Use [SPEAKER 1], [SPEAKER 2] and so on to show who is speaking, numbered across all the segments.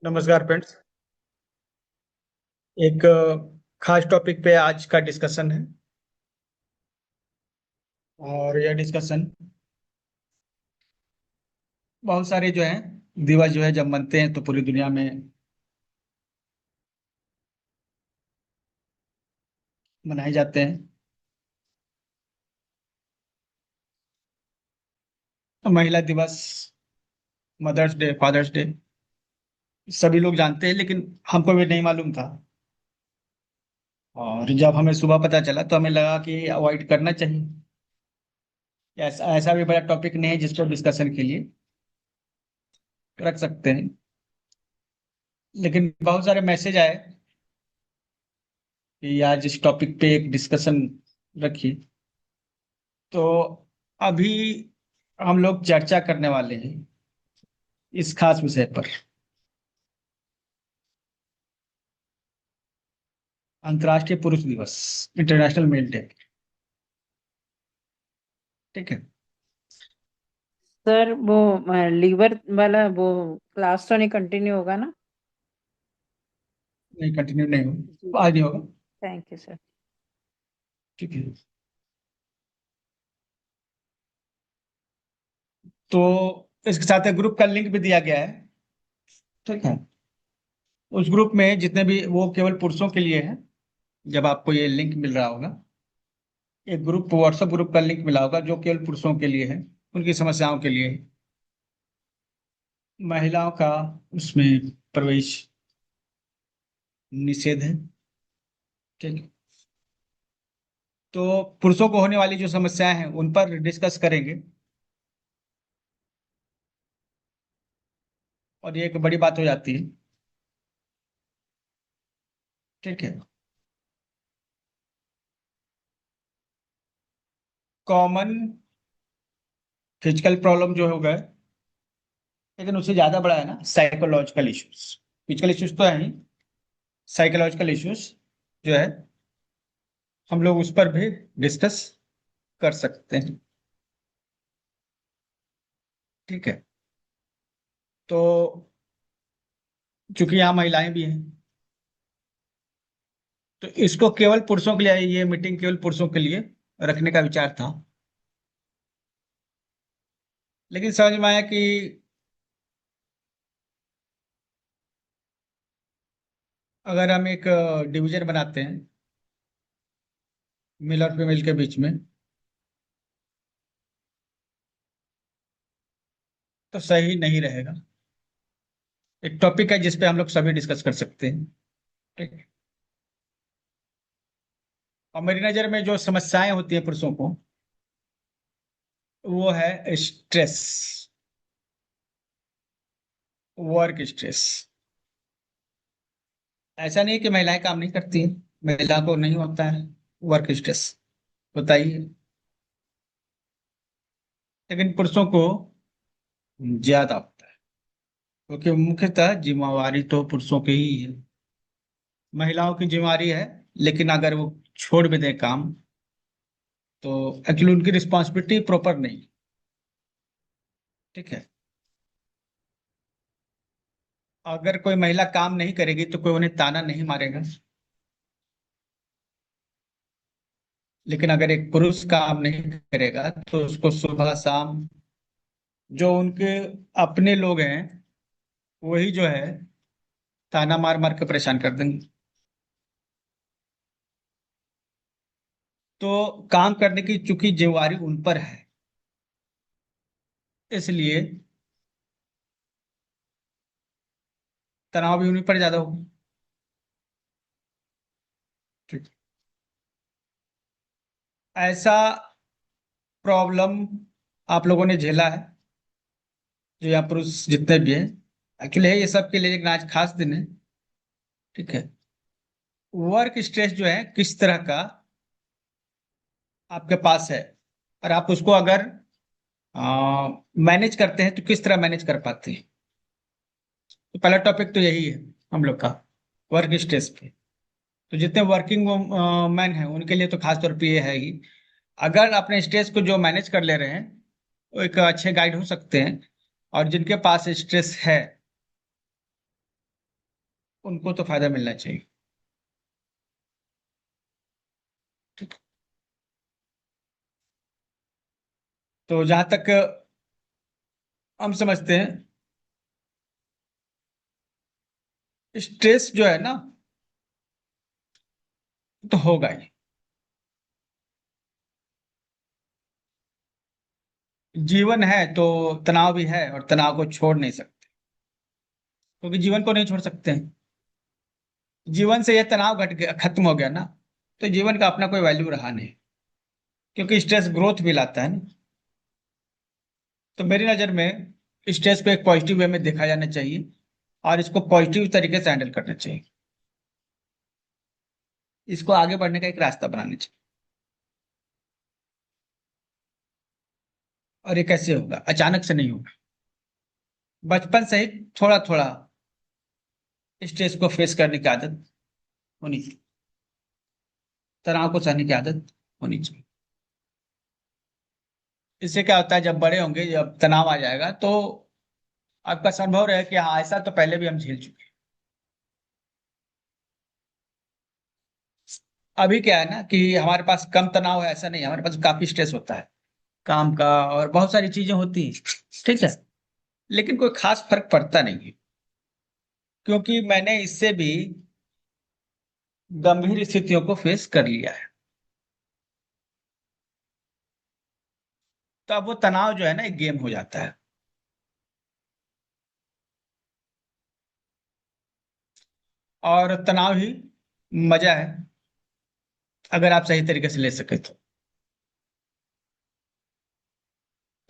[SPEAKER 1] नमस्कार फ्रेंड्स। एक खास टॉपिक पे आज का डिस्कशन है। और यह डिस्कशन बहुत सारे जो हैं दिवस जो है जब मनते हैं तो पूरी दुनिया में मनाए जाते हैं। महिला दिवस, मदर्स डे, फादर्स डे सभी लोग जानते हैं, लेकिन हमको भी नहीं मालूम था। और जब हमें सुबह पता चला तो हमें लगा कि अवॉइड करना चाहिए। ऐसा ऐसा भी बड़ा टॉपिक नहीं है जिसको डिस्कशन के लिए रख सकते हैं। लेकिन बहुत सारे मैसेज आए कि आज इस टॉपिक पे एक डिस्कशन रखिए। तो अभी हम लोग चर्चा करने वाले हैं इस खास विषय पर, अंतर्राष्ट्रीय पुरुष दिवस, इंटरनेशनल मेल डे। ठीक है।
[SPEAKER 2] सर वो लीवर वाला वो क्लास तो नहीं कंटिन्यू होगा ना?
[SPEAKER 1] नहीं, कंटिन्यू नहीं
[SPEAKER 2] जी।
[SPEAKER 1] होगा, आज नहीं होगा।
[SPEAKER 2] Thank you sir.
[SPEAKER 1] ठीक है। तो इसके साथ एक ग्रुप का लिंक भी दिया गया है। ठीक है। उस ग्रुप में जितने भी, वो केवल पुरुषों के लिए है। जब आपको ये लिंक मिल रहा होगा, एक ग्रुप, व्हाट्सएप ग्रुप का लिंक मिला होगा जो केवल पुरुषों के लिए है, उनकी समस्याओं के लिए है। महिलाओं का उसमें प्रवेश निषेध है। ठीक है। तो पुरुषों को होने वाली जो समस्याएं हैं उन पर डिस्कस करेंगे। और ये एक बड़ी बात हो जाती है। ठीक है। कॉमन फिजिकल प्रॉब्लम जो हो गए, लेकिन उससे ज्यादा बड़ा है ना साइकोलॉजिकल इश्यूज। फिजिकल इश्यूज तो है ही, साइकोलॉजिकल इश्यूज जो है हम लोग उस पर भी डिस्कस कर सकते हैं। ठीक है। तो चूंकि यहाँ महिलाएं भी हैं, तो इसको केवल पुरुषों के लिए, ये मीटिंग केवल पुरुषों के लिए रखने का विचार था। लेकिन समझ में आया कि अगर हम एक डिवीजन बनाते हैं मेल और फीमेल के बीच में, तो सही नहीं रहेगा। एक टॉपिक है जिसपे हम लोग सभी डिस्कस कर सकते हैं। ठीक है। और मेरी नजर में जो समस्याएं होती हैं पुरुषों को, वो है स्ट्रेस, वर्क स्ट्रेस। ऐसा नहीं कि महिलाएं काम नहीं करती हैं, महिला को नहीं होता है वर्क स्ट्रेस, होता ही है। लेकिन पुरुषों को ज्यादा होता है, क्योंकि मुख्यतः जिम्मेवारी तो पुरुषों की ही है। महिलाओं की जिम्मेवारी है, लेकिन अगर वो छोड़ भी दें काम, तो एक्चुअली उनकी रिस्पॉन्सिबिलिटी प्रॉपर नहीं। ठीक है। अगर कोई महिला काम नहीं करेगी तो कोई उन्हें ताना नहीं मारेगा। लेकिन अगर एक पुरुष काम नहीं करेगा तो उसको सुबह शाम जो उनके अपने लोग हैं वही जो है ताना मार मार के परेशान कर देंगे। तो काम करने की चूंकि जिम्मेवारी उन पर है, इसलिए तनाव भी उन्हीं पर ज्यादा होगा। ठीक। ऐसा प्रॉब्लम आप लोगों ने झेला है, जो यहाँ पुरुष जितने भी हैं। एक्चुअली है ये सबके लिए, लेकिन आज खास दिन है। ठीक है। वर्क स्ट्रेस जो है किस तरह का आपके पास है, और आप उसको अगर मैनेज करते हैं तो किस तरह मैनेज कर पाते हैं। तो पहला टॉपिक तो यही है हम लोग का, वर्क स्ट्रेस पे। तो जितने वर्किंग मैन हैं उनके लिए तो खास तौर पे ये है ही, अगर अपने स्ट्रेस को जो मैनेज कर ले रहे हैं वो एक अच्छे गाइड हो सकते हैं। और जिनके पास स्ट्रेस है उनको तो फायदा मिलना चाहिए। ठीक। तो जहां तक हम समझते हैं, स्ट्रेस जो है ना, तो होगा ही। जीवन है तो तनाव भी है, और तनाव को छोड़ नहीं सकते, क्योंकि जीवन को नहीं छोड़ सकते हैं। जीवन से यह तनाव घट गया, खत्म हो गया ना, तो जीवन का अपना कोई वैल्यू रहा नहीं, क्योंकि स्ट्रेस ग्रोथ भी लाता है ना। तो मेरी नज़र में स्ट्रेस को एक पॉजिटिव वे में देखा जाना चाहिए, और इसको पॉजिटिव तरीके से हैंडल करना चाहिए। इसको आगे बढ़ने का एक रास्ता बनाना चाहिए। और ये कैसे होगा? अचानक से नहीं होगा। बचपन से ही थोड़ा थोड़ा स्ट्रेस को फेस करने की आदत होनी चाहिए, तनाव को सहने की आदत होनी चाहिए। इससे क्या होता है, जब बड़े होंगे, जब तनाव आ जाएगा, तो आपका संभव रहे कि हाँ, ऐसा तो पहले भी हम झेल चुके हैं। अभी क्या है ना, कि हमारे पास कम तनाव है ऐसा नहीं है, हमारे पास काफी स्ट्रेस होता है काम का, और बहुत सारी चीजें होती हैं। ठीक है। लेकिन कोई खास फर्क पड़ता नहीं है, क्योंकि मैंने इससे भी गंभीर स्थितियों को फेस कर लिया है। तो अब वो तनाव जो है ना, एक गेम हो जाता है। और तनाव ही मजा है, अगर आप सही तरीके से ले सके तो।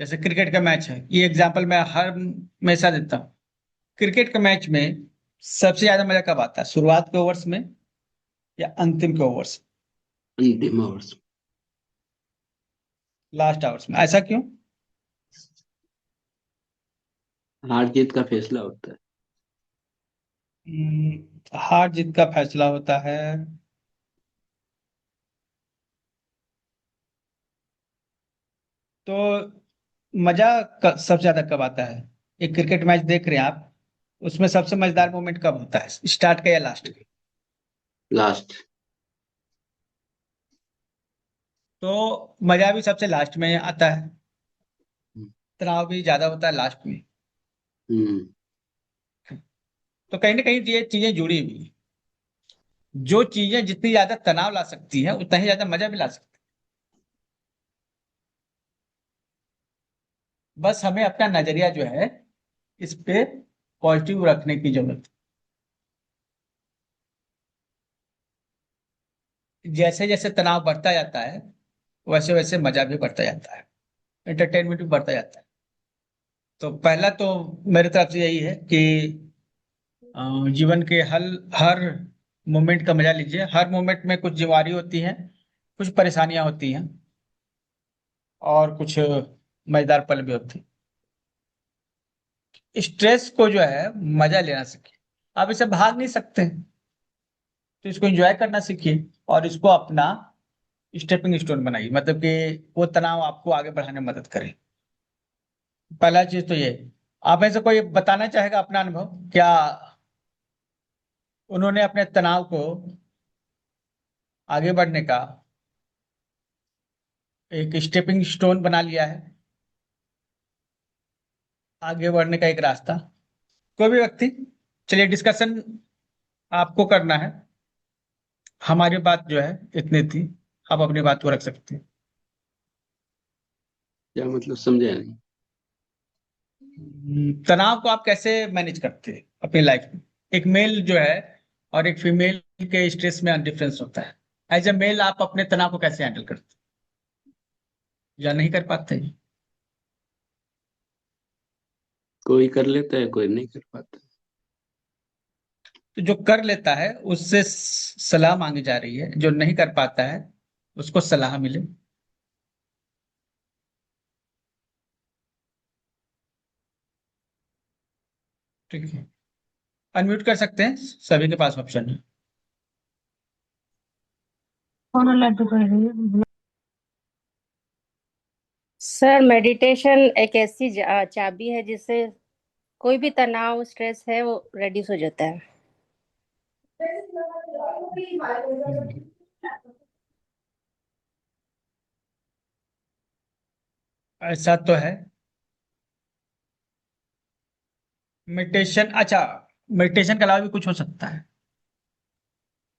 [SPEAKER 1] जैसे क्रिकेट का मैच है, ये एग्जांपल मैं हर हमेशा देता हूँ। क्रिकेट के मैच में सबसे ज्यादा मजा कब आता है? शुरुआत के ओवर्स में या अंतिम के ओवर्स?
[SPEAKER 3] अंतिम ओवर्स।
[SPEAKER 1] लास्ट आवर्स में? ऐसा क्यों?
[SPEAKER 3] हार जीत का फैसला होता है।
[SPEAKER 1] हार जीत का फैसला होता है। तो मजा सबसे ज्यादा कब आता है? एक क्रिकेट मैच देख रहे हैं आप, उसमें सबसे मजेदार मोमेंट कब होता है, स्टार्ट का या लास्ट का?
[SPEAKER 3] लास्ट।
[SPEAKER 1] तो मजा भी सबसे लास्ट में आता है, तनाव भी ज्यादा होता है लास्ट में।
[SPEAKER 3] हम्म।
[SPEAKER 1] तो कहीं ना कहीं ये चीजें जुड़ी हुई हैं। जो चीजें जितनी ज्यादा तनाव ला सकती हैं, उतना ही ज्यादा मजा भी ला सकती है। बस हमें अपना नजरिया जो है, इस पे पॉजिटिव रखने की जरूरत है। जैसे जैसे तनाव बढ़ता जाता है, वैसे वैसे मजा भी बढ़ता जाता है, एंटरटेनमेंट भी बढ़ता जाता है। तो पहला तो मेरी तरफ से यही है कि जीवन के हर मोमेंट का मजा लीजिए। हर मोमेंट में कुछ जिम्मेवारी होती है, कुछ परेशानियां होती हैं, और कुछ मजेदार पल भी होते हैं। स्ट्रेस को जो है मजा लेना सीखिए। आप इसे भाग नहीं सकते, तो इसको एंजॉय करना सीखिए, और इसको अपना स्टेपिंग स्टोन बनाइए, मतलब कि वो तनाव आपको आगे बढ़ाने में मदद करे। पहला चीज तो ये। आप में से कोई बताना चाहेगा अपना अनुभव, क्या उन्होंने अपने तनाव को आगे बढ़ने का एक स्टेपिंग स्टोन बना लिया है, आगे बढ़ने का एक रास्ता? कोई भी व्यक्ति। चलिए, डिस्कशन आपको करना है। हमारी बात जो है इतनी थी, आप अपनी बात को रख सकते हैं।
[SPEAKER 3] क्या मतलब, समझा नहीं।
[SPEAKER 1] तनाव को आप कैसे मैनेज करते हैं अपनी लाइफ में? एक मेल जो है और एक फीमेल के स्ट्रेस में डिफरेंस होता है। एज ए मेल आप अपने तनाव को कैसे हैंडल करते हैं, या नहीं कर पाते हैं?
[SPEAKER 3] कोई कर लेता है, कोई नहीं कर पाता।
[SPEAKER 1] तो जो कर लेता है उससे सलाह मांगी जा रही है, जो नहीं कर पाता है उसको सलाह मिले। ठीक है। अनम्यूट कर सकते हैं, सभी के पास ऑप्शन है।
[SPEAKER 4] कौन लड्डू कर रही है?
[SPEAKER 5] सर मेडिटेशन एक ऐसी चाबी है जिससे कोई भी तनाव स्ट्रेस है वो रेड्यूस हो जाता है।
[SPEAKER 1] ऐसा तो है। मेडिटेशन, अच्छा, मेडिटेशन के अलावा भी कुछ हो सकता है।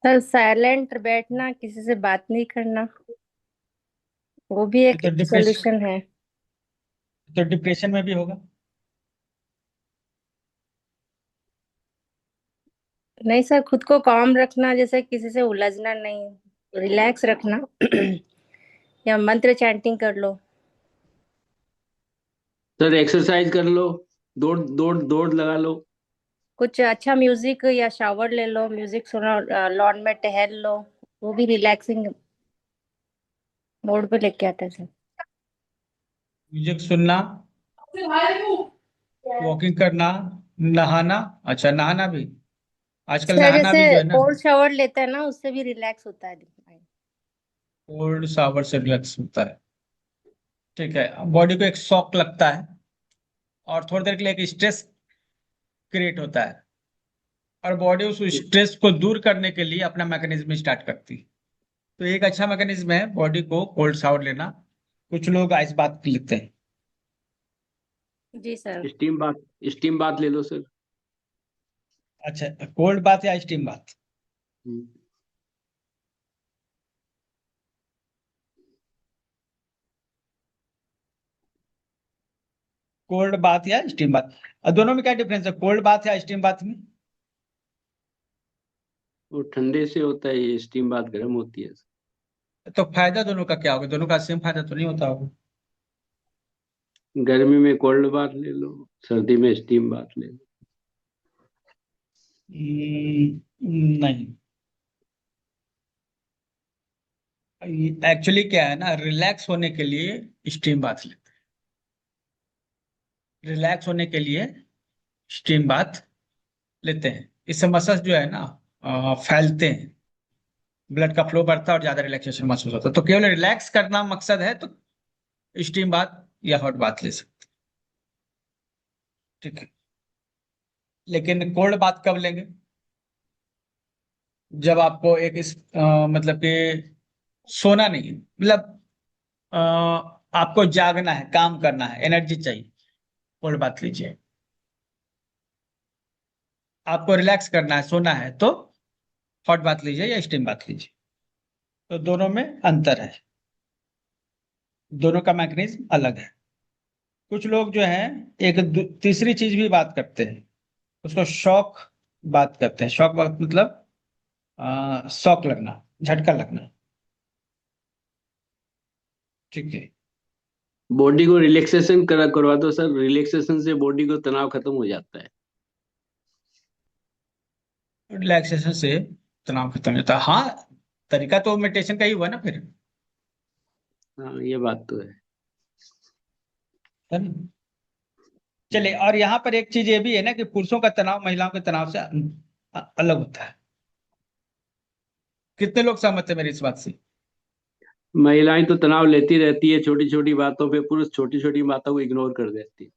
[SPEAKER 5] सर साइलेंट बैठना, किसी से बात नहीं करना, वो भी
[SPEAKER 1] ये
[SPEAKER 5] एक
[SPEAKER 1] तो डिप्रेशन,
[SPEAKER 5] सोल्यूशन है।
[SPEAKER 1] तो डिप्रेशन में भी होगा।
[SPEAKER 5] नहीं सर, खुद को काम रखना, जैसे किसी से उलझना नहीं, रिलैक्स रखना। या मंत्र चैंटिंग कर लो।
[SPEAKER 3] सर एक्सरसाइज कर लो, दौड़ दौड़ दौड़ लगा लो।
[SPEAKER 5] कुछ अच्छा म्यूजिक या शावर ले लो, म्यूजिक सुनो, लॉन में टहल लो, वो भी रिलैक्सिंग मोड पे लेके आता है सर।
[SPEAKER 1] म्यूजिक सुनना, वॉकिंग करना, नहाना। अच्छा, नहाना भी, आजकल
[SPEAKER 5] सर
[SPEAKER 1] नहाना
[SPEAKER 5] जैसे
[SPEAKER 1] भी जो है ना,
[SPEAKER 5] कोल्ड शावर लेते हैं ना, उससे भी रिलैक्स होता है mind।
[SPEAKER 1] कोल्ड शावर से रिलैक्स होता है। ठीक है, बॉडी को एक शॉक लगता है और थोड़ी देर के लिए एक स्ट्रेस क्रिएट होता है, और बॉडी उस स्ट्रेस को दूर करने के लिए अपना मैकेनिज्म स्टार्ट करती है। तो एक अच्छा मैकेनिज्म है बॉडी को कोल्ड शावर लेना। कुछ लोग आइस बात लेते हैं।
[SPEAKER 5] जी सर।
[SPEAKER 3] स्टीम बात ले लो सर।
[SPEAKER 1] अच्छा, कोल्ड बात या स्टीम बात?
[SPEAKER 3] हम्म,
[SPEAKER 1] कोल्ड बात या स्टीम बात, और दोनों में क्या डिफरेंस है, कोल्ड बात या स्टीम बात में?
[SPEAKER 3] वो ठंडे से होता है, ये स्टीम बात गर्म होती है।
[SPEAKER 1] तो फायदा दोनों का क्या होगा, दोनों का सेम फायदा तो नहीं होता होगा।
[SPEAKER 3] गर्मी में कोल्ड बात ले लो, सर्दी में स्टीम बात ले लो।
[SPEAKER 1] नहीं, एक्चुअली क्या है ना, रिलैक्स होने के लिए स्टीम बाथ लेते हैं, रिलैक्स होने के लिए स्टीम बाथ लेते हैं। इससे मसल्स जो है ना फैलते हैं, ब्लड का फ्लो बढ़ता है और ज्यादा रिलैक्सेशन महसूस होता है। तो केवल रिलैक्स करना मकसद है तो स्टीम बाथ या हॉट बाथ ले सकते हैं। ठीक है, लेकिन कोल्ड बाथ कब लेंगे? जब आपको एक मतलब कि सोना नहीं है, मतलब अ, आपको जागना है, काम करना है, एनर्जी चाहिए, कोल्ड बाथ लीजिए। आपको रिलैक्स करना है, सोना है, तो हॉट बाथ लीजिए या स्टीम बाथ लीजिए। तो दोनों में अंतर है, दोनों का मैकेनिज्म अलग है। कुछ लोग जो है एक तीसरी चीज भी बात करते हैं, उसको शॉक बात करते हैं। शॉक बात मतलब शॉक लगना, झटका लगना। ठीक है,
[SPEAKER 3] बॉडी को रिलैक्सेशन करवा दो सर, रिलैक्सेशन से बॉडी को तनाव खत्म हो जाता है।
[SPEAKER 1] रिलैक्सेशन से तनाव खत्म हो जाता है। हाँ, तरीका तो मेडिटेशन का ही हुआ ना फिर,
[SPEAKER 3] हाँ ये बात तो है।
[SPEAKER 1] है ना? चलिए, और यहाँ पर एक चीज ये भी है ना कि पुरुषों का तनाव महिलाओं के तनाव से अलग होता है। कितने लोग सहमत है मेरी इस बात से?
[SPEAKER 3] महिलाएं तो तनाव लेती रहती है छोटी छोटी बातों पे, पुरुष छोटी छोटी बातों को इग्नोर कर देती है।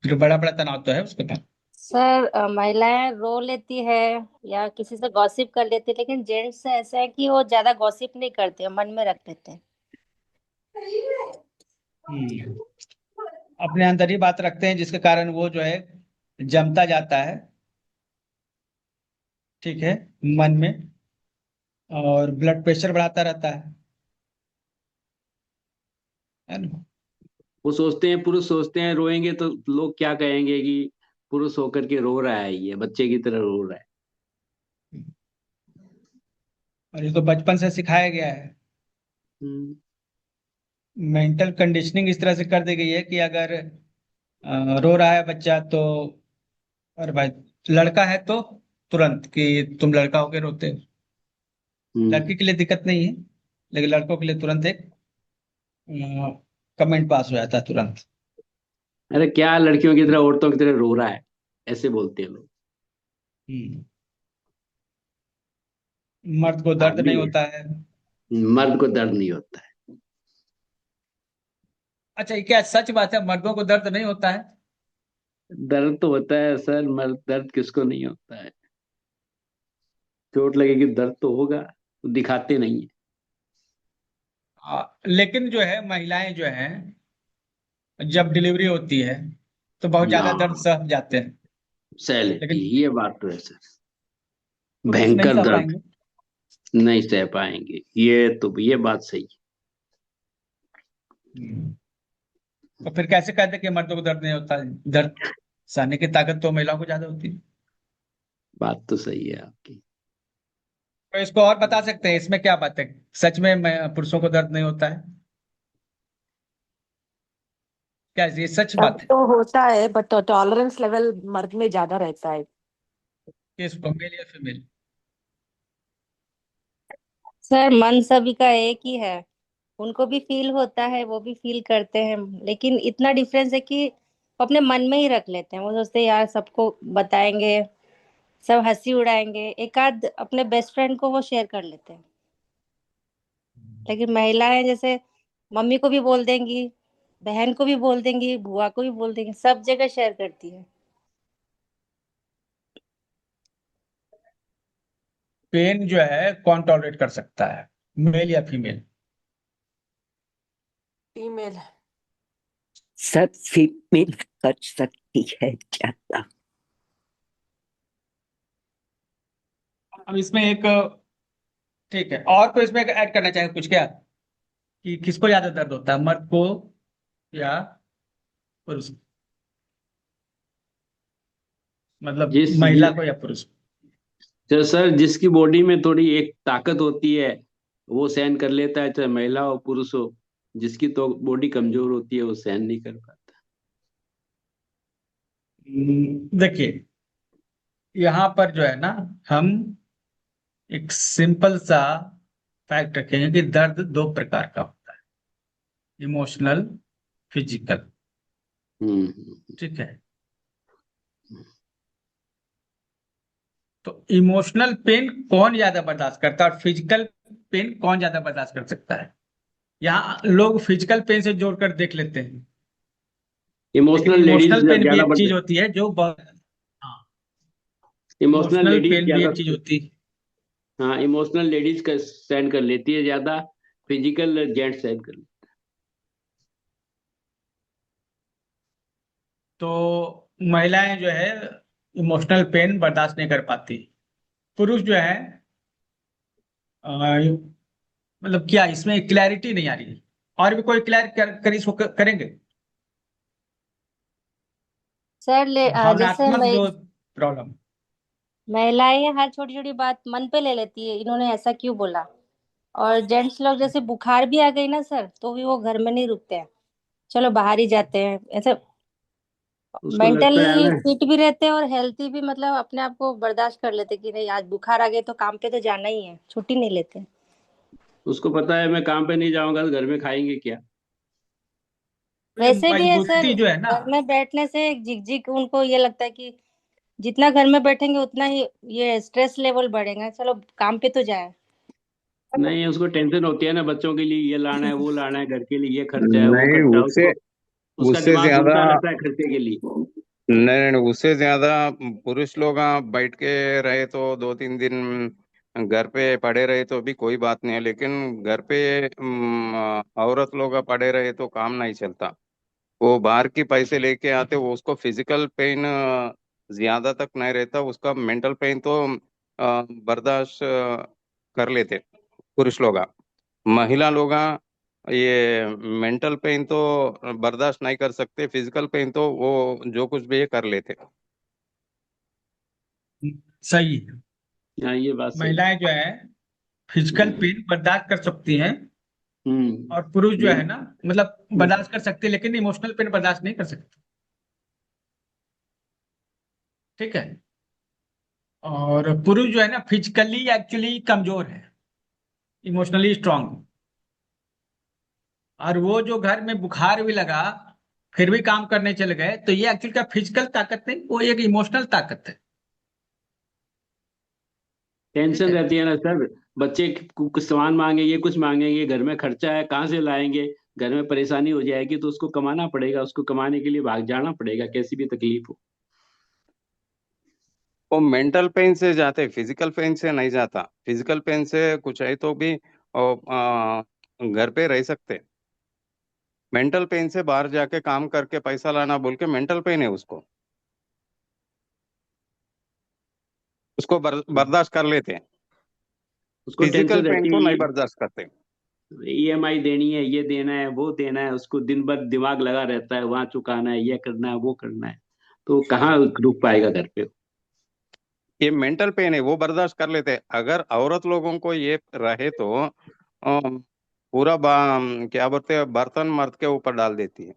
[SPEAKER 1] फिर बड़ा बड़ा तनाव तो है उसके पास।
[SPEAKER 5] सर महिलाएं रो लेती है या किसी से गॉसिप कर लेती है, लेकिन जेंट्स ऐसा है कि वो ज्यादा गॉसिप नहीं करते, मन में रख लेते हैं।
[SPEAKER 1] हम्म, अपने अंदर ही बात रखते हैं, जिसके कारण वो जो है जमता जाता है। ठीक है, मन में, और ब्लड प्रेशर बढ़ाता रहता है ना?
[SPEAKER 3] वो सोचते हैं, पुरुष सोचते हैं रोएंगे तो लोग क्या कहेंगे कि पुरुष होकर के रो रहा है, ये बच्चे की तरह रो रहा है।
[SPEAKER 1] और ये तो बचपन से सिखाया गया है।
[SPEAKER 3] हम्म,
[SPEAKER 1] मेंटल कंडीशनिंग इस तरह से कर दी गई है कि अगर रो रहा है बच्चा तो, और भाई लड़का है तो तुरंत कि तुम लड़का होके रोते हो।
[SPEAKER 3] हम्म।
[SPEAKER 1] लड़की के लिए दिक्कत नहीं है, लेकिन लड़कों के लिए तुरंत एक कमेंट पास हो जाता है तुरंत।
[SPEAKER 3] अरे क्या लड़कियों की तरह औरतों की तरह रो रहा है, ऐसे बोलते हैं लोग।
[SPEAKER 1] हम्म, मर्द को दर्द
[SPEAKER 3] आदमी
[SPEAKER 1] नहीं
[SPEAKER 3] है,
[SPEAKER 1] होता है।
[SPEAKER 3] मर्द को दर्द नहीं होता है।
[SPEAKER 1] अच्छा, ये क्या सच बात है, मर्दों को दर्द नहीं होता है?
[SPEAKER 3] दर्द तो होता है सर, मर्द दर्द किसको नहीं होता है। चोट लगेगी, दर्द तो होगा, वो दिखाते नहीं है।
[SPEAKER 1] लेकिन जो है महिलाएं जो हैं जब डिलीवरी होती है तो बहुत ज्यादा दर्द
[SPEAKER 3] हाँ,
[SPEAKER 1] सह जाते हैं,
[SPEAKER 3] सह लेती
[SPEAKER 1] लेकिन
[SPEAKER 3] है, ये बात तो है सर।
[SPEAKER 1] पुरुष नहीं
[SPEAKER 3] भयंकर
[SPEAKER 1] सह
[SPEAKER 3] दर्द
[SPEAKER 1] पाएंगे।
[SPEAKER 3] नहीं सह पाएंगे, ये बात सही है।
[SPEAKER 1] हम्म। तो फिर कैसे कहते हैं कि मर्दों को दर्द नहीं होता है? दर्द सहने की ताकत तो महिलाओं को ज्यादा होती है।
[SPEAKER 3] बात तो सही है आपकी।
[SPEAKER 1] तो इसको और बता सकते हैं, इसमें क्या बात है? सच में पुरुषों को दर्द नहीं होता है? क्या ये सच
[SPEAKER 6] अब
[SPEAKER 1] बात है?
[SPEAKER 6] तो होता है बट टॉलरेंस लेवल मर्द में ज्यादा रहता है।
[SPEAKER 1] कि इसको मेल या फीमेल?
[SPEAKER 5] सर मन सभी का एक ही है, उनको भी फील होता है, वो भी फील करते हैं, लेकिन इतना डिफरेंस है कि वो अपने मन में ही रख लेते हैं। वो सोचते हैं यार सबको बताएंगे, सब हंसी उड़ाएंगे, एक आध अपने बेस्ट फ्रेंड को वो शेयर कर लेते हैं। लेकिन महिलाएं जैसे मम्मी को भी बोल देंगी, बहन को भी बोल देंगी, बुआ को भी बोल देंगी, सब जगह शेयर करती है।
[SPEAKER 1] पेन जो है कौन टॉलरेट कर सकता है, मेल या फीमेल?
[SPEAKER 6] फीमेल।
[SPEAKER 7] सर फीमेल कर सकती है ज्यादा।
[SPEAKER 1] अब इसमें एक, ठीक है, और कोई इसमें ऐड करना चाहेंगे कुछ क्या, कि किसको ज्यादा दर्द होता है, मर्द को या पुरुष को? मतलब
[SPEAKER 3] जिस
[SPEAKER 1] महिला को या पुरुष को?
[SPEAKER 3] जो सर जिसकी बॉडी में थोड़ी एक ताकत होती है, वो सहन कर लेता है, चाहे महिला हो पुरुष हो। जिसकी तो बॉडी कमजोर होती है, वो सहन नहीं कर पाता।
[SPEAKER 1] देखिए, यहाँ पर जो है ना, हम एक सिंपल सा फैक्ट रखेंगे कि दर्द दो प्रकार का होता है, इमोशनल, फिजिकल।
[SPEAKER 3] हम्म।
[SPEAKER 1] ठीक है, तो इमोशनल पेन कौन ज्यादा बर्दाश्त करता है और फिजिकल पेन कौन ज्यादा बर्दाश्त कर सकता है? यहाँ लोग फिजिकल पेन से जोड़कर देख लेते हैं, लेकिन
[SPEAKER 3] इमोशनल लेडीज
[SPEAKER 1] इमोशनल पेन भी
[SPEAKER 3] ज्यादा
[SPEAKER 1] एक चीज
[SPEAKER 3] बर्द
[SPEAKER 1] होती है जो बहुत, हाँ,
[SPEAKER 3] इमोशनल
[SPEAKER 1] इमोशनल
[SPEAKER 3] लेडीज
[SPEAKER 1] पेन भी
[SPEAKER 3] ज्यादा।
[SPEAKER 1] एक चीज होती है।
[SPEAKER 3] हाँ, इमोशनल लेडीज का सहन कर लेती है ज्यादा, फिजिकल जेंट्स सहन कर लेते
[SPEAKER 1] तो महिलाएं जो है इमोशनल पेन बर्दाश्त नहीं कर पाती। पुरुष जो है, मतलब क्या इसमें क्लैरिटी नहीं आ रही है? और भी कोई क्लियर कर इसको करेंगे?
[SPEAKER 5] सर जैसे
[SPEAKER 1] भावनात्मक जो प्रॉब्लम।
[SPEAKER 5] महिलाएं हर छोटी छोटी बात मन पे ले लेती है, इन्होंने ऐसा क्यों बोला। और जेंट्स लोग जैसे बुखार भी आ गई ना सर, तो भी वो घर में नहीं रुकते हैं, चलो बाहर ही जाते हैं ऐसे।
[SPEAKER 3] हैं। उसको लगता है
[SPEAKER 5] मेंटली
[SPEAKER 3] ना,
[SPEAKER 5] फिट भी रहते हैं और हेल्थी भी, मतलब अपने आप को बर्दाश्त कर लेते कि नहीं आज बुखार आ गई तो काम पे तो जाना ही है, छुट्टी नहीं लेते।
[SPEAKER 3] उसको पता है मैं काम पे नहीं जाऊंगा तो घर में खाएंगे क्या।
[SPEAKER 1] ये
[SPEAKER 5] वैसे भी है सर,
[SPEAKER 1] मजबूती जो है ना,
[SPEAKER 5] घर में बैठने से एक झिकझिक, उनको ये लगता है कि जितना घर में बैठेंगे उतना ही ये स्ट्रेस लेवल बढ़ेगा, चलो काम पे तो जाए।
[SPEAKER 3] नहीं, उसको टेंशन होती है ना, बच्चों के लिए ये लाना है, वो लाना है, घर के लिए ये खर्चा है, वो
[SPEAKER 8] नहीं,
[SPEAKER 3] खर्चा है,
[SPEAKER 8] उससे
[SPEAKER 3] उसको उसका
[SPEAKER 8] उससे
[SPEAKER 3] दिमाग
[SPEAKER 8] ज्यादा
[SPEAKER 3] घूमता रहता है खर्चे के लिए।
[SPEAKER 8] नहीं, नहीं, उससे ज्यादा पुरुष लोग बैठ के रहे तो 2-3 दिन घर पे पड़े रहे तो भी कोई बात नहीं है, लेकिन घर पे औरत लोग पड़े रहे तो काम नहीं चलता। वो बाहर की पैसे लेके आते, वो उसको फिजिकल पेन ज्यादा तक नहीं रहता, उसका मेंटल पेन तो बर्दाश्त कर लेते पुरुष लोग। महिला लोग ये मेंटल पेन तो बर्दाश्त नहीं कर सकते, फिजिकल पेन तो वो जो कुछ भी ये कर लेते।
[SPEAKER 1] सही है।
[SPEAKER 3] हाँ, ये बात सही है।
[SPEAKER 1] महिलाएं जो है फिजिकल पेन बर्दाश्त कर सकती हैं, और पुरुष जो है
[SPEAKER 3] लेकिन
[SPEAKER 1] ना, मतलब बर्दाश्त कर सकते हैं लेकिन इमोशनल पेन बर्दाश्त नहीं कर सकते। ठीक है, और पुरुष जो है ना फिजिकली एक्चुअली कमजोर है, इमोशनली स्ट्रांग। और वो जो घर में बुखार भी लगा फिर भी काम करने चले गए, तो ये एक्चुअली क्या फिजिकल ताकत नहीं, वो एक इमोशनल ताकत है। ठीक
[SPEAKER 3] टेंशन
[SPEAKER 1] है,
[SPEAKER 3] रहती है ना सर, बच्चे कुछ सामान मांगेंगे, कुछ मांगेंगे, घर में खर्चा है, कहाँ से लाएंगे, घर में परेशानी हो जाएगी, तो उसको कमाना पड़ेगा, उसको कमाने के लिए भाग जाना पड़ेगा, कैसी भी तकलीफ हो।
[SPEAKER 8] वो मेंटल पेन से जाते, फिजिकल पेन से नहीं जाता। फिजिकल पेन से कुछ है तो भी घर पे रह सकते। मेंटल पेन से बाहर जाके काम करके पैसा लाना बोल के मेंटल पेन है उसको, उसको बर्दाश्त कर लेते हैं।
[SPEAKER 3] उसको
[SPEAKER 8] फिजिकल
[SPEAKER 3] टेंशन
[SPEAKER 8] पेन
[SPEAKER 3] रहती
[SPEAKER 8] को नहीं
[SPEAKER 3] है,
[SPEAKER 8] बर्दाश्त करते।
[SPEAKER 3] ईएमआई देनी है, ये देना है, वो देना है, उसको दिन भर दिमाग लगा रहता है, वहां चुकाना है, ये करना है, वो करना है, तो कहाँ रुक पाएगा घर पे।
[SPEAKER 8] ये मेंटल पेन है, वो बर्दाश्त कर लेते हैं। अगर औरत लोगों को ये रहे तो पूरा क्या बोलते हैं, बर्तन मर्द के ऊपर डाल देती है,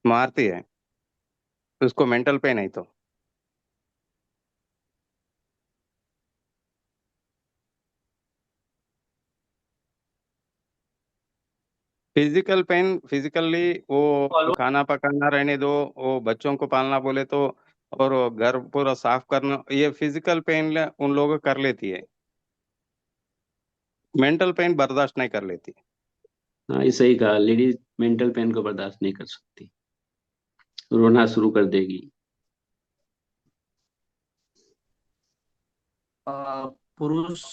[SPEAKER 8] मारती है। उसको मेंटल पेन है तो। फिजिकल पेन, फिजिकली वो खाना पकाना रहने दो, वो बच्चों को पालना बोले तो, और वो घर पूरा साफ करना, ये फिजिकल पेन उन लोग कर लेती है। मेंटल पेन बर्दाश्त नहीं कर लेती।
[SPEAKER 3] हाँ, ये सही कहा, लेडीज मेंटल पेन को बर्दाश्त नहीं कर सकती, रोना शुरू कर देगी।
[SPEAKER 9] पुरुष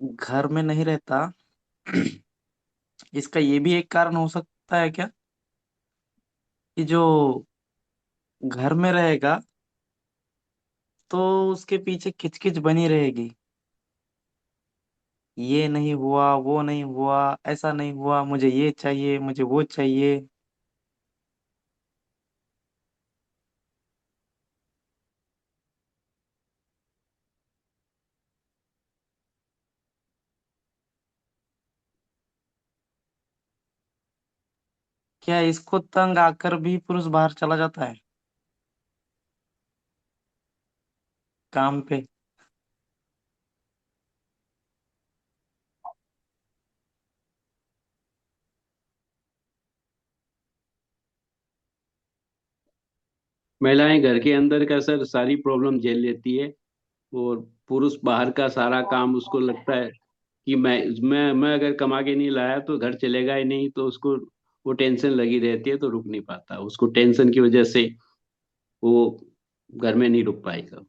[SPEAKER 9] घर में नहीं रहता, इसका ये भी एक कारण हो सकता है क्या कि जो घर में रहेगा तो उसके पीछे खिचखिच बनी रहेगी, ये नहीं हुआ, वो नहीं हुआ, ऐसा नहीं हुआ, मुझे ये चाहिए, मुझे वो चाहिए। क्या इसको तंग आकर भी पुरुष बाहर चला जाता है काम पे?
[SPEAKER 3] महिलाएं घर के अंदर का सर सारी प्रॉब्लम झेल लेती है, और पुरुष बाहर का सारा काम उसको लगता है कि मैं अगर कमा के नहीं लाया तो घर चलेगा ही नहीं, तो उसको वो टेंशन लगी रहती है, तो रुक नहीं पाता, उसको टेंशन की वजह से वो घर में नहीं रुक पाएगा।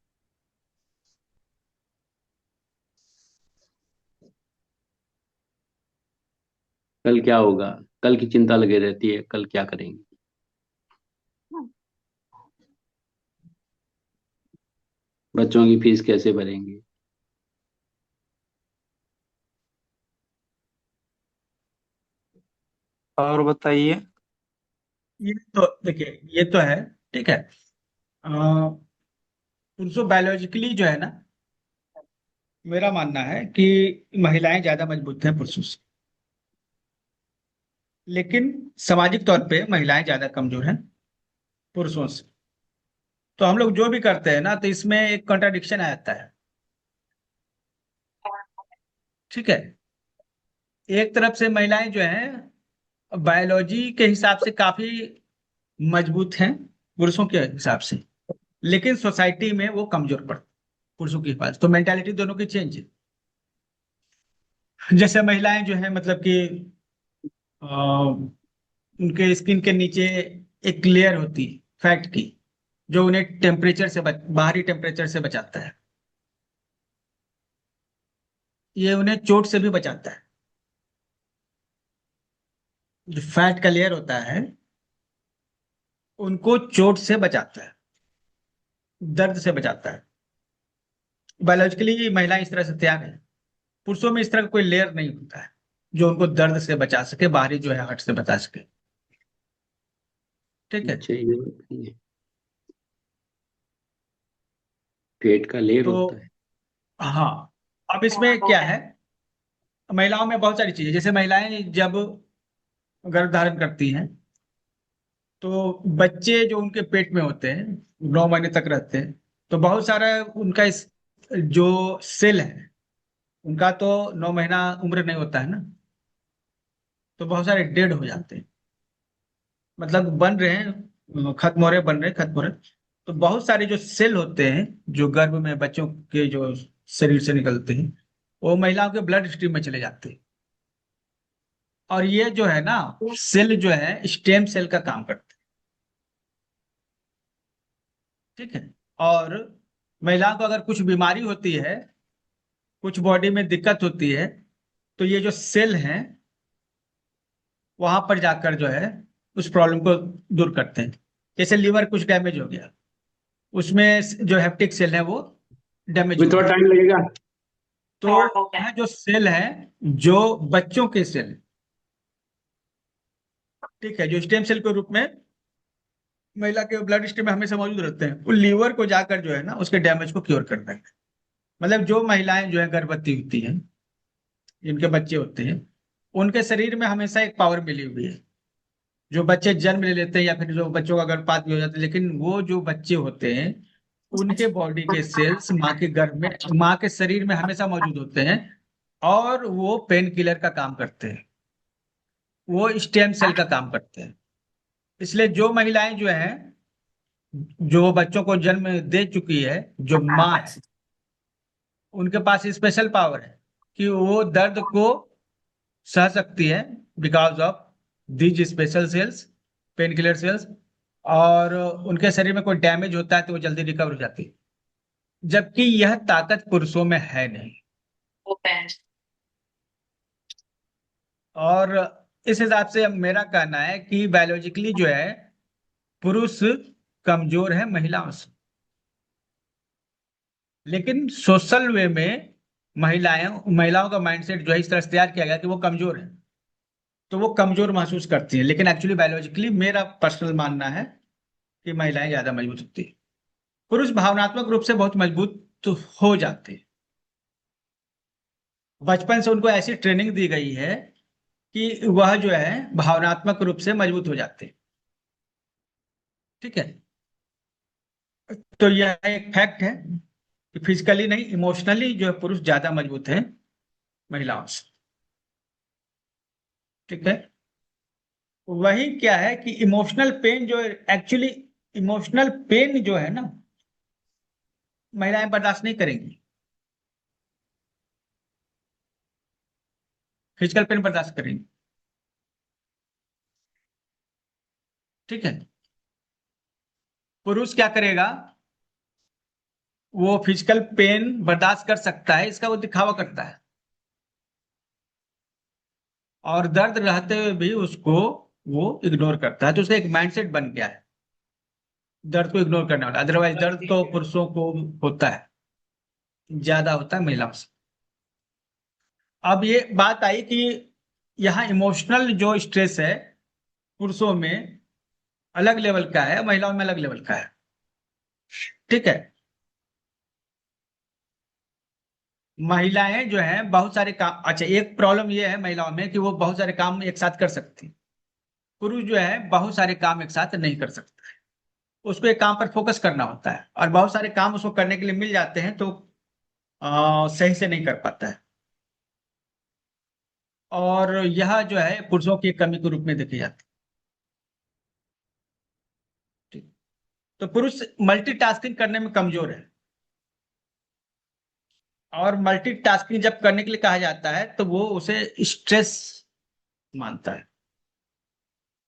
[SPEAKER 3] कल क्या होगा, कल की चिंता लगी रहती है, कल क्या करेंगे। बच्चों की फीस कैसे भरेंगे।
[SPEAKER 9] और बताइए।
[SPEAKER 1] ये तो देखिए, ये तो है, ठीक है। पुरुषों बायोलॉजिकली जो है ना, मेरा मानना है कि महिलाएं ज्यादा मजबूत हैं पुरुषों से, लेकिन सामाजिक तौर पे महिलाएं ज्यादा कमजोर हैं पुरुषों से। तो हम लोग जो भी करते हैं ना, तो इसमें एक कॉन्ट्राडिक्शन आ जाता है, ठीक है। एक तरफ से महिलाएं जो हैं बायोलॉजी के हिसाब से काफी मजबूत हैं पुरुषों के हिसाब से, लेकिन सोसाइटी में वो कमजोर पड़ पुरुषों के पास। तो मेंटालिटी दोनों की चेंज है। जैसे महिलाएं जो है मतलब कि उनके स्किन के नीचे एक लेयर होती है फैट की, जो उन्हें बाहरी टेम्परेचर से बचाता है। ये उन्हें चोट से भी बचाता है। जो फैट का लेयर होता है उनको चोट से बचाता है, दर्द से बचाता है। बायोलॉजिकली महिलाएं इस तरह से तैयार है। पुरुषों में इस तरह का कोई लेयर नहीं होता है जो उनको दर्द से बचा सके, बाहरी जो है हर्ट से बचा सके, ठीक है।
[SPEAKER 3] अच्छा, ये बात नहीं है, पेट का लेयर
[SPEAKER 1] तो
[SPEAKER 3] होता है।
[SPEAKER 1] हाँ, अब इसमें क्या है, महिलाओं में बहुत सारी चीजें, जैसे महिलाएं जब गर्भ धारण करती हैं तो बच्चे जो उनके पेट में होते हैं 9 महीने तक रहते हैं, तो बहुत सारा उनका जो सेल है उनका तो 9 महीना उम्र नहीं होता है ना, तो बहुत सारे डेड हो जाते हैं, मतलब बन रहे हैं, खत्म हो रहे, बन रहे, खत्म हो रहे। तो बहुत सारे जो सेल होते हैं जो गर्भ में बच्चों के जो शरीर से निकलते हैं, वो महिलाओं के ब्लड स्ट्रीम में चले जाते हैं। और ये जो है ना सेल जो है स्टेम सेल का काम करते हैं, ठीक है। और महिलाओं को अगर कुछ बीमारी होती है, कुछ बॉडी में दिक्कत होती है, तो ये जो सेल हैं वहां पर जाकर जो है उस प्रॉब्लम को दूर करते हैं। जैसे लीवर कुछ डैमेज हो गया, उसमें जो हेप्टिक सेल है वो डैमेज
[SPEAKER 3] अभी
[SPEAKER 1] हो
[SPEAKER 3] थोड़ा
[SPEAKER 1] गया,
[SPEAKER 3] टाइम लगेगा।
[SPEAKER 1] तो यह जो सेल है, जो बच्चों के सेल, ठीक है, जो स्टेम सेल के रूप में महिला के ब्लड स्ट्रीम में हमेशा मौजूद रहते हैं, वो लीवर को जाकर जो है ना उसके डैमेज को क्योर करते हैं। मतलब जो महिलाएं जो है गर्भवती होती हैं, जिनके बच्चे होते हैं, उनके शरीर में हमेशा एक पावर मिली हुई है। जो बच्चे जन्म ले लेते हैं या फिर जो बच्चों का गर्भपात भी हो जाता है, लेकिन वो जो बच्चे होते हैं उनके बॉडी के सेल्स माँ के गर्भ में, माँ के शरीर में हमेशा मौजूद होते हैं, और वो पेन किलर का काम करते हैं, वो स्टेम सेल का काम करते हैं। इसलिए जो महिलाएं जो हैं, जो बच्चों को जन्म दे चुकी है, जो माँ है, उनके पास स्पेशल पावर है कि वो दर्द को सह सकती है, because of these special cells, pain killer cells. और उनके शरीर में कोई डैमेज होता है तो वो जल्दी रिकवर हो जाती है, जबकि यह ताकत पुरुषों में है नहीं। और इस हिसाब से मेरा कहना है कि बायोलॉजिकली जो है पुरुष कमजोर है महिलाओं से, लेकिन सोशल वे में महिलाओं का माइंडसेट जो है इस तरह से तैयार किया गया कि वो कमजोर है, तो वो कमजोर महसूस करती है। लेकिन एक्चुअली बायोलॉजिकली मेरा पर्सनल मानना है कि महिलाएं ज्यादा मजबूत होती है। पुरुष भावनात्मक रूप से बहुत मजबूत तो हो जाते हैं। बचपन से उनको ऐसी ट्रेनिंग दी गई है कि वह जो है भावनात्मक रूप से मजबूत हो जाते हैं। ठीक है, तो यह एक फैक्ट है कि फिजिकली नहीं, इमोशनली जो है पुरुष ज्यादा मजबूत है महिलाओं से। ठीक है, वही क्या है कि इमोशनल पेन जो, एक्चुअली इमोशनल पेन जो है ना, महिलाएं बर्दाश्त नहीं करेंगी। फिजिकल पेन बर्दाश्त करेंगी। ठीक है, पुरुष क्या करेगा, वो फिजिकल पेन बर्दाश्त कर सकता है, इसका वो दिखावा करता है, और दर्द रहते हुए भी उसको वो इग्नोर करता है। तो उसका एक माइंडसेट बन गया है दर्द को इग्नोर करने वाला। अदरवाइज दर्द तो पुरुषों को होता है, ज्यादा होता है महिलाओं से। अब ये बात आई कि यहाँ इमोशनल जो स्ट्रेस है पुरुषों में अलग लेवल का है, महिलाओं में अलग लेवल का है। ठीक है, महिलाएं जो हैं बहुत सारे काम, अच्छा एक प्रॉब्लम ये है महिलाओं में कि वो बहुत सारे काम एक साथ कर सकती हैं। पुरुष जो है बहुत सारे काम एक साथ नहीं कर सकता है, उसको एक काम पर फोकस करना होता है, और बहुत सारे काम उसको करने के लिए मिल जाते हैं तो सही से नहीं कर पाता है। और यह जो है पुरुषों की कमी के रूप में देखी जाती है। ठीक। तो पुरुष मल्टीटास्किंग करने में कमजोर है, और मल्टीटास्किंग जब करने के लिए कहा जाता है तो वो उसे स्ट्रेस मानता है।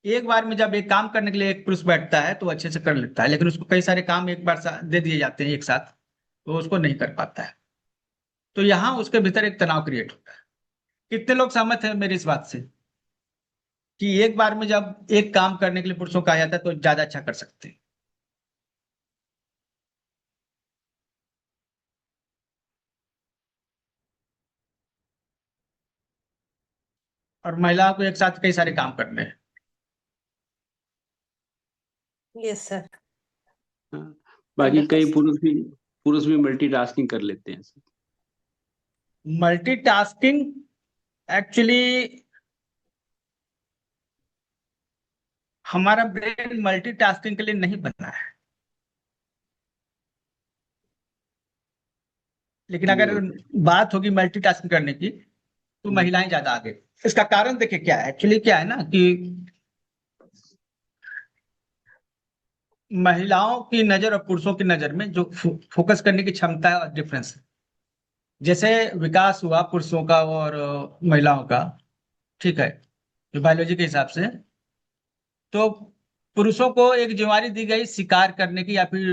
[SPEAKER 1] एक बार में जब एक काम करने के लिए एक पुरुष बैठता है तो वो अच्छे से कर लेता है, लेकिन उसको कई सारे काम एक बार दे दिए जाते हैं एक साथ, तो उसको नहीं कर पाता है। तो यहाँ उसके भीतर एक तनाव क्रिएट होता है। कितने लोग सहमत हैं मेरी इस बात से कि एक बार में जब एक काम करने के लिए पुरुषों को कहा जाता है तो ज्यादा अच्छा कर सकते हैं, और महिलाओं को एक साथ कई सारे काम करने हैं।
[SPEAKER 6] Yes sir.
[SPEAKER 3] हाँ, बाकी कई पुरुष भी मल्टीटास्किंग कर लेते हैं।
[SPEAKER 1] मल्टीटास्किंग एक्चुअली हमारा ब्रेन मल्टीटास्किंग के लिए नहीं बना है, लेकिन अगर बात होगी मल्टीटास्किंग करने की तो महिलाएं ज्यादा आगे। इसका कारण देखिए क्या है, एक्चुअली क्या है ना कि महिलाओं की नजर और पुरुषों की नजर में जो फोकस करने की क्षमता है और डिफरेंस है। जैसे विकास हुआ पुरुषों का और महिलाओं का, ठीक है, जो बायोलॉजी के हिसाब से, तो पुरुषों को एक जिम्मेदारी दी गई शिकार करने की या फिर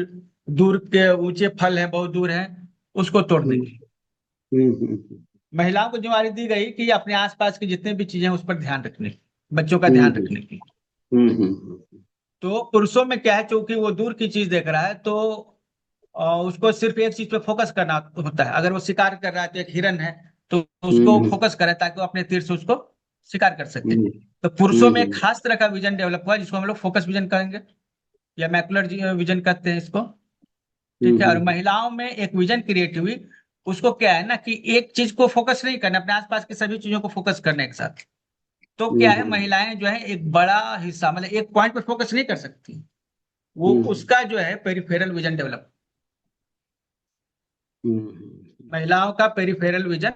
[SPEAKER 1] दूर के ऊंचे फल हैं, बहुत दूर हैं, उसको तोड़ने की। महिलाओं को जिम्मेदारी दी गई कि अपने आसपास की जितने भी चीजें हैं उस पर ध्यान रखने की, बच्चों का ध्यान रखने की। तो पुरुषों में क्या है, चूंकि वो दूर की चीज देख रहा है तो उसको सिर्फ एक चीज पे फोकस करना होता है। अगर वो शिकार कर रहा है तो एक हिरन है, तो उसको फोकस करे ताकि वो अपने तीर से उसको शिकार कर सके। तो पुरुषों में एक खास तरह का विजन डेवलप हुआ जिसको हम लोग फोकस विजन कहेंगे, या मैकुलर विजन कहते हैं इसको। ठीक है। और महिलाओं में एक विजन क्रिएट हुई, उसको क्या है ना कि एक चीज को फोकस नहीं करना, अपने आसपास की सभी चीजों को फोकस करने एक साथ। तो क्या है, महिलाएं जो है एक बड़ा हिस्सा, मतलब एक पॉइंट पर फोकस नहीं कर सकती, वो उसका जो है पेरिफेरल विजन डेवलप, महिलाओं का पेरिफेरल विजन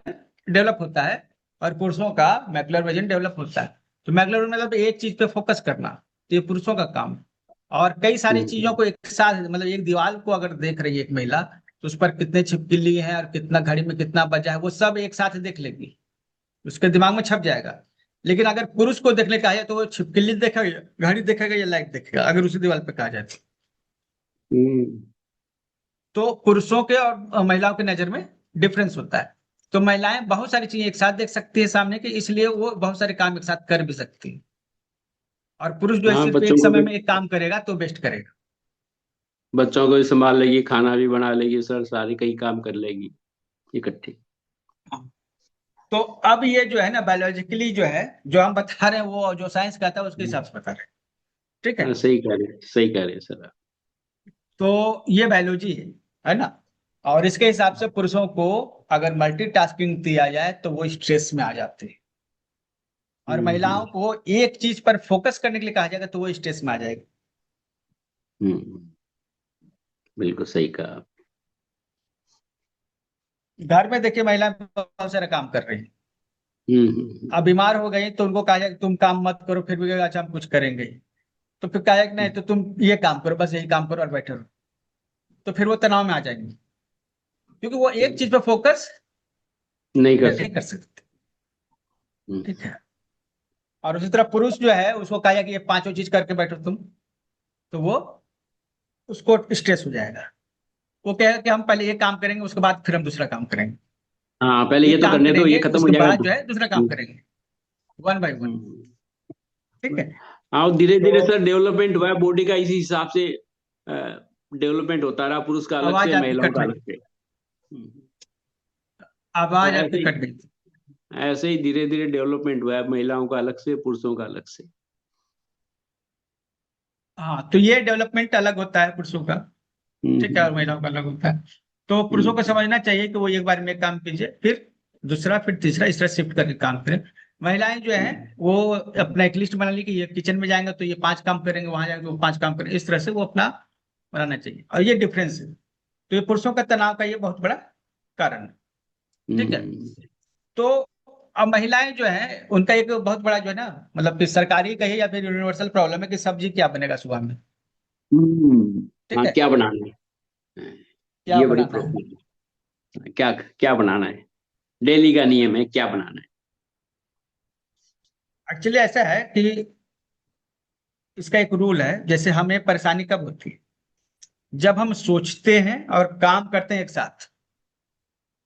[SPEAKER 1] डेवलप होता है और पुरुषों का मैकुलर विजन डेवलप होता है। तो मैकुलर मतलब एक चीज पे फोकस करना, तो ये पुरुषों का काम है। और कई सारी चीजों को एक साथ, मतलब एक दीवार को अगर देख रही है एक महिला, तो उस पर कितने छिपकली है और कितना घड़ी में कितना बजा है, वो सब एक साथ देख लेगी, उसके दिमाग में छप जाएगा। लेकिन अगर पुरुष को देखने का है तो वो छिपकली देखेगा, घड़ी देखेगा या लाइट देखेगा, अगर उसी दीवार पे कहा जाए तो पुरुषों के और महिलाओं के नजर में डिफरेंस होता है। तो महिलाएं बहुत सारी चीजें एक साथ देख सकती है सामने की, इसलिए वो बहुत सारे काम एक साथ कर भी सकती है। और पुरुष जो है
[SPEAKER 3] हाँ,
[SPEAKER 1] सिर्फ
[SPEAKER 3] बच्चों
[SPEAKER 1] एक
[SPEAKER 3] को
[SPEAKER 1] समय
[SPEAKER 3] भी
[SPEAKER 1] में एक काम करेगा तो बेस्ट करेगा।
[SPEAKER 3] बच्चों को भी संभाल लेगी, खाना भी बना लेगी सर, सारे कई काम कर लेगी इकट्ठे।
[SPEAKER 1] तो अब ये जो है ना बायोलॉजिकली जो है, जो हम बता रहे हैं वो जो साइंस कहता है उसके हिसाब से बता रहे हैं। ठीक है।
[SPEAKER 3] हाँ, सही कह रहे हैं सर आप।
[SPEAKER 1] तो ये बायोलॉजी है ना। और इसके हिसाब से पुरुषों को अगर मल्टीटास्किंग दिया जाए तो वो स्ट्रेस में आ जाते हैं, और महिलाओं को एक चीज पर फोकस करने के लिए कहा जाएगा तो वो स्ट्रेस में आ जाएगा।
[SPEAKER 3] बिल्कुल सही कहा आप।
[SPEAKER 1] घर में देखिए महिलाएं बहुत सारे काम कर रही हैं। अब बीमार हो गई तो उनको कहा जाए कि तुम काम मत करो, फिर भी कहेगा, अच्छा हम कुछ करेंगे। तो फिर कहा जाए कि नहीं, तो तुम ये काम करो, बस यही काम करो और बैठे रहो। तो फिर वो तनाव में आ जाएंगे, क्योंकि वो एक चीज पे फोकस
[SPEAKER 3] नहीं कर
[SPEAKER 1] नहीं कर
[SPEAKER 3] सकते।
[SPEAKER 1] सकते। ठीक है। और उसी तरह पुरुष जो है उसको कहा जाए कि ये पांचों चीज करके बैठो तुम, तो वो उसको स्ट्रेस हो जाएगा। वो कहेगा कि हम पहले ये काम करेंगे, उसके बाद फिर हम दूसरा काम करेंगे।
[SPEAKER 3] हाँ, पहले
[SPEAKER 1] ये
[SPEAKER 3] ये तो
[SPEAKER 1] काम
[SPEAKER 3] करने दो, ये
[SPEAKER 1] करेंगे
[SPEAKER 3] खत्म हो
[SPEAKER 1] उसके
[SPEAKER 3] जाएगा
[SPEAKER 1] बाद
[SPEAKER 3] तो।
[SPEAKER 1] जो है दूसरा काम करेंगे, वन बाय वन। ठीक है।
[SPEAKER 3] हाँ, और धीरे धीरे
[SPEAKER 1] तो
[SPEAKER 3] सर डेवलपमेंट हुआ है बॉडी का, इसी हिसाब से डेवलपमेंट होता रहा, पुरुष का अलग
[SPEAKER 1] आवाज
[SPEAKER 3] से,
[SPEAKER 1] आपकी
[SPEAKER 3] महिलाओं
[SPEAKER 1] कट
[SPEAKER 3] का
[SPEAKER 1] रही,
[SPEAKER 3] अलग से।
[SPEAKER 1] आवाज
[SPEAKER 3] ऐसे
[SPEAKER 1] आपकी
[SPEAKER 3] ही
[SPEAKER 1] कट गई।
[SPEAKER 3] ऐसे ही धीरे धीरे डेवलपमेंट हुआ है, महिलाओं का अलग से, पुरुषों का अलग से।
[SPEAKER 1] हाँ, तो ये डेवलपमेंट अलग होता है पुरुषों का, ठीक है, और महिलाओं का अलग होता है। तो पुरुषों को समझना चाहिए कि वो एक बार में काम कीजिए, फिर दूसरा, फिर तीसरा, इस तरह शिफ्ट करके काम करें। महिलाएं जो है वो अपना एक लिस्ट बना ली कि ये किचन में जाएंगे तो ये 5 काम करेंगे, वहां जाएंगे तो वो 5 काम करेंगे, इस तरह से वो अपना बनाना चाहिए। और ये डिफरेंस है। तो ये पुरुषों का तनाव का ये बहुत बड़ा कारण है। ठीक है। तो अब महिलाएं जो है उनका एक बहुत बड़ा जो है ना, मतलब कि सरकारी कहे या फिर यूनिवर्सल प्रॉब्लम है कि सब्जी क्या बनेगा सुबह में। ठीक
[SPEAKER 3] हाँ,
[SPEAKER 1] है।
[SPEAKER 3] क्या बनाना है,
[SPEAKER 1] क्या
[SPEAKER 3] ये बड़ी
[SPEAKER 1] बनाना है।
[SPEAKER 3] प्रॉब्लम है। क्या क्या बनाना है, डेली का नियम है, क्या बनाना है।
[SPEAKER 1] एक्चुअली ऐसा है कि इसका एक रूल है, जैसे हमें परेशानी कब होती है, जब हम सोचते हैं और काम करते हैं एक साथ।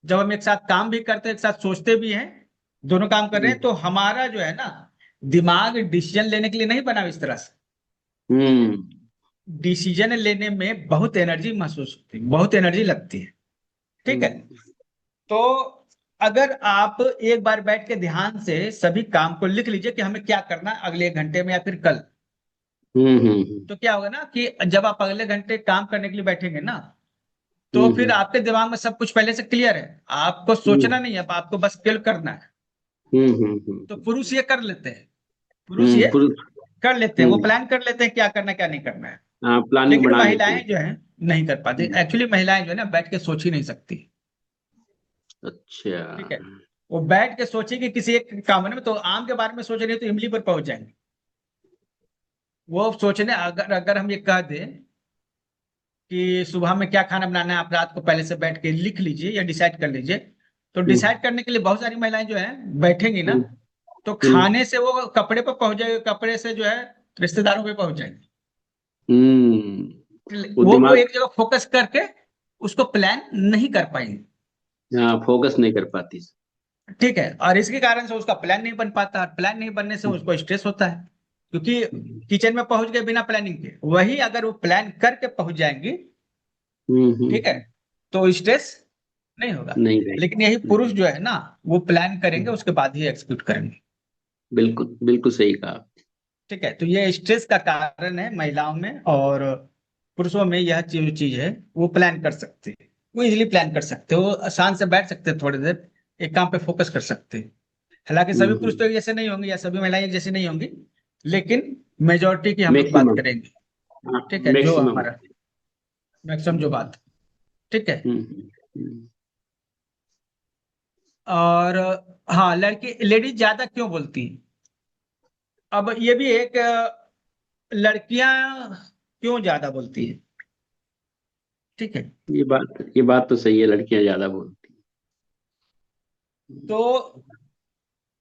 [SPEAKER 1] जब हम एक साथ काम भी करते हैं, एक साथ सोचते भी हैं, दोनों काम कर रहे हैं, तो हमारा जो है ना दिमाग डिसीजन लेने के लिए नहीं बना इस तरह से। डिसीजन लेने में बहुत एनर्जी महसूस होती है, बहुत एनर्जी लगती है। ठीक है। तो अगर आप एक बार बैठ के ध्यान से सभी काम को लिख लीजिए कि हमें क्या करना है अगले 1 घंटे में या फिर कल, तो क्या होगा ना कि जब आप अगले घंटे काम करने के लिए बैठेंगे ना, तो फिर आपके दिमाग में सब कुछ पहले से क्लियर है, आपको सोचना नहीं है, अब आपको बस किल करना है। तो पुरुष ये कर लेते हैं, पुरुष ये
[SPEAKER 3] पुरुष
[SPEAKER 1] कर लेते हैं, वो प्लान कर लेते हैं क्या करना है क्या नहीं करना है।
[SPEAKER 3] हाँ, प्लानिंग
[SPEAKER 1] लेकिन
[SPEAKER 3] बना लेते
[SPEAKER 1] महिलाएं
[SPEAKER 3] हैं।
[SPEAKER 1] जो है नहीं कर पाती। एक्चुअली महिलाएं जो है ना बैठ के सोच ही नहीं सकती।
[SPEAKER 3] अच्छा।
[SPEAKER 1] ठीक है। वो बैठ के सोचेगी किसी एक काम में, तो आम के बारे में सोच रही है तो इमली पर पहुंच जाएंगे। वो सोचने, अगर अगर हम ये कह दें कि सुबह में क्या खाना बनाना है, आप रात को पहले से बैठ के लिख लीजिए या डिसाइड कर लीजिए, तो डिसाइड करने के लिए बहुत सारी महिलाएं जो है बैठेंगी ना, तो खाने से वो कपड़े पर पहुंच जाएगी, कपड़े से जो है रिश्तेदारों पे पहुंच जाएंगे।
[SPEAKER 3] वो
[SPEAKER 1] वो
[SPEAKER 3] दिमाग,
[SPEAKER 1] एक जगह फोकस करके उसको प्लान नहीं कर पाएंगे।
[SPEAKER 3] हाँ, फोकस नहीं कर पाती।
[SPEAKER 1] ठीक है, और इसके कारण से उसका प्लान नहीं बन पाता, और प्लान नहीं बनने से उसको स्ट्रेस होता है, क्योंकि किचन में पहुंच गए बिना प्लानिंग के। वही अगर वो प्लान करके पहुंच जाएंगी, ठीक है, तो स्ट्रेस नहीं होगा।
[SPEAKER 3] नहीं रहेगी।
[SPEAKER 1] लेकिन यही पुरुष जो है ना, वो प्लान करेंगे, उसके बाद ही एग्जीक्यूट करेंगे।
[SPEAKER 3] बिल्कुल बिल्कुल सही कहा।
[SPEAKER 1] ठीक है, तो ये स्ट्रेस का कारण है महिलाओं में, और पुरुषों में यह चीज है, वो प्लान कर सकते हैं, वो इजिली प्लान कर सकते हैं, वो आसान से बैठ सकते हैं, थोड़ी देर एक काम पे फोकस कर सकते हैं। हालांकि सभी पुरुष तो एक जैसे नहीं होंगे, या सभी महिलाएं एक जैसी नहीं होंगी, लेकिन मेजोरिटी की हम लोग बात
[SPEAKER 3] मैक्सिमम।
[SPEAKER 1] करेंगे।
[SPEAKER 3] हाँ,
[SPEAKER 1] ठीक है, जो
[SPEAKER 3] मैक्सिमम।
[SPEAKER 1] हमारा मैक्सिमम जो बात, ठीक है।
[SPEAKER 3] हम्म।
[SPEAKER 1] और हाँ, लड़की लेडीज ज्यादा क्यों बोलती हैं? अब ये भी एक, लड़कियां क्यों ज्यादा बोलती है? ठीक है,
[SPEAKER 3] ये बात तो सही है, लड़कियां ज्यादा बोलती हैं।
[SPEAKER 1] तो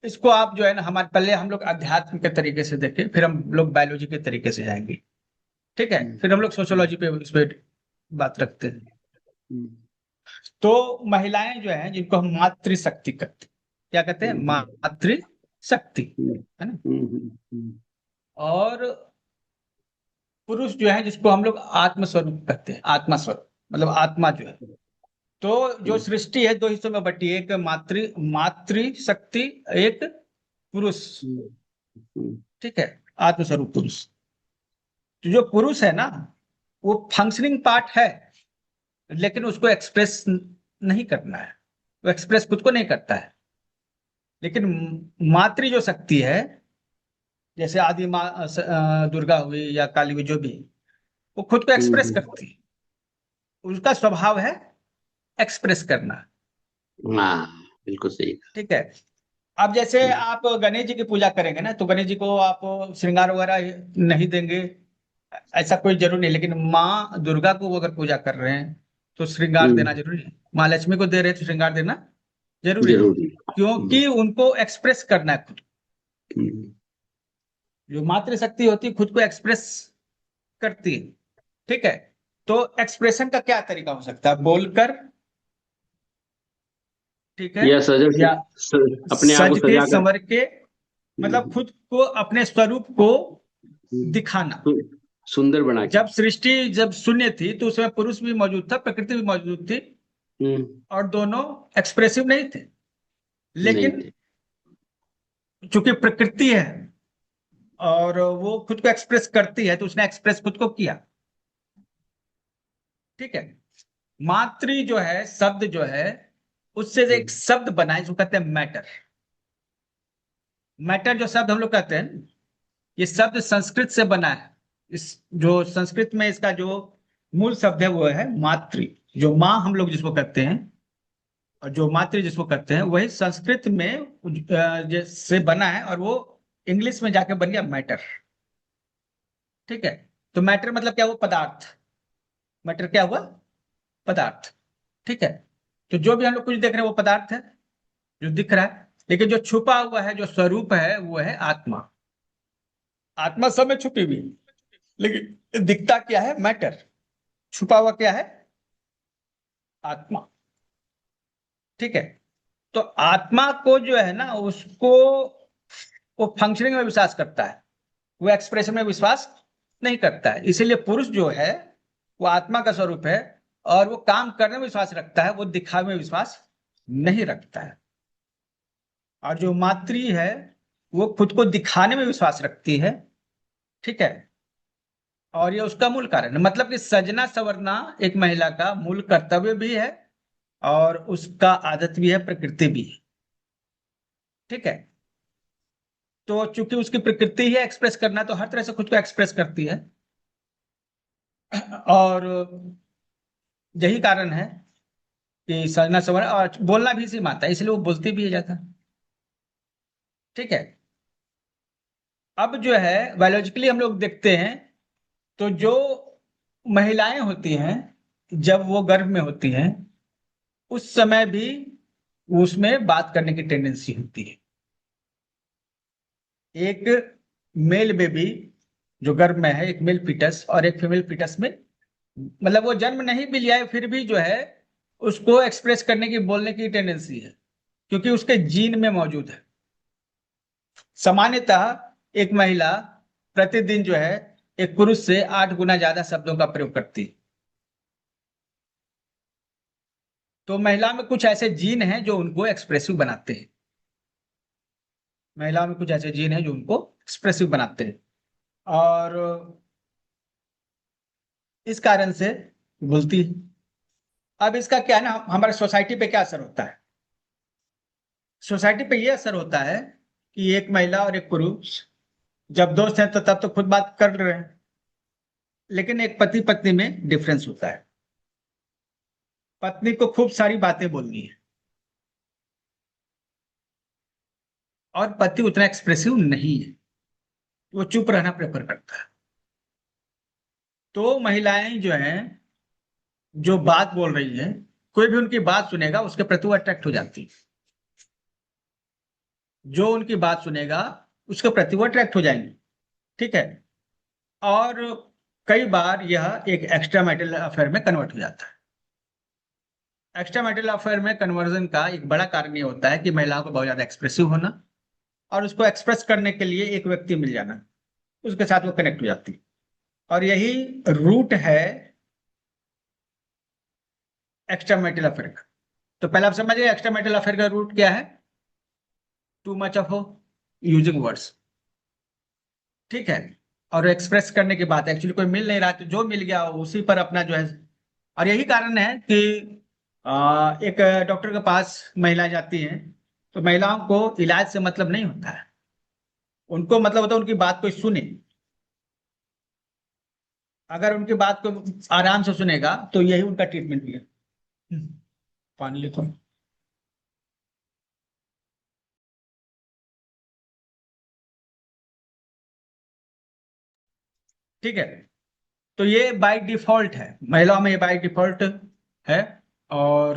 [SPEAKER 1] इसको आप जो है ना, हमारे पहले हम लोग अध्यात्म के तरीके से देखें, फिर हम लोग बायोलॉजी के तरीके से जाएंगे। ठीक है, फिर हम लोग सोशियोलॉजी पे इस पे बात रखते हैं। तो महिलाएं जो हैं, जिनको हम मातृशक्ति कहते हैं, क्या कहते हैं? मातृशक्ति, है ना। और पुरुष जो है, जिसको हम लोग आत्मस्वरूप कहते हैं, आत्मा स्वरूप, मतलब आत्मा जो है। तो जो सृष्टि है, दो हिस्सों में बटी है, एक मातृशक्ति, एक पुरुष। ठीक है, आत्मस्वरूप पुरुष। तो जो पुरुष है ना, वो फंक्शनिंग पार्ट है, लेकिन उसको एक्सप्रेस नहीं करना है, वो एक्सप्रेस खुद को नहीं करता है। लेकिन मातृ जो शक्ति है, जैसे आदि माँ दुर्गा हुई या काली हुई, जो भी, वो खुद को एक्सप्रेस करती है, उसका स्वभाव है एक्सप्रेस करना।
[SPEAKER 3] हाँ, बिल्कुल सही।
[SPEAKER 1] ठीक है, अब जैसे आप गणेश जी की पूजा करेंगे ना, तो गणेश जी को आप श्रृंगार वगैरह नहीं देंगे, ऐसा कोई जरूरी नहीं। लेकिन माँ दुर्गा को वो अगर पूजा कर रहे हैं, तो श्रृंगार देना जरूरी है। माँ लक्ष्मी को दे रहे हैं, तो श्रृंगार देना जरूरी है,
[SPEAKER 3] जरूरी।
[SPEAKER 1] क्योंकि उनको एक्सप्रेस करना है खुद। जो मातृशक्ति होती है, खुद को एक्सप्रेस करती है। ठीक है, तो एक्सप्रेशन का क्या तरीका हो सकता है? बोलकर, ठीक है,
[SPEAKER 3] या सजग
[SPEAKER 1] या
[SPEAKER 3] अपने आप को
[SPEAKER 1] सज के
[SPEAKER 3] सजा कर।
[SPEAKER 1] संवर के, मतलब खुद को, अपने स्वरूप को दिखाना।
[SPEAKER 3] सुंदर बना के।
[SPEAKER 1] जब शून्य थी, तो उसमें पुरुष भी मौजूद था, प्रकृति भी मौजूद थी, और दोनों एक्सप्रेसिव नहीं थे। लेकिन चूंकि प्रकृति है और वो खुद को एक्सप्रेस करती है, तो उसने एक्सप्रेस खुद को किया। ठीक है, मातृ जो है, शब्द जो है, उससे एक शब्द बना है, जिसको कहते हैं मैटर। मैटर जो शब्द हम लोग कहते हैं, ये शब्द संस्कृत से बना है। इस जो संस्कृत में इसका जो मूल शब्द है, वो है मातृ। जो माँ हम लोग जिसको कहते हैं, और जो मातृ जिसको कहते हैं, वही संस्कृत में से बना है, और वो इंग्लिश में जाके बन गया मैटर। ठीक है, तो मैटर मतलब क्या हुआ? पदार्थ। मैटर क्या हुआ? पदार्थ। ठीक है, तो जो भी हम लोग कुछ देख रहे हैं, वो पदार्थ है जो दिख रहा है। लेकिन जो छुपा हुआ है, जो स्वरूप है, वो है आत्मा। आत्मा सब में छुपी हुई, लेकिन दिखता क्या है? मैटर। छुपा हुआ क्या है? आत्मा। ठीक है, तो आत्मा को जो है ना, उसको, वो फंक्शनिंग में विश्वास करता है, वो एक्सप्रेशन में विश्वास नहीं करता है। इसीलिए पुरुष जो है, वो आत्मा का स्वरूप है, और वो काम करने में विश्वास रखता है, वो दिखावे में विश्वास नहीं रखता है। और जो मातृ है, वो खुद को दिखाने में विश्वास रखती है। ठीक है, और ये उसका मूल कारण है। मतलब कि सजना संवरना एक महिला का मूल कर्तव्य भी है, और उसका आदत भी है, प्रकृति भी है। ठीक है, तो चूंकि उसकी प्रकृति ही एक्सप्रेस करना, तो हर तरह से खुद को एक्सप्रेस करती है। और यही कारण है कि सजना संवरना, और बोलना भी इसी में आता है, इसलिए वो बोलती भी है ज्यादा। ठीक है, अब जो है बायोलॉजिकली हम लोग देखते हैं, तो जो महिलाएं होती हैं, जब वो गर्भ में होती हैं, उस समय भी उसमें बात करने की टेंडेंसी होती है। एक मेल बेबी जो गर्भ में है, एक मेल फीटस और एक फीमेल फीटस में मतलब वो जन्म नहीं भी लिया है फिर भी जो है उसको एक्सप्रेस करने की, बोलने की टेंडेंसी है, क्योंकि उसके जीन में मौजूद है। सामान्यतः एक महिला प्रतिदिन जो है एक पुरुष से 8 गुना ज्यादा शब्दों का प्रयोग करती है। तो महिला में कुछ ऐसे जीन हैं जो उनको एक्सप्रेसिव बनाते हैं। महिला में कुछ ऐसे जीन हैं जो उनको एक्सप्रेसिव बनाते हैं, और इस कारण से बोलती है। अब इसका क्या है ना, हमारे सोसाइटी पे क्या असर होता है? सोसाइटी पे ये असर होता है कि एक महिला और एक पुरुष जब दोस्त हैं तो तब तो खुद बात कर रहे हैं, लेकिन एक पति पत्नी में डिफरेंस होता है। पत्नी को खूब सारी बातें बोलनी है और पति उतना एक्सप्रेसिव नहीं है, वो चुप रहना प्रेफर करता है। तो महिलाएं जो हैं, जो बात बोल रही हैं, कोई भी उनकी बात सुनेगा उसके प्रति वो अट्रैक्ट हो जाती है। जो उनकी बात सुनेगा उसके प्रति वो अट्रैक्ट हो जाएंगे। ठीक है। और कई बार यह एक एक्स्ट्रा मैरिटल अफेयर में कन्वर्ट हो जाता है। एक्स्ट्रा मैरिटल अफेयर में कन्वर्जन का एक बड़ा कारण ये होता है कि महिलाओं को बहुत ज्यादा एक्सप्रेसिव होना और उसको एक्सप्रेस करने के लिए एक व्यक्ति मिल जाना, उसके साथ वो कनेक्ट हो जाती है। और यही रूट है एक्स्ट्रा मैरिटल अफेयर का। तो पहले आप समझिए एक्स्ट्रा मैरिटल अफेयर का रूट क्या है? Too much of using words. ठीक है। और एक्सप्रेस करने की बात, एक्चुअली कोई मिल नहीं रहा तो जो मिल गया उसी पर अपना जो है। और यही कारण है कि एक डॉक्टर के पास महिला जाती हैं तो महिलाओं को इलाज से मतलब नहीं होता है, उनको मतलब होता है उनकी बात कोई सुने। अगर उनकी बात को आराम से सुनेगा तो यही उनका ट्रीटमेंट भी है। पानी लेता हूँ। ठीक है। तो ये बाय डिफॉल्ट है, महिलाओं में ये बाय डिफॉल्ट है। और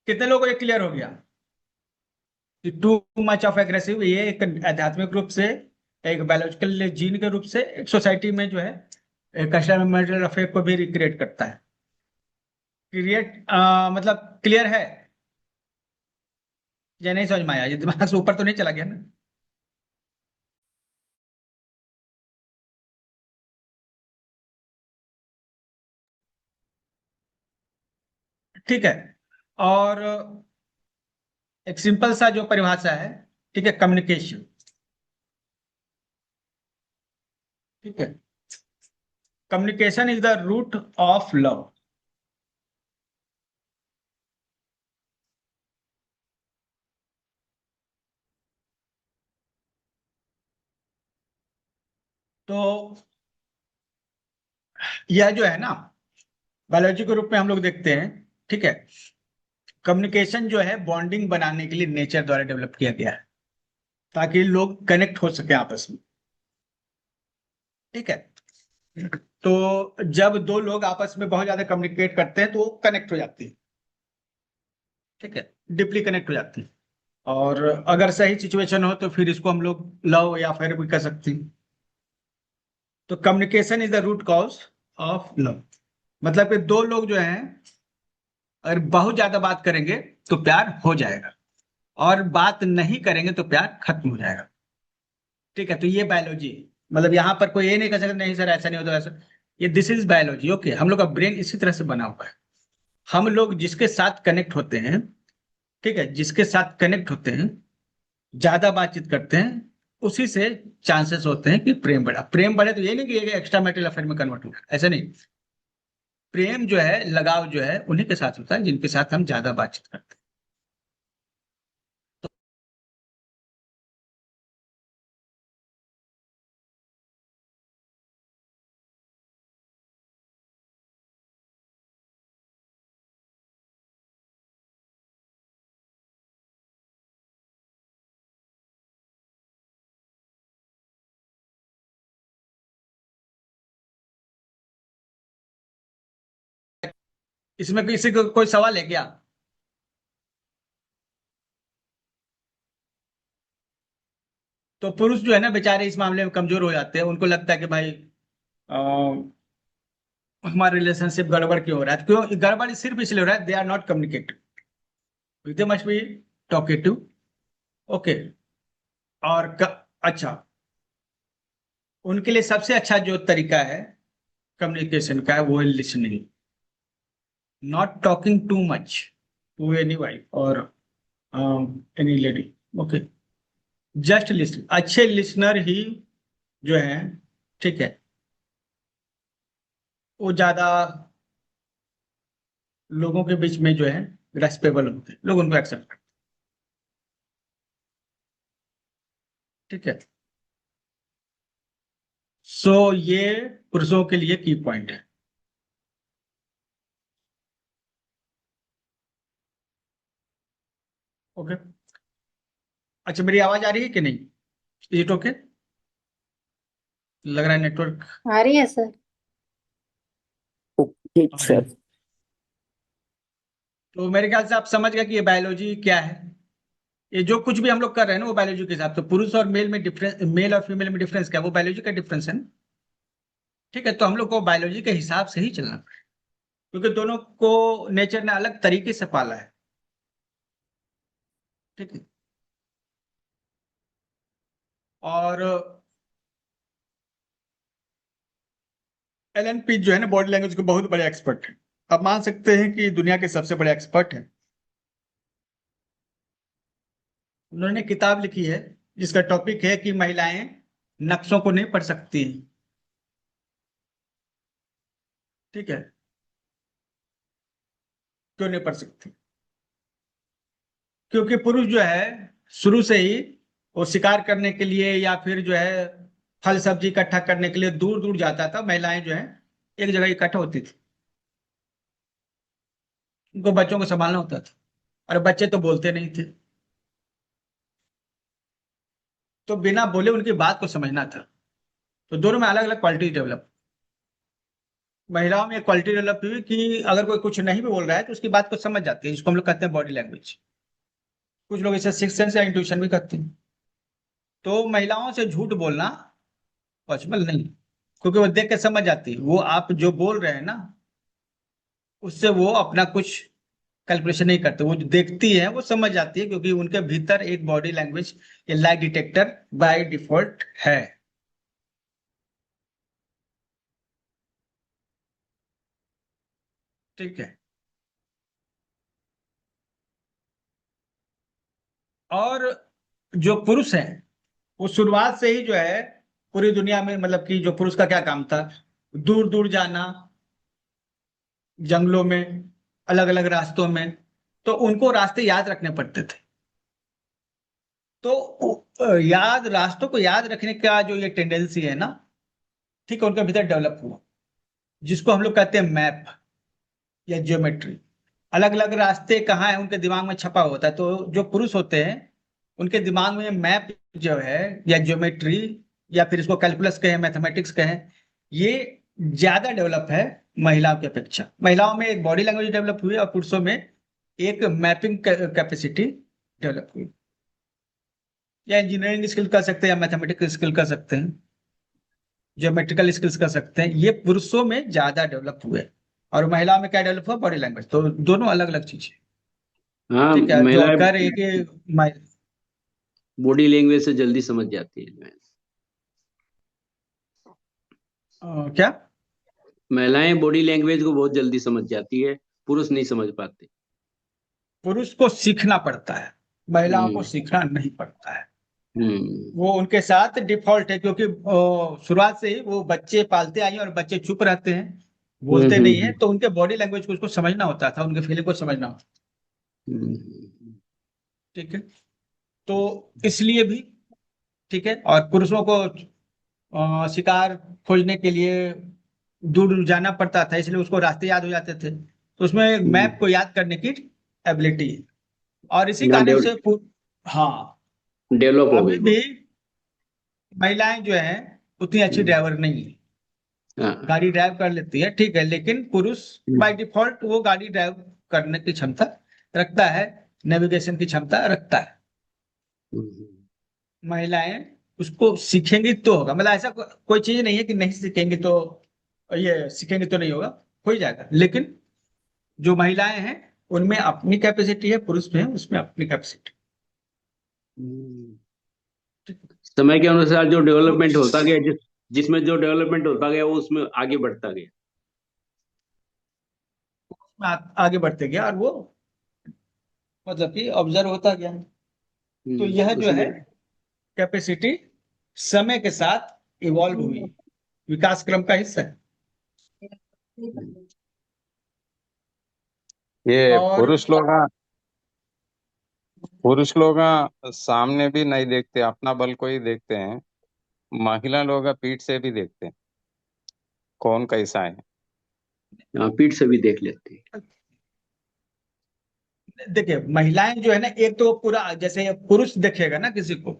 [SPEAKER 1] कितने लोगों को ये क्लियर हो गया कि टू मच ऑफ एग्रेसिव ये एक आध्यात्मिक रूप से, एक बायोलॉजिकल जीन के रूप से एक सोसाइटी में जो है कस्टमर मैरिटल अफेयर को भी रिक्रिएट करता है। क्रिएट मतलब क्लियर है या नहीं समझ में आया? ये दिमाग से ऊपर तो नहीं चला गया ना? ठीक है। और एक सिंपल सा जो परिभाषा है, ठीक है, कम्युनिकेशन। ठीक है। Communication is the root of love. तो यह जो है ना, बायोलॉजी के रूप में हम लोग देखते हैं। ठीक है। कम्युनिकेशन जो है बॉन्डिंग बनाने के लिए नेचर द्वारा डेवलप किया गया है, ताकि लोग कनेक्ट हो सके आपस में। ठीक है। तो जब दो लोग आपस में बहुत ज्यादा कम्युनिकेट करते हैं तो वो कनेक्ट हो जाती है। ठीक है। डीपली कनेक्ट हो जाती है। और अगर सही सिचुएशन हो तो फिर इसको हम लोग लव या फिर भी कर सकते हैं। तो communication is the root cause of love. मतलब कि दो लोग जो हैं अगर बहुत ज्यादा बात करेंगे तो प्यार हो जाएगा, और बात नहीं करेंगे तो प्यार खत्म हो जाएगा। ठीक है। तो ये बायोलॉजी, मतलब यहाँ पर कोई ये नहीं कह सकता नहीं सर ऐसा नहीं होता ऐसा। ये दिस इज बायोलॉजी। ओके। हम लोग का ब्रेन इसी तरह से बना हुआ है। हम लोग जिसके साथ कनेक्ट होते हैं, ठीक है, जिसके साथ कनेक्ट होते हैं, ज्यादा बातचीत करते हैं, उसी से चांसेस होते हैं कि प्रेम बढ़े तो ये नहीं कि एक्स्ट्रा मैरिटल अफेयर में कन्वर्ट हो, ऐसा नहीं। प्रेम जो है, लगाव जो है, उन्हीं के साथ होता है जिनके साथ हम ज्यादा बातचीत करते हैं। इसमें किसी को कोई सवाल है क्या? तो पुरुष जो है ना बेचारे इस मामले में कमजोर हो जाते हैं। उनको लगता है कि भाई हमारा रिलेशनशिप गड़बड़ क्यों हो रहा है, क्यों गड़बड़ सिर्फ इसलिए हो रहा है, they are not communicative, they must be talkative. Okay. और अच्छा, उनके लिए सबसे अच्छा जो तरीका है कम्युनिकेशन का है वो है listening, not talking too much to any wife और any lady. Okay, just listen. अच्छे लिसनर ही जो है, ठीक है, वो ज्यादा लोगों के बीच में जो है रेस्पेबल होते हैं, लोग उनको एक्सेप्ट करते हैं। ठीक है, सो ये पुरुषों के लिए की पॉइंट है। ओके। अच्छा, मेरी आवाज आ रही है कि नहीं? Is it okay? लग रहा है नेटवर्क
[SPEAKER 5] आ रही है सर।
[SPEAKER 7] ओके
[SPEAKER 1] आ रही है।
[SPEAKER 7] सर।
[SPEAKER 1] तो मेरे ख्याल से आप समझ गए कि ये बायोलॉजी क्या है। ये जो कुछ भी हम लोग कर रहे हैं ना वो बायोलॉजी के हिसाब से, पुरुष और मेल में डिफरेंस, मेल और फीमेल में डिफरेंस क्या है, वो बायोलॉजी का डिफरेंस है ना। ठीक है, तो हम लोग को बायोलॉजी के हिसाब से ही चलना पड़ेगा, क्योंकि दोनों को नेचर ने अलग तरीके से पाला है। ठीक है। और एलन पीज जो है ना, बॉडी लैंग्वेज के बहुत बड़े एक्सपर्ट हैं। आप मान सकते हैं कि दुनिया के सबसे बड़े एक्सपर्ट हैं। उन्होंने किताब लिखी है जिसका टॉपिक है कि महिलाएं नक्शों को नहीं पढ़ सकती। ठीक है, क्यों नहीं पढ़ सकती? क्योंकि पुरुष जो है शुरू से ही वो शिकार करने के लिए या फिर जो है फल सब्जी इकट्ठा करने के लिए दूर दूर जाता था, महिलाएं जो है एक जगह इकट्ठा होती थी, उनको बच्चों को संभालना होता था, और बच्चे तो बोलते नहीं थे, तो बिना बोले उनकी बात को समझना था। तो दोनों में अलग अलग क्वालिटी डेवलप। महिलाओं में क्वालिटी डेवलप हुई कि अगर कोई कुछ नहीं भी बोल रहा है तो उसकी बात को समझ जाती है, जिसको हम लोग कहते हैं बॉडी लैंग्वेज। कुछ लोग इसे सिक्स सेंस या इंट्यूशन भी करते हैं। तो महिलाओं से झूठ बोलना पॉसिबल नहीं, क्योंकि वो देख के समझ जाती है, वो आप जो बोल रहे हैं ना उससे वो अपना कुछ कैलकुलेशन नहीं करते, वो जो देखती है वो समझ जाती है, क्योंकि उनके भीतर एक बॉडी लैंग्वेज या लाई डिटेक्टर बाय डिफॉल्ट है। ठीक है। और जो पुरुष है वो शुरुआत से ही जो है पूरी दुनिया में, मतलब कि जो पुरुष का क्या काम था, दूर दूर जाना, जंगलों में, अलग अलग रास्तों में, तो उनको रास्ते याद रखने पड़ते थे। तो याद, रास्तों को याद रखने का जो ये टेंडेंसी है ना, ठीक है, उनके भीतर डेवलप हुआ, जिसको हम लोग कहते हैं मैप या ज्योमेट्री। अलग अलग रास्ते कहाँ है उनके दिमाग में छपा होता है, तो जो पुरुष होते हैं उनके दिमाग में मैप जो है या ज्योमेट्री या फिर इसको कैलकुलस कहें, मैथमेटिक्स कहें, ये ज्यादा डेवलप है महिलाओं की अपेक्षा। महिलाओं में एक बॉडी लैंग्वेज डेवलप हुई और पुरुषों में एक मैपिंग कैपेसिटी डेवलप हुई, या इंजीनियरिंग स्किल कर सकते हैं या मैथमेटिकल स्किल कर सकते हैं, ज्योमेट्रिकल स्किल्स कर सकते हैं, ये पुरुषों में ज्यादा डेवलप हुए। और महिलाओं में क्या डेवलप हुआ? Body language. तो दोनों अलग अलग चीजें।
[SPEAKER 3] हाँ,
[SPEAKER 1] ठीक है, जो
[SPEAKER 3] महिलाएं
[SPEAKER 1] कह रही है कि
[SPEAKER 3] बॉडी लैंग्वेज से जल्दी समझ जाती है।
[SPEAKER 1] क्या?
[SPEAKER 3] महिलाएं बॉडी लैंग्वेज को बहुत जल्दी समझ जाती है, पुरुष नहीं समझ पाते।
[SPEAKER 1] पुरुष को सीखना पड़ता है, महिलाओं को
[SPEAKER 3] हम्म।
[SPEAKER 1] सीखना नहीं पड़ता है।
[SPEAKER 3] हम्म।
[SPEAKER 1] वो उनके साथ डिफॉल्ट है, क्योंकि शुरुआत से ही वो बच्चे पालते आई हैं और बच्चे चुप रहते हैं, बोलते नहीं है,
[SPEAKER 3] हम्म।
[SPEAKER 1] तो उनके बॉडी लैंग्वेज को उसको समझना होता था, उनके फीलिंग को समझना होता था।
[SPEAKER 3] हम्म।
[SPEAKER 1] ठीक है, तो इसलिए भी, ठीक है, और पुरुषों को शिकार खोजने के लिए दूर दूर जाना पड़ता था, इसलिए उसको रास्ते याद हो जाते थे, तो उसमें मैप को याद करने की एबिलिटी है। और इसी
[SPEAKER 3] ना
[SPEAKER 1] कारण से हाँ,
[SPEAKER 3] डेवलप हो
[SPEAKER 1] अभी
[SPEAKER 3] गई
[SPEAKER 1] भी
[SPEAKER 3] वो।
[SPEAKER 1] महिलाएं जो है उतनी अच्छी
[SPEAKER 3] हम्म।
[SPEAKER 1] ड्राइवर नहीं है,
[SPEAKER 3] हाँ।
[SPEAKER 1] गाड़ी ड्राइव कर लेती है, ठीक है, लेकिन पुरुष बाय डिफॉल्ट वो गाड़ी ड्राइव करने की क्षमता रखता है, नेविगेशन की क्षमता रखता है।
[SPEAKER 3] हम्म।
[SPEAKER 1] महिलाएं उसको सीखेंगी तो होगा, मतलब ऐसा कोई चीज नहीं है कि नहीं सीखेंगी तो और ये सीखेंगे तो नहीं होगा, हो ही जाएगा। लेकिन जो महिलाएं हैं उनमें अपनी कैपेसिटी है, पुरुष में है उसमें अपनी कैपेसिटी।
[SPEAKER 3] समय के अनुसार जो डेवलपमेंट
[SPEAKER 1] पुरुष
[SPEAKER 3] होता गया, जिसमें जो डेवलपमेंट होता गया वो उसमें आगे बढ़ता गया।
[SPEAKER 1] में आगे बढ़ते गया और वो मतलब कि ऑब्जर्व होता गया। तो यह जो है
[SPEAKER 3] उसमें
[SPEAKER 1] कैपेसिटी समय के साथ इवॉल्व हुई, विकास क्रम का हिस्सा है।
[SPEAKER 8] ये
[SPEAKER 1] और
[SPEAKER 8] पुरुष लोग सामने भी नहीं देखते, अपना बल को ही देखते हैं। महिला लोग पीठ से भी देखते हैं कौन कैसा है।
[SPEAKER 3] पीठ से भी देख लेते हैं।
[SPEAKER 1] देखिए महिलाएं जो है ना, एक तो पूरा जैसे पुरुष देखेगा ना किसी को,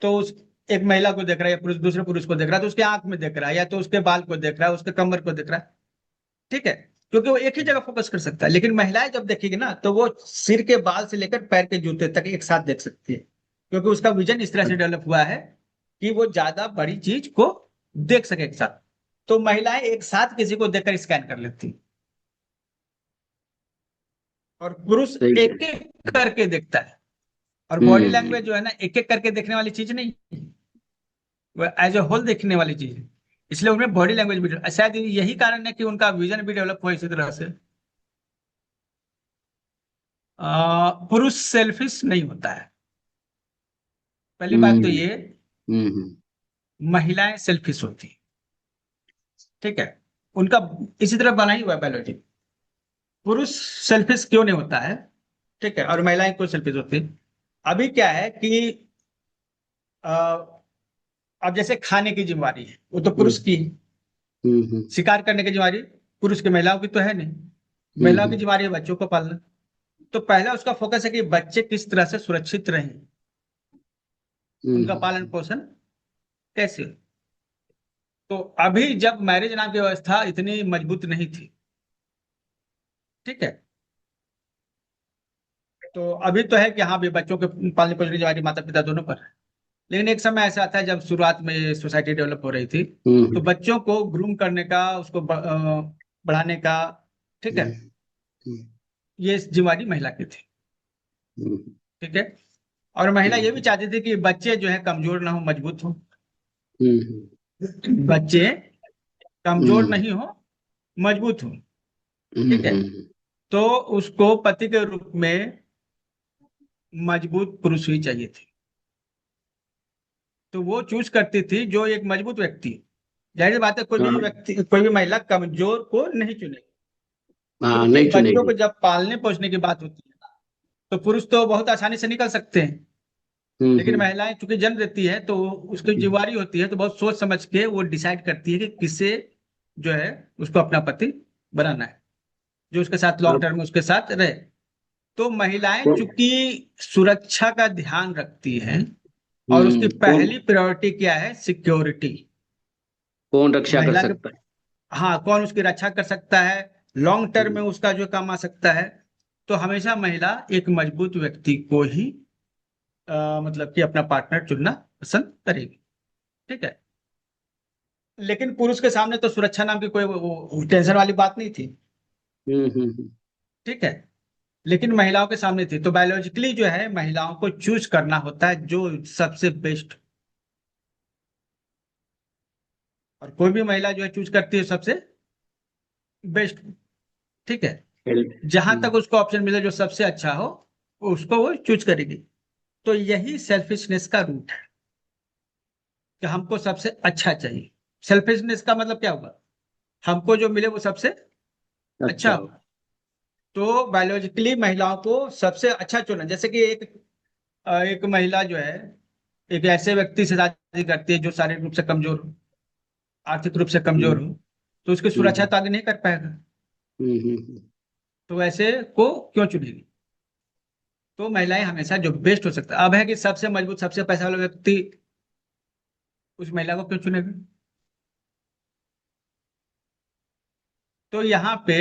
[SPEAKER 1] तो उस एक महिला को देख रहा है या पुरुष दूसरे पुरुष को देख रहा है तो उसके आंख में देख रहा है या तो उसके बाल को देख रहा है, उसके कमर को देख रहा है, ठीक है, क्योंकि वो एक ही जगह फोकस कर सकता है। लेकिन महिलाएं जब देखेगी ना तो वो सिर के बाल से लेकर पैर के जूते तक एक साथ देख सकती है, क्योंकि उसका विजन इस तरह से डेवलप हुआ है कि वो ज्यादा बड़ी चीज को देख सके एक साथ। तो महिलाएं एक साथ किसी को देखकर स्कैन कर लेती हैं और पुरुष
[SPEAKER 3] सही
[SPEAKER 1] एक
[SPEAKER 3] है।
[SPEAKER 1] एक करके देखता है। और बॉडी
[SPEAKER 3] हम्म
[SPEAKER 1] लैंग्वेज जो है ना, एक एक करके देखने वाली चीज नहीं, वो एज ए होल देखने वाली चीज है। इसलिए उनमें बॉडी लैंग्वेज भी शायद यही कारण है कि उनका विजन भी डेवलप हुआ इसी तरह से। पुरुष सेल्फिश नहीं होता है, पहली बात तो
[SPEAKER 3] हम्म
[SPEAKER 1] ये।
[SPEAKER 3] हम्म
[SPEAKER 1] महिलाएं सेल्फिश होती हैं, ठीक है, उनका इसी तरह बना ही हुआ है बायोलॉजी। पुरुष सेल्फिश क्यों नहीं होता है, ठीक है, और महिलाएं क्यों सेल्फिश होती है। अभी क्या है कि अ, अब जैसे खाने की जिम्मेवारी है वो तो पुरुष की है,
[SPEAKER 3] हम्म
[SPEAKER 1] शिकार करने की जिम्मेवारी पुरुष की, महिलाओं की तो है नहीं। महिलाओं की जिम्मेवारी है बच्चों को पालना। तो पहला उसका फोकस है कि बच्चे किस तरह से सुरक्षित रहें, उनका पालन पोषण कैसे हो। तो अभी जब मैरिज नाम की व्यवस्था इतनी मजबूत नहीं थी, ठीक है, तो अभी तो है कि हाँ भी बच्चों के पालने पोषण की जिम्मेदारी माता पिता दोनों पर है। लेकिन एक समय ऐसा आता है जब शुरुआत में सोसाइटी डेवलप हो रही थी, तो
[SPEAKER 3] हम्म
[SPEAKER 1] बच्चों को ग्रूम करने का, उसको बढ़ाने का, ठीक है,
[SPEAKER 3] हम्म
[SPEAKER 1] ये जिम्मेदारी महिला की थी,
[SPEAKER 3] हम्म
[SPEAKER 1] ठीक है। और महिला ये भी चाहती थी कि बच्चे जो है कमजोर ना हो, मजबूत हो। बच्चे कमजोर नहीं हो, मजबूत हो, ठीक है। तो उसको पति के रूप में मजबूत पुरुष ही चाहिए थे। तो वो चूज करती थी जो एक मजबूत व्यक्ति। जाहिर सी बात है कोई भी व्यक्ति, कोई भी महिला कमजोर को नहीं चुनेगी,
[SPEAKER 3] हाँ,
[SPEAKER 1] क्योंकि
[SPEAKER 3] नहीं
[SPEAKER 1] बच्चों को
[SPEAKER 3] चुनेगी।
[SPEAKER 1] जब पालने पोसने की बात होती है तो पुरुष तो बहुत आसानी से निकल सकते हैं, लेकिन
[SPEAKER 3] हम्म
[SPEAKER 1] महिलाएं चूंकि जन्म देती है तो उसकी जिम्मेवारी होती है, तो बहुत सोच समझ के वो डिसाइड करती है कि किसे जो है उसको अपना पति बनाना है, जो उसके साथ लॉन्ग
[SPEAKER 3] अब
[SPEAKER 1] टर्म में उसके साथ रहे। तो महिलाएं
[SPEAKER 3] कौन
[SPEAKER 1] चूंकि सुरक्षा का ध्यान रखती हैं और उसकी
[SPEAKER 3] कौन
[SPEAKER 1] पहली प्रायोरिटी क्या है, सिक्योरिटी।
[SPEAKER 3] कौन रक्षा कर
[SPEAKER 1] महिला के,
[SPEAKER 3] सकता है?
[SPEAKER 1] हाँ, कौन उसकी रक्षा कर सकता है, लॉन्ग टर्म में उसका जो काम आ सकता है। तो हमेशा महिला एक मजबूत व्यक्ति को ही मतलब कि अपना पार्टनर चुनना पसंद करेगी, ठीक है। लेकिन पुरुष के सामने तो सुरक्षा नाम की कोई टेंशन वाली बात नहीं थी,
[SPEAKER 3] हम्म
[SPEAKER 1] ठीक है, लेकिन महिलाओं के सामने थी। तो बायोलॉजिकली जो है महिलाओं को चूज करना होता है जो सबसे बेस्ट, और कोई भी महिला जो है चूज करती है सबसे बेस्ट, ठीक है। जहां तक उसको ऑप्शन मिले जो सबसे अच्छा हो उसको वो चूज करेगी। तो यही सेल्फिशनेस का रूट है कि हमको सबसे अच्छा चाहिए। सेल्फिशनेस का मतलब क्या होगा, हमको जो मिले वो सबसे अच्छा
[SPEAKER 3] अच्छा।
[SPEAKER 1] हो। तो बायोलॉजिकली महिलाओं को सबसे अच्छा चुना, जैसे कि एक महिला जो है एक ऐसे व्यक्ति से शादी करती है जो शारीरिक रूप से कमजोर हो, आर्थिक रूप से कमजोर
[SPEAKER 3] हम्म
[SPEAKER 1] हो, तो उसकी सुरक्षा
[SPEAKER 3] हम्म
[SPEAKER 1] तो आगे नहीं कर पाएगा।
[SPEAKER 3] हम्म
[SPEAKER 1] तो ऐसे को क्यों चुनेगी। तो महिलाएं हमेशा जो बेस्ट हो सकता है, अब है कि सबसे मजबूत सबसे पैसा वाला व्यक्ति उस महिला को क्यों चुनेगा। तो यहाँ पे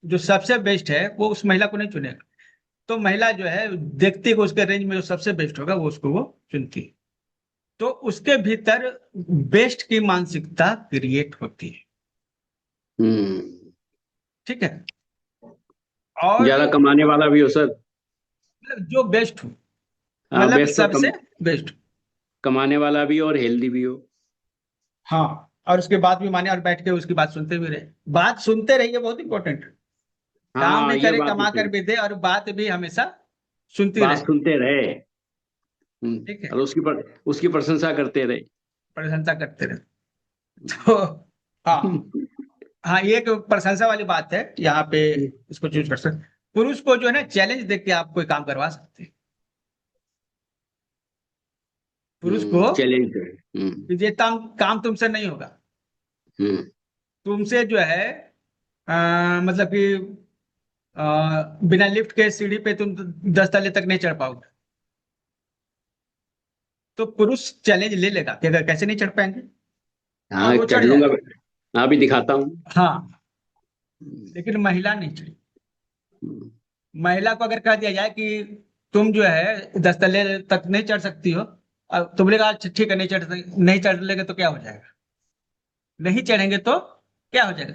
[SPEAKER 1] जो सबसे बेस्ट है वो उस महिला को नहीं चुनेगा। तो महिला जो है देखती है कि उसके रेंज में जो सबसे बेस्ट होगा वो उसको वो चुनती है। तो उसके भीतर बेस्ट की मानसिकता क्रिएट होती है। ठीक है। और
[SPEAKER 3] ज्यादा कमाने वाला भी हो सर।
[SPEAKER 1] मतलब जो बेस्ट हो,
[SPEAKER 3] हाँ,
[SPEAKER 1] मतलब
[SPEAKER 3] बेस्ट तो
[SPEAKER 1] सबसे बेस्ट।
[SPEAKER 3] कमाने वाला भी हो और हेल्दी भी हो।
[SPEAKER 1] हाँ, और उसके बाद भी माने और बैठ के उसकी बात सुनते भी रहे। बात सुनते रहिए, बहुत इंपॉर्टेंट। काम
[SPEAKER 3] हाँ,
[SPEAKER 1] भी
[SPEAKER 3] ये
[SPEAKER 1] करे,
[SPEAKER 3] बात तो
[SPEAKER 1] कमा कर
[SPEAKER 3] सही।
[SPEAKER 1] भी दे, और बात भी हमेशा सुनती
[SPEAKER 3] बात
[SPEAKER 1] रहे।
[SPEAKER 3] सुनते रहे।
[SPEAKER 1] ठीक है,
[SPEAKER 3] और उसकी प्रशंसा करते रहे।
[SPEAKER 1] प्रशंसा करते रहे। तो हाँ, हाँ, ये एक प्रशंसा वाली बात है यहाँ पे। इसको चूज कर सकते। पुरुष को जो है ना, चैलेंज देख के आप कोई काम करवा सकते हैं। पुरुष को
[SPEAKER 3] चैलेंज है।
[SPEAKER 1] कि ये काम काम तुमसे नहीं होगा।
[SPEAKER 3] हम्म
[SPEAKER 1] तुमसे जो है मतलब कि बिना लिफ्ट के सीढ़ी पे तुम 10 तले तक नहीं चढ़ पाओगे। तो पुरुष चैलेंज ले लेगा कि अगर कैसे नहीं चढ़ पाएंगे, और
[SPEAKER 3] हाँ,
[SPEAKER 1] वो
[SPEAKER 3] चढ़
[SPEAKER 1] चढ़
[SPEAKER 3] लूंगा।
[SPEAKER 1] जाएगा।
[SPEAKER 3] हाँ, भी दिखाता हूँ।
[SPEAKER 1] हाँ, लेकिन महिला नहीं चढ़ी। महिला को अगर कह दिया जाए कि तुम जो है 10 तले तक नहीं चढ़ सकती हो, अब तुम बोलेगा अच्छा ठीक है, नहीं चढ़ लेंगे तो क्या हो जाएगा, नहीं चढ़ेंगे तो क्या हो जाएगा।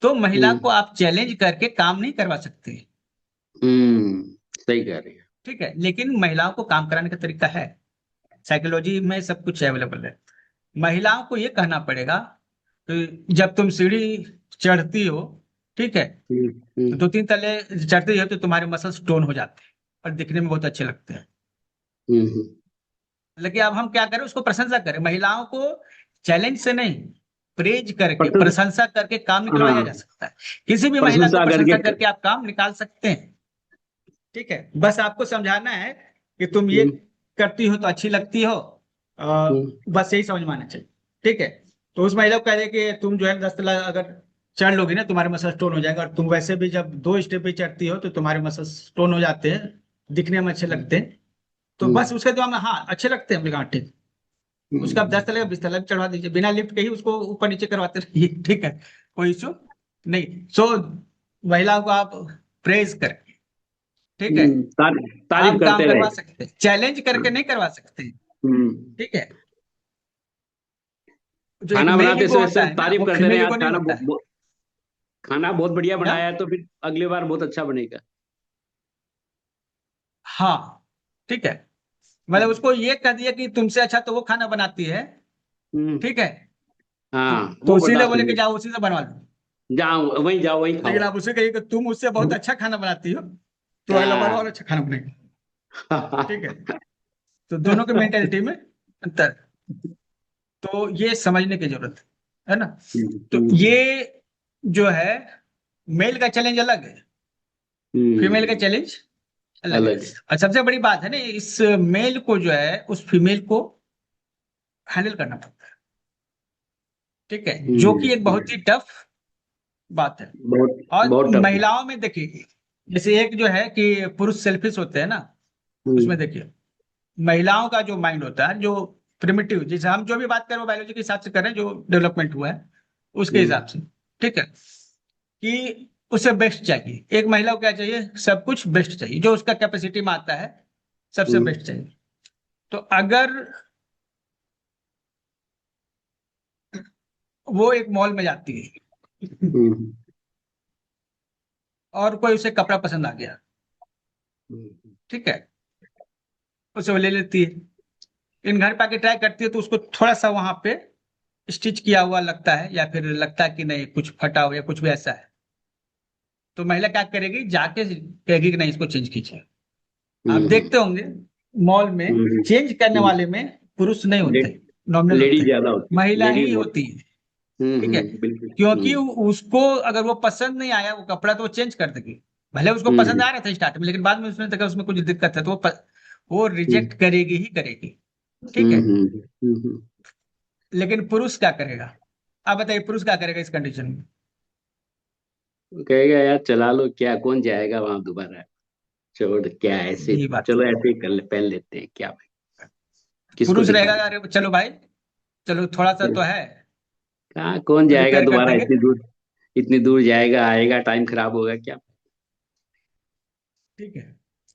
[SPEAKER 1] तो महिला को
[SPEAKER 3] हम्म
[SPEAKER 1] आप चैलेंज करके काम नहीं करवा सकते।
[SPEAKER 3] सही कह रहे हैं।
[SPEAKER 1] ठीक है, लेकिन महिलाओं को काम कराने का तरीका है। साइकोलॉजी में सब कुछ अवेलेबल है। महिलाओं को ये कहना पड़ेगा कि जब तुम सीढ़ी चढ़ती हो, ठीक है,
[SPEAKER 3] हम्म
[SPEAKER 1] तो
[SPEAKER 3] हम्म
[SPEAKER 1] 2-3 तले चढ़ती हो तो तुम्हारे मसल्स टोन हो जाते हैं और दिखने में बहुत अच्छे लगते हैं।
[SPEAKER 3] हम्म
[SPEAKER 1] लेकिन अब हम क्या करें, उसको प्रशंसा करें। महिलाओं को चैलेंज से नहीं, प्रेज करके,
[SPEAKER 3] प्रशंसा।
[SPEAKER 1] प्रशंसा करके काम निकलवाया जा
[SPEAKER 3] हाँ,
[SPEAKER 1] सकता है। किसी भी महिला को
[SPEAKER 3] प्रशंसा
[SPEAKER 1] प्रशंसा
[SPEAKER 3] करके।
[SPEAKER 1] करके आप काम निकाल सकते हैं। ठीक है, बस आपको समझाना है कि तुम ये
[SPEAKER 3] हम्म
[SPEAKER 1] करती हो तो अच्छी लगती हो।
[SPEAKER 3] हम्म
[SPEAKER 1] बस यही समझ में आना चाहिए। ठीक है, तो उस महिला को कह दे कि तुम जो है 10 तला अगर चढ़ लोगी ना, तुम्हारे मसल स्टोन हो जाएगा। और तुम वैसे भी जब 2 स्टेप पे चढ़ती हो तो तुम्हारे मसल स्टोन हो जाते हैं, दिखने में अच्छे लगते हैं। तो
[SPEAKER 3] हम्म
[SPEAKER 1] बस उसके दिमाग में हाँ अच्छे लगते हैं, हमने कहा ठीक। उसका आप 10 तले 20 तला भी चढ़वा दीजिए, बिना लिफ्ट के ही उसको ऊपर नीचे करवाते रहिए। ठीक है, कोई इशू नहीं। सो महिलाओं को आप प्रेज करके, ठीक है,
[SPEAKER 3] तारीफ
[SPEAKER 1] आप काम
[SPEAKER 3] करते रहे।
[SPEAKER 1] करवा सकते हैं, चैलेंज करके
[SPEAKER 3] हाँ।
[SPEAKER 1] नहीं करवा सकते।
[SPEAKER 3] हम्म
[SPEAKER 1] ठीक है, जो एक
[SPEAKER 3] खाना
[SPEAKER 1] मेल
[SPEAKER 3] बनाते
[SPEAKER 1] ईगो
[SPEAKER 3] समय
[SPEAKER 1] होता
[SPEAKER 3] सर
[SPEAKER 1] है ना,
[SPEAKER 3] तारीफ
[SPEAKER 1] वो
[SPEAKER 3] करते
[SPEAKER 1] फीमेल
[SPEAKER 3] रहे,
[SPEAKER 1] ईगो
[SPEAKER 3] आज
[SPEAKER 1] नहीं होता है।
[SPEAKER 3] खाना बहुत बढ़िया
[SPEAKER 1] क्या?
[SPEAKER 3] बनाया है, तो फिर अगली बार बहुत अच्छा बनेगा।
[SPEAKER 1] हाँ, ठीक है, मतलब उसको ये कह दिया कि तुमसे अच्छा तो वो खाना बनाती है।
[SPEAKER 3] हम्म
[SPEAKER 1] ठीक है, तो,
[SPEAKER 3] हाँ,
[SPEAKER 1] तो
[SPEAKER 3] वो
[SPEAKER 1] उसीलिए
[SPEAKER 3] बर्दाश्त
[SPEAKER 1] बोले
[SPEAKER 3] नहीं
[SPEAKER 1] कि
[SPEAKER 3] है।
[SPEAKER 1] जाओ उसी से बनवा लो।
[SPEAKER 3] जाओ वहीं
[SPEAKER 1] लेकिन
[SPEAKER 3] खाओ।
[SPEAKER 1] आप उसे कहिए कि तुम उससे बहुत अच्छा खाना बनाती हो, तो अगला बार और अच्छा खाना बनाएगी। ठीक है, तो दोनों की मेंटेलिटी में अंतर। तो ये समझने की जरूरत है ना। तो
[SPEAKER 3] हम्म
[SPEAKER 1] ये जो है, मेल का चैलेंज अलग है, फीमेल का
[SPEAKER 3] हम्म,
[SPEAKER 1] चैलेंज अलग है।
[SPEAKER 3] अलग है।
[SPEAKER 1] और सबसे बड़ी बात है ना, इस मेल को जो है उस फीमेल को हैंडल करना पड़ता है। ठीक है, जो कि एक बहुत ही
[SPEAKER 3] हम्म,
[SPEAKER 1] टफ बात है।
[SPEAKER 3] बहुत
[SPEAKER 1] और
[SPEAKER 3] बहुत टफ है।
[SPEAKER 1] महिलाओं में देखिए, जैसे एक जो है कि पुरुष सेल्फिश होते हैं ना, उसमें
[SPEAKER 3] हम्म
[SPEAKER 1] देखिए महिलाओं का जो माइंड होता है, जो प्रिमिटिव, जैसे हम जो भी बात करें वो बायोलॉजी के हिसाब से करें, जो डेवलपमेंट हुआ है उसके
[SPEAKER 3] हम्म
[SPEAKER 1] हिसाब से। ठीक है, कि उसे बेस्ट चाहिए। एक महिला को क्या चाहिए, सब कुछ बेस्ट चाहिए, जो उसका कैपेसिटी में आता है सबसे
[SPEAKER 3] हम्म
[SPEAKER 1] बेस्ट चाहिए। तो अगर वो एक मॉल में जाती है
[SPEAKER 3] हम्म
[SPEAKER 1] और कोई उसे कपड़ा पसंद आ गया,
[SPEAKER 3] हम्म
[SPEAKER 1] ठीक है, उसे वो ले लेती है। इन घर पे आके ट्राई करती है तो उसको थोड़ा सा वहां पे स्टिच किया हुआ लगता है, या फिर लगता है कि नहीं कुछ फटा हुआ या कुछ भी ऐसा है। तो महिला क्या करेगी, जाके कहेगी कि नहीं इसको चेंज कीजिए। आप
[SPEAKER 3] हम्म
[SPEAKER 1] देखते होंगे मॉल में
[SPEAKER 3] हम्म
[SPEAKER 1] चेंज करने
[SPEAKER 3] हम्म
[SPEAKER 1] वाले में पुरुष नहीं
[SPEAKER 3] ले,
[SPEAKER 1] होते, नॉमिनल होते
[SPEAKER 3] लेडीज
[SPEAKER 1] हैं,
[SPEAKER 3] ज्यादा होती है,
[SPEAKER 1] महिला ही
[SPEAKER 3] लेडीज बहुत।
[SPEAKER 1] होती है। ठीक है,
[SPEAKER 3] बिल्कुल।
[SPEAKER 1] क्योंकि उसको अगर वो पसंद नहीं आया वो कपड़ा तो वो चेंज कर देगी। भले उसको पसंद
[SPEAKER 3] हम्म
[SPEAKER 1] आ रहा था स्टार्ट में, लेकिन बाद में उसने देखा उसमें कुछ दिक्कत है तो वो
[SPEAKER 3] हम्म
[SPEAKER 1] रिजेक्ट करेगी ही करेगी। ठीक
[SPEAKER 3] हम्म
[SPEAKER 1] है,
[SPEAKER 3] हम्म हम्म हम्म।
[SPEAKER 1] लेकिन पुरुष क्या करेगा, आप बताइए पुरुष क्या करेगा इस कंडीशन में।
[SPEAKER 3] वो कहेगा यार चला लो, क्या कौन जाएगा वहां दोबारा। छोड़, क्या ऐसे,
[SPEAKER 1] यही बात
[SPEAKER 3] चलो
[SPEAKER 1] है।
[SPEAKER 3] ऐसे ही कर ले, पहन लेते हैं क्या भाई, किसको
[SPEAKER 1] पुरुष रहेगा
[SPEAKER 3] दिखाना।
[SPEAKER 1] अरे चलो भाई, चलो थोड़ा सा तो है,
[SPEAKER 3] कहाँ कौन जाएगा
[SPEAKER 1] रिपेयर कर
[SPEAKER 3] दोबारा
[SPEAKER 1] देंगे।
[SPEAKER 3] इतनी दूर जाएगा, आएगा, टाइम खराब होगा क्या।
[SPEAKER 1] ठीक है,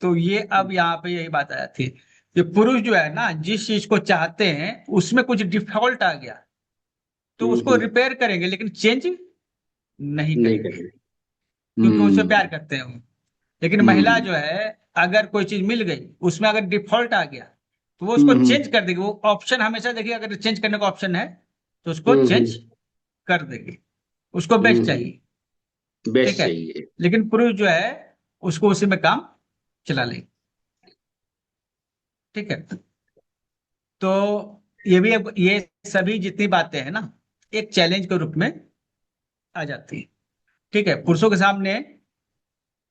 [SPEAKER 1] तो ये अब यहाँ पे यही बात आ जाती है। कि पुरुष जो है ना जिस चीज को चाहते हैं उसमें कुछ डिफॉल्ट आ गया तो उसको रिपेयर करेंगे, लेकिन चेंज नहीं
[SPEAKER 3] नहीं
[SPEAKER 1] करेंगे,
[SPEAKER 3] करेंगे।
[SPEAKER 1] क्योंकि उससे प्यार
[SPEAKER 3] हम्म
[SPEAKER 1] करते हैं वो। लेकिन महिला
[SPEAKER 3] हम्म
[SPEAKER 1] जो है, अगर कोई चीज मिल गई उसमें अगर डिफॉल्ट आ गया तो वो उसको
[SPEAKER 3] हम्म
[SPEAKER 1] चेंज कर देगी। वो ऑप्शन हमेशा देखिए, अगर चेंज करने का ऑप्शन है तो उसको चेंज
[SPEAKER 3] हम्म
[SPEAKER 1] कर देगी। उसको बेस्ट चाहिए। ठीक
[SPEAKER 3] बेस्ट
[SPEAKER 1] है।
[SPEAKER 3] चाहिए।
[SPEAKER 1] लेकिन पुरुष जो है उसको उसी में काम चला लेंगे। ठीक है। तो ये भी ये सभी जितनी बातें हैं ना एक चैलेंज के रूप में आ जाती है। ठीक है। पुरुषों के सामने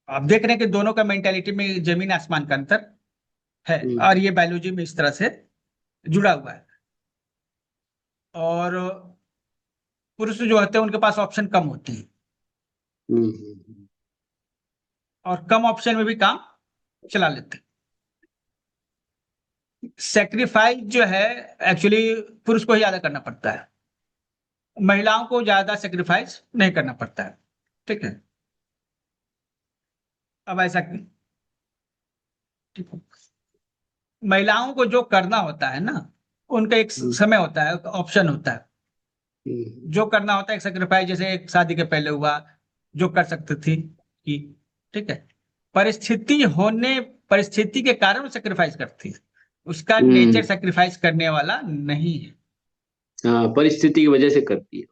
[SPEAKER 1] आप देख रहे हैं कि दोनों का मेंटेलिटी में जमीन आसमान का अंतर है, और
[SPEAKER 3] हम्म
[SPEAKER 1] ये बायोलॉजी में इस तरह से जुड़ा हुआ है। और पुरुष जो होते हैं उनके पास ऑप्शन कम होते हैं,
[SPEAKER 3] हम्म
[SPEAKER 1] और कम ऑप्शन में भी काम चला लेते हैं। सेक्रीफाइस जो है एक्चुअली पुरुष को ही ज्यादा करना पड़ता है, महिलाओं को ज्यादा सेक्रीफाइस नहीं करना पड़ता है। ठीक है। अब ऐसा ठीक है। महिलाओं को जो करना होता है ना, उनका एक
[SPEAKER 3] हम्म
[SPEAKER 1] समय होता है, ऑप्शन होता है।
[SPEAKER 3] हम्म
[SPEAKER 1] जो करना होता है एक सेक्रीफाइस, जैसे एक शादी के पहले हुआ जो कर सकती थी कि। ठीक है। परिस्थिति होने परिस्थिति के कारण वो सेक्रीफाइस करती है, उसका नेचर
[SPEAKER 3] हम्म,
[SPEAKER 1] सेक्रीफाइस करने वाला नहीं है।
[SPEAKER 3] हाँ, परिस्थिति की वजह से करती है।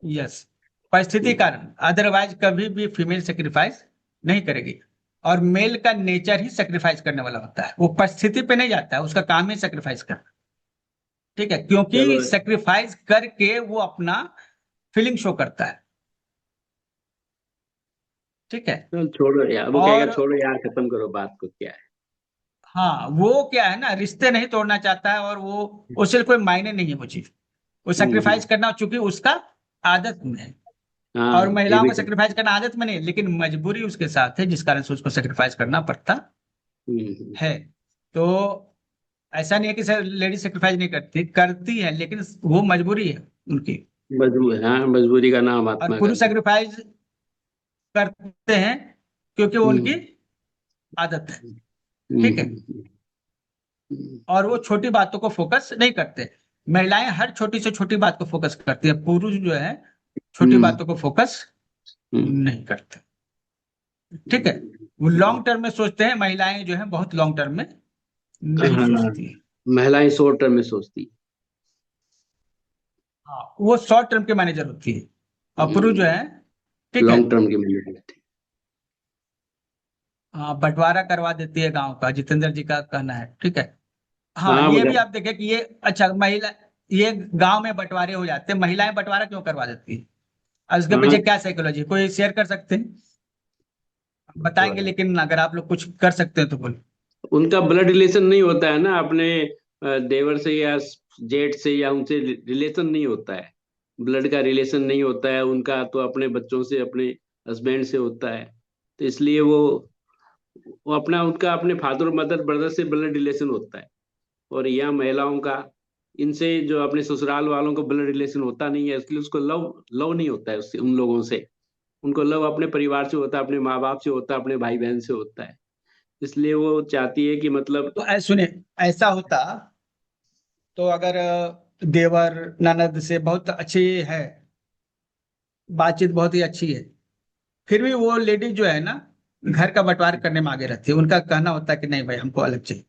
[SPEAKER 1] यस। परिस्थिति
[SPEAKER 3] हम्म
[SPEAKER 1] कारण, अदरवाइज कभी भी फीमेल सेक्रीफाइस नहीं करेगी। और मेल का नेचर ही सेक्रीफाइस करने वाला होता है, वो परिस्थिति पे नहीं जाता है, उसका काम ही सेक्रीफाइस करना। ठीक है। क्योंकि
[SPEAKER 3] चलो
[SPEAKER 1] सेक्रीफाइस करके वो अपना फीलिंग शो करता है। ठीक है।
[SPEAKER 3] चलो छोड़ो यार, वो कहेगा
[SPEAKER 1] और
[SPEAKER 3] छोड़ो यार, खत्म करो बात को, क्या है।
[SPEAKER 1] हाँ, वो क्या है ना, रिश्ते नहीं तोड़ना चाहता है, और वो उससे कोई मायने नहीं है वो चीज। वो
[SPEAKER 3] हम्म,
[SPEAKER 1] सेक्रीफाइस करना चूंकि उसका आदत में है। और
[SPEAKER 3] हाँ ये
[SPEAKER 1] महिलाओं
[SPEAKER 3] भी
[SPEAKER 1] को सेक्रीफाइस करना आदत में नहीं है, लेकिन मजबूरी उसके साथ है, जिस कारण से उसको सेक्रीफाइस करना पड़ता
[SPEAKER 3] हम्म,
[SPEAKER 1] है। तो ऐसा नहीं है कि सर लेडीज सेक्रीफाइस नहीं करती, करती है, लेकिन वो मजबूरी है उनकी।
[SPEAKER 3] मजबूरी, हाँ मजबूरी का नाम
[SPEAKER 1] और
[SPEAKER 3] महात्मा
[SPEAKER 1] पुरुष
[SPEAKER 3] गांधी।
[SPEAKER 1] सेक्रीफाइस करते हैं क्योंकि वो उनकी
[SPEAKER 3] हम्म
[SPEAKER 1] आदत है।
[SPEAKER 3] हम्म
[SPEAKER 1] ठीक है।
[SPEAKER 3] हम्म, हम्म,
[SPEAKER 1] और वो छोटी बातों को फोकस नहीं करते। महिलाएं हर छोटी से छोटी बात को फोकस करती है, पुरुष जो है छोटी
[SPEAKER 3] हम्म,
[SPEAKER 1] बातों को फोकस
[SPEAKER 3] हम्म,
[SPEAKER 1] नहीं करते। ठीक है। वो लॉन्ग टर्म में सोचते हैं, महिलाएं जो है बहुत लॉन्ग टर्म में नहीं
[SPEAKER 3] हाँ,
[SPEAKER 1] सोचती है।
[SPEAKER 3] महिलाएं शॉर्ट टर्म में सोचती।
[SPEAKER 1] हाँ, वो शॉर्ट टर्म के मैनेजर होती है, और पुरुष जो है, ठीक है,
[SPEAKER 3] लॉन्ग टर्म की मैनेजमेंट।
[SPEAKER 1] हाँ, बंटवारा करवा देती है गांव का, जितेंद्र जी का कहना है। ठीक है। हाँ,
[SPEAKER 3] हाँ
[SPEAKER 1] ये भी
[SPEAKER 3] मगर
[SPEAKER 1] आप देखें कि ये अच्छा महिला, ये गांव में बंटवारे हो जाते हैं, महिलाएं बंटवारा क्यों करवा देती है, और इसके
[SPEAKER 3] हाँ
[SPEAKER 1] पीछे क्या साइकोलॉजी, कोई शेयर कर सकते हैं? बताएंगे,
[SPEAKER 3] बंटवारा,
[SPEAKER 1] लेकिन अगर आप लोग कुछ कर सकते हैं तो बोलो।
[SPEAKER 3] उनका ब्लड रिलेशन नहीं होता है ना अपने देवर से या जेठ से, या उनसे रिलेशन नहीं होता है। ब्लड का रिलेशन नहीं होता है उनका, तो अपने बच्चों से, अपने हस्बैंड से होता है। तो इसलिए वो अपना, उनका अपने फादर मदर ब्रदर से ब्लड रिलेशन होता है। और यहाँ महिलाओं का इनसे, जो अपने ससुराल वालों को ब्लड रिलेशन होता नहीं है, इसलिए उसको लव लव नहीं होता है उससे, उन लोगों से। उनको लव अपने परिवार से होता है, अपने माँ बाप से होता है, अपने भाई बहन से होता है। इसलिए वो चाहती है कि मतलब।
[SPEAKER 1] तो सुनिए, ऐसा होता तो अगर देवर ननद से बहुत अच्छी है, बातचीत बहुत ही अच्छी है, फिर भी वो लेडीज जो है ना घर का बंटवारा करने में आगे रहती है, उनका कहना होता है कि नहीं भाई हमको अलग चाहिए।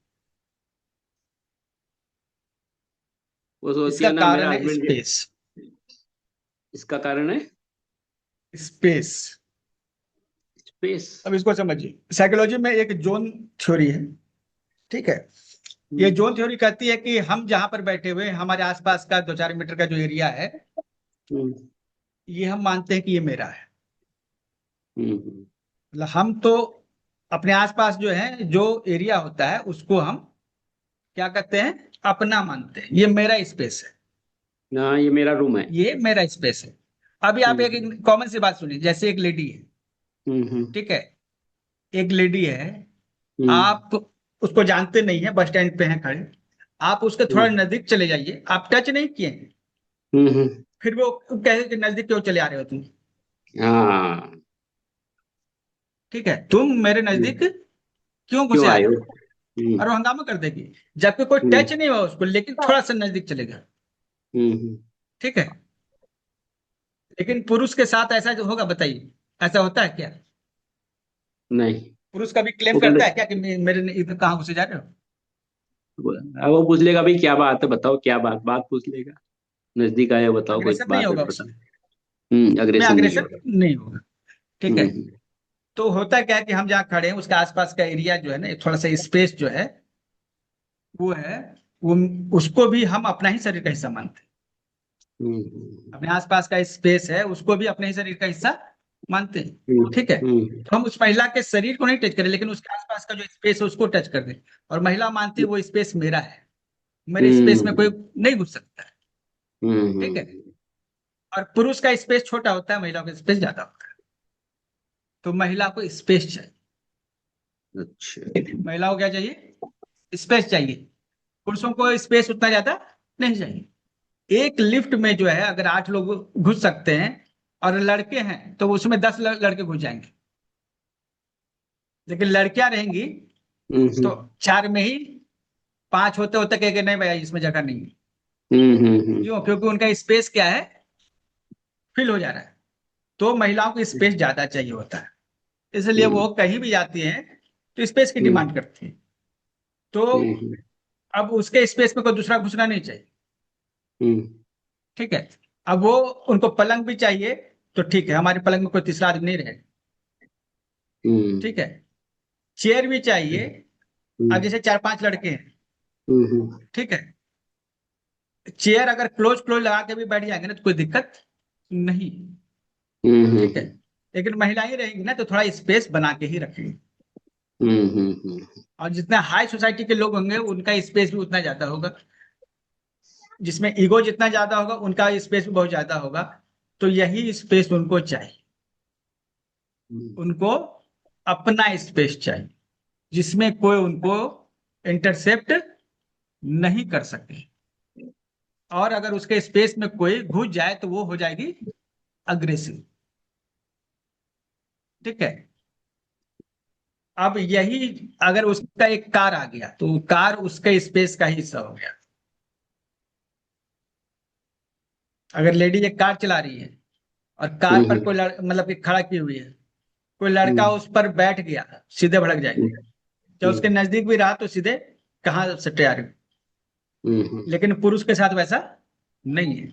[SPEAKER 3] वो सोचती
[SPEAKER 1] इसका
[SPEAKER 3] है ना, मेरा
[SPEAKER 1] कारण है
[SPEAKER 3] हस्बैंड।
[SPEAKER 1] स्पेस।
[SPEAKER 3] इसका कारण है
[SPEAKER 1] स्पेस।
[SPEAKER 3] स्पेस।
[SPEAKER 1] अब इसको समझिए, साइकोलॉजी में एक जोन थ्योरी है। ठीक है। ये
[SPEAKER 3] हम्म
[SPEAKER 1] जोन थ्योरी कहती है कि हम जहां पर बैठे हुए हैं, हमारे आसपास का 2-4 मीटर का जो एरिया है,
[SPEAKER 3] हम्म
[SPEAKER 1] ये हम मानते हैं कि ये मेरा है।
[SPEAKER 3] हम्म
[SPEAKER 1] मतलब हम तो अपने आसपास जो है, जो एरिया होता है उसको हम क्या कहते हैं, अपना मानते हैं, ये मेरा स्पेस है,
[SPEAKER 3] हाँ, ये मेरा रूम है।
[SPEAKER 1] ये मेरा स्पेस है। अभी आप एक
[SPEAKER 3] हम्म
[SPEAKER 1] कॉमन सी बात सुनिए, जैसे एक लेडी है।
[SPEAKER 3] हम्म
[SPEAKER 1] ठीक है। एक लेडी है,
[SPEAKER 3] हम्म
[SPEAKER 1] आप उसको जानते नहीं है, बस स्टैंड पे हैं खड़े, आप उसके थोड़ा
[SPEAKER 3] हम्म
[SPEAKER 1] नजदीक चले जाइए, आप टच नहीं किए हैं,
[SPEAKER 3] हम्म,
[SPEAKER 1] फिर वो कहे कि नजदीक क्यों चले आ रहे हो तुम।
[SPEAKER 3] हाँ।
[SPEAKER 1] ठीक है, तुम मेरे
[SPEAKER 3] हम्म,
[SPEAKER 1] नजदीक क्यों
[SPEAKER 3] क्यों
[SPEAKER 1] घुसे आ
[SPEAKER 3] आए
[SPEAKER 1] रहे
[SPEAKER 3] हो?
[SPEAKER 1] हो? और वो हंगामा कर देगी, जबकि कोई टच नहीं हुआ उसको, लेकिन थोड़ा सा नजदीक चलेगा। ठीक है, लेकिन पुरुष के साथ ऐसा जो होगा, बताइए, ऐसा होता है क्या?
[SPEAKER 3] नहीं।
[SPEAKER 1] पुरुष कभी क्लेम
[SPEAKER 3] वो
[SPEAKER 1] करता
[SPEAKER 3] कहते
[SPEAKER 1] है क्या कि मेरे इधर कहाँ घुसे जा रहे हो?
[SPEAKER 3] अब वो पूछ लेगा भाई क्या बात है, बताओ क्या बात, बात पूछ लेगा। नजदीक आए, बताओ कोई
[SPEAKER 1] अग्रेसर नहीं
[SPEAKER 3] बात है
[SPEAKER 1] होगा
[SPEAKER 3] तो
[SPEAKER 1] उसमें,
[SPEAKER 3] बताओ।
[SPEAKER 1] में
[SPEAKER 3] अग्रेशन नहीं
[SPEAKER 1] अग्रेसर
[SPEAKER 3] होगा।
[SPEAKER 1] नहीं होगा। ठीक है,
[SPEAKER 3] हम्म
[SPEAKER 1] तो होता क्या है कि हम जहाँ खड़े हैं उसके आसपास का एरिया जो है ना, थोड़ा सा स्पेस जो है वो है, वो उसको भी हम अपना ही शरीर का हिस्सा मानते हैं। अपने आसपास का स्पेस है उसको भी अपने ही शरीर का हिस्सा मानते हैं। ठीक है, तो हम उस महिला के शरीर को नहीं टच करें, लेकिन उसके आसपास का जो स्पेस है उसको टच कर दें, और महिला मानती है वो स्पेस मेरा है, मेरे स्पेस में कोई नहीं घुस सकता है। ठीक है, और पुरुष का स्पेस छोटा होता है, महिलाओं का स्पेस ज्यादा होता है, तो महिला को स्पेस चाहिए।
[SPEAKER 3] अच्छा।
[SPEAKER 1] महिलाओं को क्या चाहिए? स्पेस चाहिए। पुरुषों को स्पेस उतना ज्यादा नहीं चाहिए। एक लिफ्ट में जो है अगर 8 लोग घुस सकते हैं, और लड़के हैं तो उसमें 10 लड़के घुस जाएंगे, लेकिन लड़कियां रहेंगी तो 4 में ही 5 होते होते कहेंगे नहीं भाई इसमें जगह नहीं है। क्यों? क्योंकि उनका स्पेस क्या है, फिल हो जा रहा है। तो महिलाओं को स्पेस ज्यादा चाहिए होता है, इसलिए वो कहीं भी जाती हैं तो स्पेस की डिमांड करती है। तो अब उसके स्पेस में कोई दूसरा घुसना नहीं चाहिए। ठीक है, अब वो उनको पलंग भी चाहिए, तो ठीक है हमारे पलंग में कोई तीसरा आदमी नहीं रहे। ठीक है, चेयर भी चाहिए। अब जैसे 4-5 लड़के हैं, ठीक है, चेयर अगर क्लोज क्लोज लगा के भी बैठ जाएंगे ना तो कोई दिक्कत नहीं। ठीक है, लेकिन महिलाएं रहेंगी ना तो थोड़ा स्पेस बना के ही रखेंगे, और जितना हाई सोसाइटी के लोग होंगे उनका स्पेस भी उतना ज्यादा होगा, जिसमें ईगो जितना ज्यादा होगा उनका स्पेस भी बहुत ज्यादा होगा। तो यही स्पेस उनको चाहिए, उनको अपना स्पेस चाहिए जिसमें कोई उनको इंटरसेप्ट नहीं कर सके, और अगर उसके स्पेस में कोई घुस जाए तो वो हो जाएगी अग्रेसिव। ठीक है, अब यही अगर उसका एक कार आ गया तो कार उसके स्पेस का ही हिस्सा हो गया। अगर लेडी एक कार चला रही है और कार पर कोई मतलब कि खड़ा की हुई है, कोई लड़का उस पर बैठ गया, सीधे भड़क जाएगी। जब उसके नजदीक भी रहा तो सीधे कहाँ से तैयार हुई। लेकिन पुरुष के साथ वैसा नहीं है,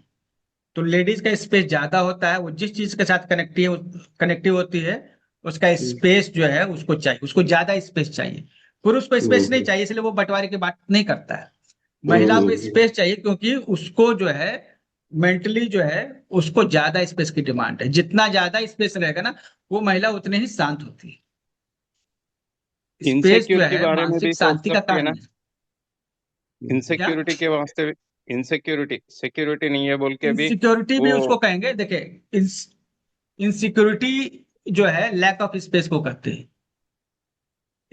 [SPEAKER 1] तो लेडीज का स्पेस ज्यादा होता है, वो जिस चीज के साथ कनेक्टिव होती है उसका स्पेस जो है उसको चाहिए, उसको ज्यादा स्पेस चाहिए। पुरुष को स्पेस नहीं चाहिए, इसलिए वो बंटवारे की बात नहीं करता है। महिला को स्पेस चाहिए क्योंकि उसको जो है मेंटली जो है उसको ज्यादा स्पेस की डिमांड है। जितना ज्यादा स्पेस रहेगा ना वो महिला उतनी ही शांत होती है। स्पेस जो
[SPEAKER 8] इनसिक्योरिटी
[SPEAKER 1] है
[SPEAKER 8] बारे में भी
[SPEAKER 1] मानसिक
[SPEAKER 8] सोच
[SPEAKER 1] शांति का
[SPEAKER 8] सकती है
[SPEAKER 1] कारण
[SPEAKER 8] ना,
[SPEAKER 1] है। क्या?
[SPEAKER 8] इनसिक्योरिटी के वास्ते। इनसिक्योरिटी, सिक्योरिटी नहीं है बोल के भी
[SPEAKER 1] इनसिक्योरिटी भी
[SPEAKER 8] वो।
[SPEAKER 1] उसको कहेंगे, देखिए इनसिक्योरिटी जो है लैक ऑफ स्पेस को कहते हैं।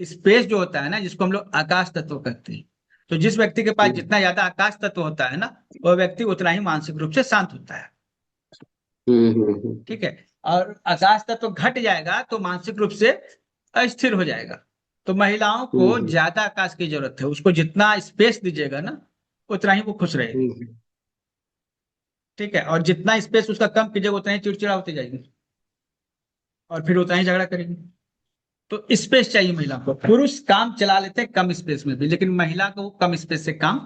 [SPEAKER 1] स्पेस जो होता है ना जिसको हम लोग आकाश तत्व कहते हैं, तो जिस व्यक्ति के पास जितना ज्यादा आकाश तत्व होता है ना वह व्यक्ति उतना ही मानसिक रूप से शांत होता है। ठीक है, और आकाश तत्व घट जाएगा तो मानसिक रूप से अस्थिर हो जाएगा। तो महिलाओं को ज्यादा आकाश की जरूरत है, उसको जितना स्पेस दीजिएगा ना उतना ही वो खुश रहेगी। ठीक है, और जितना स्पेस उसका कम कीजिएगा उतना ही चिड़चिड़ा होती जाएगी, और फिर उतना ही झगड़ा करेगी। तो स्पेस चाहिए महिला को। पुरुष काम चला लेते हैं कम स्पेस में भी, लेकिन महिला को कम स्पेस से काम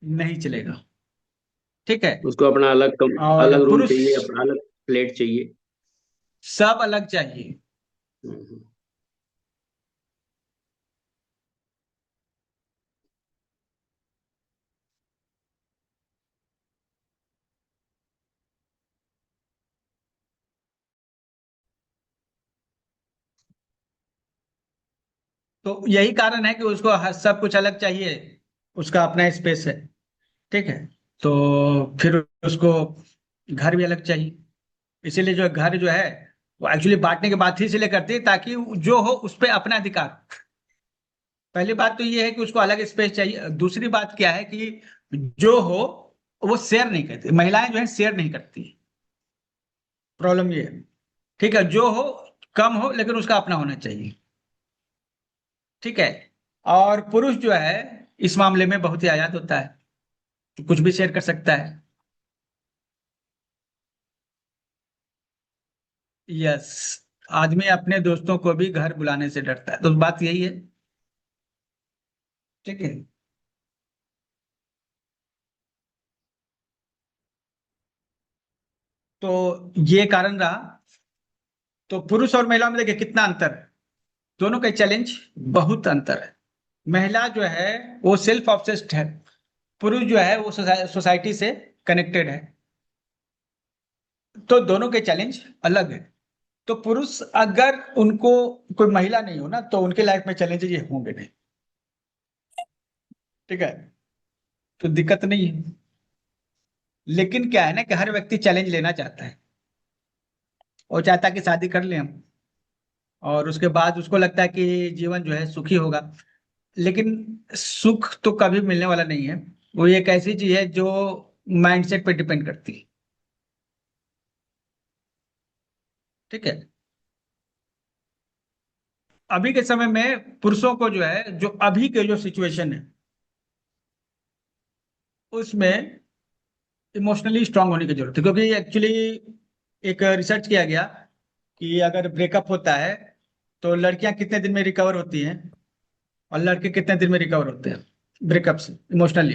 [SPEAKER 1] नहीं चलेगा। ठीक है,
[SPEAKER 3] उसको अपना
[SPEAKER 1] और
[SPEAKER 3] अलग रूम
[SPEAKER 1] पुरुष
[SPEAKER 3] चाहिए, अपना अलग प्लेट चाहिए।
[SPEAKER 1] सब अलग चाहिए।
[SPEAKER 3] हम्म।
[SPEAKER 1] तो यही कारण है कि उसको सब कुछ अलग चाहिए, उसका अपना स्पेस है। ठीक है, तो फिर उसको घर भी अलग चाहिए। इसीलिए जो घर जो है वो एक्चुअली बांटने की बात ही इसलिए करती है ताकि जो हो उस पर अपना अधिकार। पहली बात तो ये है कि उसको अलग स्पेस चाहिए। दूसरी बात क्या है कि जो हो वो शेयर नहीं करती, महिलाएं जो है शेयर नहीं करती। प्रॉब्लम ये है। ठीक है, जो हो कम हो लेकिन उसका अपना होना चाहिए। ठीक है, और पुरुष जो है इस मामले में बहुत ही आजाद होता है, तो कुछ भी शेयर कर सकता है। यस, आदमी अपने दोस्तों को भी घर बुलाने से डरता है, तो बात यही है। ठीक है। तो ये कारण रहा। तो पुरुष और महिला में देखिए कितना अंतर है, दोनों का चैलेंज बहुत अंतर है। महिला जो है वो सेल्फ ऑब्सेस्ड है, पुरुष जो है वो सोसाइटी से कनेक्टेड है। तो दोनों के चैलेंज अलग है। तो पुरुष अगर उनको कोई महिला नहीं हो ना, तो उनके लाइफ में चैलेंजेस ये होंगे नहीं। ठीक है, तो दिक्कत नहीं है। लेकिन क्या है ना कि हर व्यक्ति चैलेंज लेना चाहता है, और चाहता है कि शादी कर ले हम, और उसके बाद उसको लगता है कि जीवन जो है सुखी होगा। लेकिन सुख तो कभी मिलने वाला नहीं है। वो एक ऐसी चीज है जो माइंडसेट पे डिपेंड करती है। ठीक है। अभी के समय में पुरुषों को जो है, जो अभी के जो सिचुएशन है उसमें इमोशनली स्ट्रांग होने की जरूरत है। क्योंकि एक्चुअली एक रिसर्च किया गया कि अगर ब्रेकअप होता है तो लड़कियां कितने दिन में रिकवर होती हैं, और लड़के कितने दिन में रिकवर होते हैं ब्रेकअप से इमोशनली।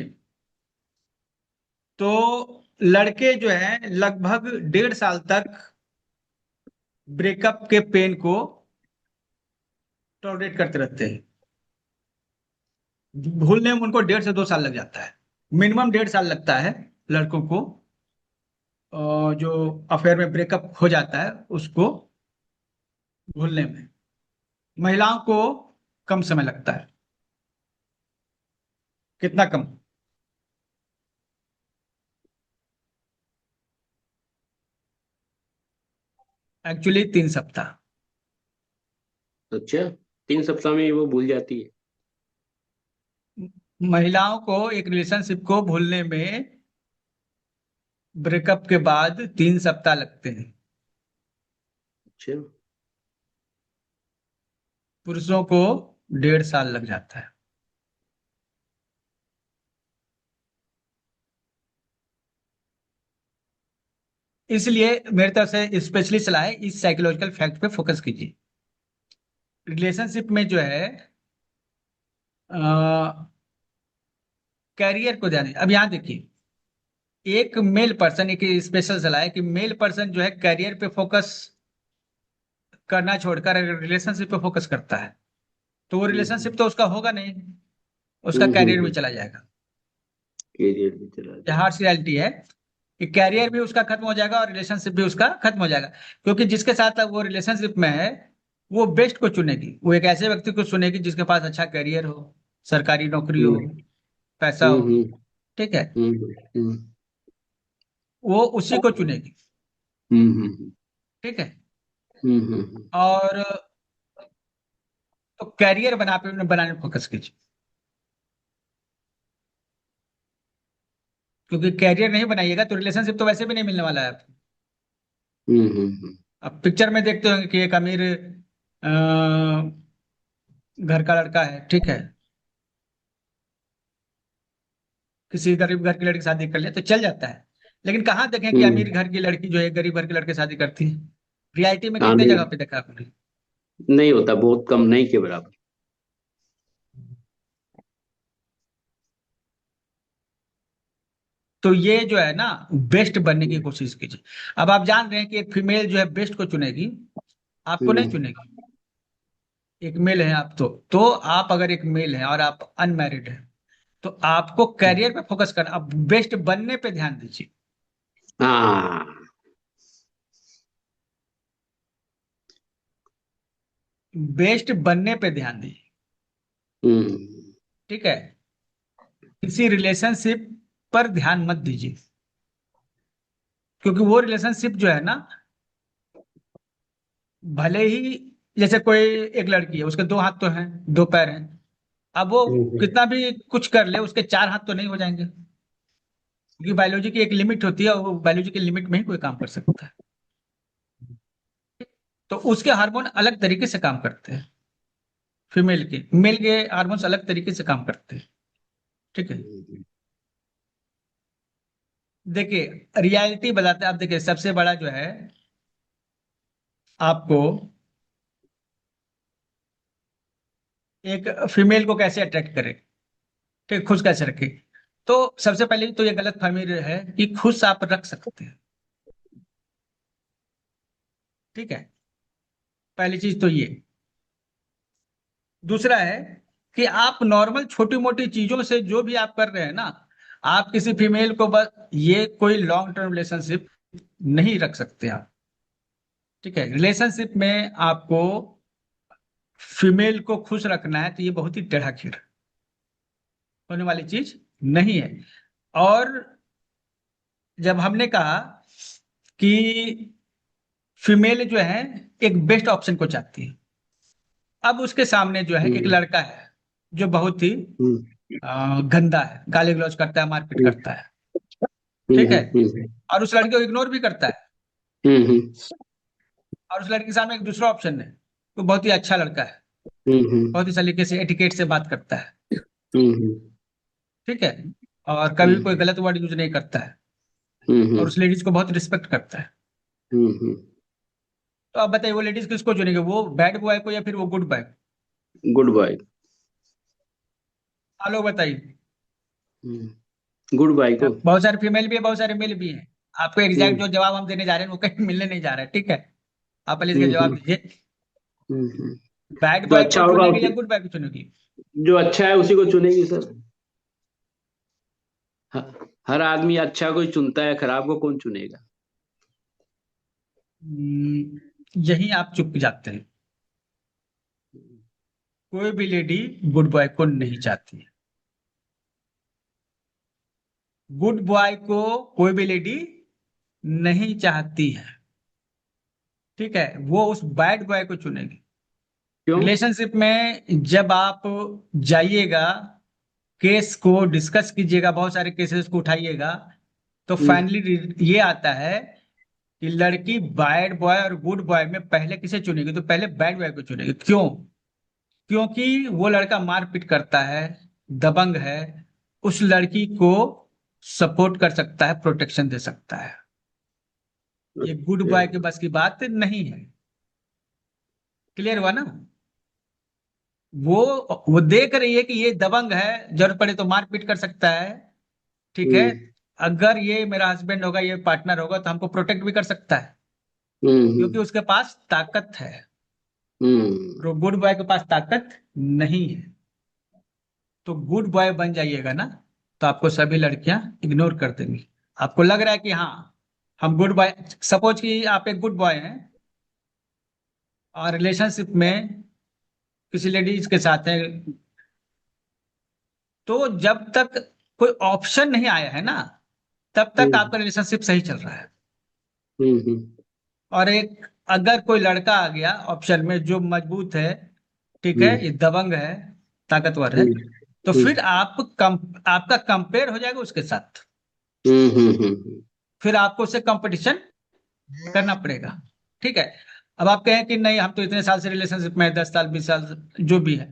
[SPEAKER 1] तो लड़के जो हैं लगभग 1.5 साल तक ब्रेकअप के पेन को टॉलरेट करते रहते हैं। भूलने में उनको 1.5 से 2 साल लग जाता है, मिनिमम 1.5 साल लगता है लड़कों को। जो अफेयर में ब्रेकअप हो जाता है उसको भूलने में। महिलाओं को कम समय लगता है। कितना कम? एक्चुअली 3 सप्ताह।
[SPEAKER 3] अच्छा, 3 सप्ताह में ही वो भूल जाती है?
[SPEAKER 1] महिलाओं को एक रिलेशनशिप को भूलने में ब्रेकअप के बाद 3 सप्ताह लगते हैं।
[SPEAKER 3] अच्छा।
[SPEAKER 1] पुरुषों को 1.5 साल लग जाता है। इसलिए मेरी तरफ से स्पेशली सलाह है, इस साइकोलॉजिकल फैक्ट पे फोकस कीजिए। रिलेशनशिप में जो है कैरियर को ध्यान, अब यहाँ देखिए, एक मेल पर्सन, एक स्पेशल सलाह है कि मेल पर्सन जो है कैरियर पे फोकस करना छोड़कर अगर रिलेशनशिप पे फोकस करता है तो वो रिलेशनशिप तो उसका होगा नहीं, उसका कैरियर भी चला जाएगा।
[SPEAKER 3] कैरियर भी चला
[SPEAKER 1] ये
[SPEAKER 3] जाए।
[SPEAKER 1] हार्श रियलिटी है कि कैरियर भी उसका खत्म हो जाएगा और रिलेशनशिप भी उसका खत्म हो जाएगा। क्योंकि जिसके साथ अब वो रिलेशनशिप में है वो बेस्ट को चुनेगी, वो एक ऐसे व्यक्ति को चुनेगी जिसके पास अच्छा करियर हो, सरकारी नौकरी हो,
[SPEAKER 3] हम्म
[SPEAKER 1] पैसा
[SPEAKER 3] हम्म
[SPEAKER 1] हो।
[SPEAKER 3] हम्म
[SPEAKER 1] ठीक है,
[SPEAKER 3] हम्म हम्म
[SPEAKER 1] वो उसी को चुनेगी।
[SPEAKER 3] हम्म
[SPEAKER 1] ठीक है।
[SPEAKER 3] हम्म।
[SPEAKER 1] और तो कैरियर बनाने पर फोकस कीजिए, क्योंकि कैरियर नहीं बनाइएगा तो रिलेशनशिप तो वैसे भी नहीं मिलने वाला है आपको। अब पिक्चर में देखते होंगे कि एक अमीर अ, घर का लड़का है, ठीक है, किसी गरीब घर की लड़की से शादी कर लिया तो चल जाता है। लेकिन कहाँ देखें कि अमीर
[SPEAKER 3] हम्म।
[SPEAKER 1] घर की लड़की जो है गरीब घर के लड़के से शादी करती है? रियलिटी में
[SPEAKER 3] हाँ,
[SPEAKER 1] कितने
[SPEAKER 3] नहीं,
[SPEAKER 1] जगह पे देखा आपने?
[SPEAKER 3] नहीं होता, बहुत कम, नहीं के बराबर।
[SPEAKER 1] तो ये जो है ना, बेस्ट बनने की कोशिश कीजिए। अब आप जान रहे हैं कि एक फीमेल जो है बेस्ट को चुनेगी, आपको नहीं
[SPEAKER 3] हम्म
[SPEAKER 1] चुनेगी। एक मेल है आप, तो आप अगर एक मेल हैं और आप अनमैरिड हैं तो आपको कैरियर पे फोकस करना, अब बेस्ट बनने पे ध्यान दीजिए।
[SPEAKER 3] हाँ।
[SPEAKER 1] बेस्ट बनने पे ध्यान दीजिए।
[SPEAKER 3] हम्म
[SPEAKER 1] ठीक है, किसी रिलेशनशिप पर ध्यान मत दीजिए, क्योंकि वो रिलेशनशिप जो है ना, भले ही जैसे कोई एक लड़की है, उसके 2 हाथ तो हैं, 2 पैर हैं। अब वो
[SPEAKER 3] हम्म
[SPEAKER 1] कितना भी कुछ कर ले उसके 4 हाथ तो नहीं हो जाएंगे, क्योंकि बायोलॉजी की एक लिमिट होती है और वो बायोलॉजी की लिमिट में ही कोई काम कर सकता है। तो उसके हार्मोन अलग तरीके से काम करते हैं। फीमेल के। मेल के हार्मोन्स अलग तरीके से काम करते हैं, ठीक है। देखिए रियलिटी बताते हैं। आप देखिए सबसे बड़ा जो है आपको एक फीमेल को कैसे अट्रैक्ट करे, ठीक, खुश कैसे रखे। तो सबसे पहले तो ये गलत फहमी है कि खुश आप रख सकते हैं, ठीक है, पहली चीज तो ये। दूसरा है कि आप नॉर्मल छोटी मोटी चीजों से जो भी आप कर रहे हैं ना, आप किसी फीमेल को बस, ये कोई लॉन्ग टर्म रिलेशनशिप नहीं रख सकते आप, ठीक है। रिलेशनशिप में आपको फीमेल को खुश रखना है तो ये बहुत ही टेढ़ा खीर होने वाली चीज नहीं है। और जब हमने कहा कि फीमेल जो है एक बेस्ट ऑप्शन को चाहती है, अब उसके सामने जो है एक लड़का है जो बहुत ही गंदा है, गाली गलौज करता है, मारपीट करता है, ठीक है, और उस लड़के को इग्नोर भी करता है, और उस लड़के के सामने एक दूसरा ऑप्शन है, तो बहुत ही अच्छा लड़का है, बहुत ही सलीके से एटिकेट से बात करता है, ठीक है, और कभी कोई गलत वर्ड यूज नहीं करता है, और उस लेडीज को बहुत रिस्पेक्ट करता है। तो आप बताइए वो लेडीज किसको चुनेंगे, वो बैड बॉय को या फिर वो गुड बॉय?
[SPEAKER 3] Good boy.
[SPEAKER 1] आप लोग बताइए।
[SPEAKER 3] गुड बॉय को।
[SPEAKER 1] बहुत सारे फीमेल भी है, बहुत सारे मेल भी है। आपको एग्जैक्ट जो जवाब हम देने जा रहे हैं वो कहीं मिलने नहीं जा रहा है, ठीक है। आप पहले इसका जवाब दीजिए, बैड
[SPEAKER 3] जो
[SPEAKER 1] बॉय
[SPEAKER 3] अच्छा
[SPEAKER 1] को
[SPEAKER 3] होगा
[SPEAKER 1] चुनेगी या गुड बॉय को चुनेगी?
[SPEAKER 3] जो अच्छा है उसी को चुनेगी सर। हर आदमी अच्छा को ही चुनता है, खराब को कौन चुनेगा?
[SPEAKER 1] यही आप चुप जाते हैं। कोई भी लेडी गुड बॉय को नहीं चाहती है, गुड बॉय को कोई भी लेडी नहीं चाहती है, ठीक है, वो उस बैड बॉय को चुनेगी।
[SPEAKER 3] क्यों?
[SPEAKER 1] रिलेशनशिप में जब आप जाइएगा, केस को डिस्कस कीजिएगा, बहुत सारे केसेस को उठाइएगा, तो फाइनली ये आता है कि लड़की बैड बॉय और गुड बॉय में पहले किसे चुनेगी, तो पहले बैड बॉय को चुनेगी। क्यों? क्योंकि वो लड़का मारपीट करता है, दबंग है, उस लड़की को सपोर्ट कर सकता है, प्रोटेक्शन दे सकता है। ये गुड बॉय के बस की बात नहीं है। क्लियर हुआ ना? वो देख रही है कि ये दबंग है, जरूरत पड़े तो मारपीट कर सकता है, ठीक है, अगर ये मेरा हस्बैंड होगा, ये पार्टनर होगा, तो हमको प्रोटेक्ट भी कर सकता है, क्योंकि उसके पास ताकत है। गुड बॉय के पास ताकत नहीं है। तो गुड बॉय बन जाइएगा ना, तो आपको सभी लड़कियां इग्नोर कर देंगी। आपको लग रहा है कि हाँ हम गुड बॉय, सपोज कि आप एक गुड बॉय हैं और रिलेशनशिप में किसी लेडीज के साथ है, तो जब तक कोई ऑप्शन नहीं आया है ना, तब तक आपका रिलेशनशिप सही चल रहा है। और एक अगर कोई लड़का आ गया ऑप्शन में जो मजबूत है, ठीक है, ये दबंग है, ताकतवर है, तो फिर आपका कंपेयर हो जाएगा उसके साथ, फिर आपको उससे कंपटीशन करना पड़ेगा, ठीक है। अब आप कहें कि नहीं हम तो इतने साल से रिलेशनशिप में है, 10 साल 20 साल जो भी है,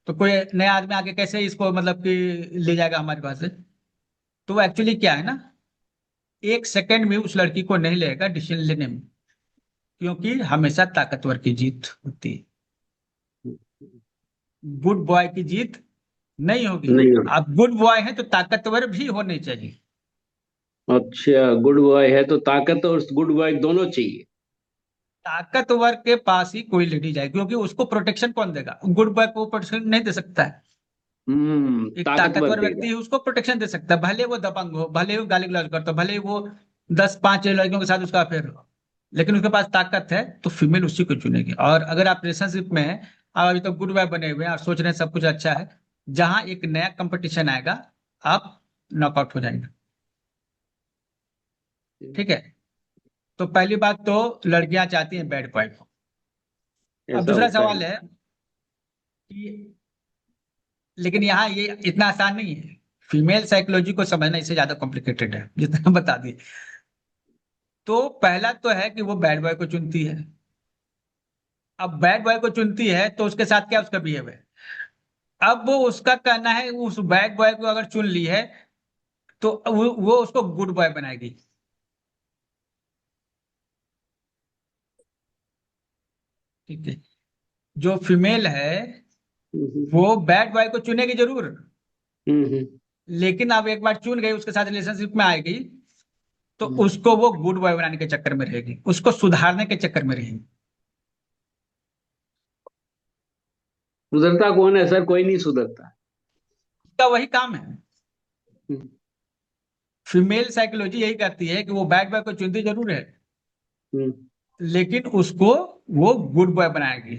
[SPEAKER 1] तो कोई नया आदमी आके कैसे इसको मतलब कि ले जाएगा हमारे पास से? तो वो एक्चुअली क्या है ना, एक सेकंड में उस लड़की को नहीं लेगा डिसीजन लेने में, क्योंकि हमेशा ताकतवर की जीत होती है, गुड बॉय की जीत नहीं होगी।
[SPEAKER 3] नहीं।
[SPEAKER 1] आप गुड बॉय हैं तो ताकतवर भी होने चाहिए।
[SPEAKER 3] अच्छा, गुड बॉय है तो ताकत और गुड बॉय दोनों चाहिए।
[SPEAKER 1] ताकतवर के पास ही कोई लेडी जाए, क्योंकि उसको प्रोटेक्शन कौन देगा? गुड बॉय को प्रोटेक्शन नहीं दे सकता है। एक
[SPEAKER 3] ताकतवर
[SPEAKER 1] ताकतवर व्यक्ति
[SPEAKER 3] देगा।
[SPEAKER 1] है, उसको प्रोटेक्शन दे सकता है, भले वो दबंग हो, भले वो गाली गलौज करता हो, भले वो 10 5 लड़कियों के साथ उसका अफेयर हो, लेकिन उसके पास ताकत है, तो फीमेल उसी को चुनेगी। और अगर आप रिलेशनशिप में हैं, आप अभी तो गुड बॉय बने हुए हैं और सोच रहे हैं सब कुछ अच्छा है, जहां एक नया कंपटीशन आएगा आप नॉकआउट हो जाएंगे, ठीक है। तो पहली बात तो लड़कियां चाहती हैं बैड बॉय को। अब
[SPEAKER 3] ऐसा
[SPEAKER 1] दूसरा
[SPEAKER 3] होता
[SPEAKER 1] सवाल
[SPEAKER 3] है।
[SPEAKER 1] है कि लेकिन यहाँ ये इतना आसान नहीं है, फीमेल साइकोलॉजी को समझना इससे ज्यादा कॉम्प्लिकेटेड है जितना बता दिए। तो पहला तो है कि वो बैड बॉय को चुनती है। अब बैड बॉय को चुनती है तो उसके साथ क्या उसका बिहेव है? अब वो उसका कहना है उस बैड बॉय को अगर चुन ली है तो वो उसको गुड बॉय बनाएगी। ठीक है। जो फीमेल है वो बैड बॉय को चुनेगी जरूर,
[SPEAKER 3] हम्म
[SPEAKER 1] लेकिन अब एक बार चुन गई, उसके साथ रिलेशनशिप में आएगी, तो
[SPEAKER 3] हम्म।
[SPEAKER 1] उसको वो गुड बॉय बनाने के चक्कर में रहेगी, उसको सुधारने के चक्कर में रहेगी।
[SPEAKER 3] सुधरता कौन है सर? कोई नहीं सुधरता।
[SPEAKER 1] उसका वही काम है।
[SPEAKER 3] हम्म
[SPEAKER 1] फीमेल साइकोलॉजी यही कहती है कि वो बैड बॉय को चुनती जरूर है,
[SPEAKER 3] हम्म।
[SPEAKER 1] लेकिन उसको वो गुड बॉय बनाएगी।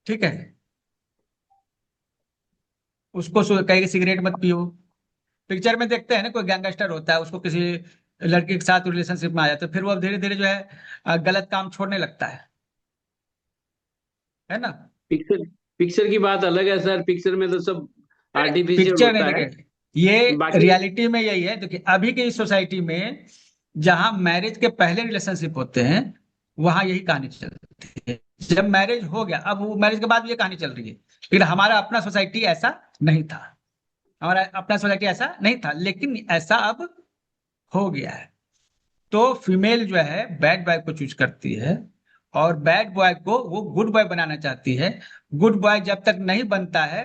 [SPEAKER 1] ठीक है। उसको कहेगी सिगरेट मत पियो। पिक्चर में देखते हैं ना, कोई गैंगस्टर होता है, उसको किसी लड़की के साथ रिलेशनशिप में आ जाता है, फिर वो धीरे धीरे जो है गलत काम छोड़ने लगता है ना।
[SPEAKER 3] पिक्चर पिक्चर की बात अलग है सर। पिक्चर में तो सब आर्टिफिशियल
[SPEAKER 1] पिक्चर नहीं
[SPEAKER 3] होता है।
[SPEAKER 1] देखे, ये
[SPEAKER 3] बाकी
[SPEAKER 1] रियलिटी में यही है। देखिए अभी की सोसाइटी में जहां मैरिज के पहले रिलेशनशिप होते हैं वहां यही कहानी चलती है। जब मैरिज हो गया, अब वो मैरिज के बाद भी ये कहानी चल रही है, लेकिन हमारा अपना सोसाइटी ऐसा नहीं था। हमारा अपना सोसाइटी ऐसा नहीं था, लेकिन ऐसा अब हो गया है। तो फीमेल जो है बैड बॉय को चूज करती है, और बैड बॉय को वो गुड बॉय बनाना चाहती है। गुड बॉय जब तक नहीं बनता है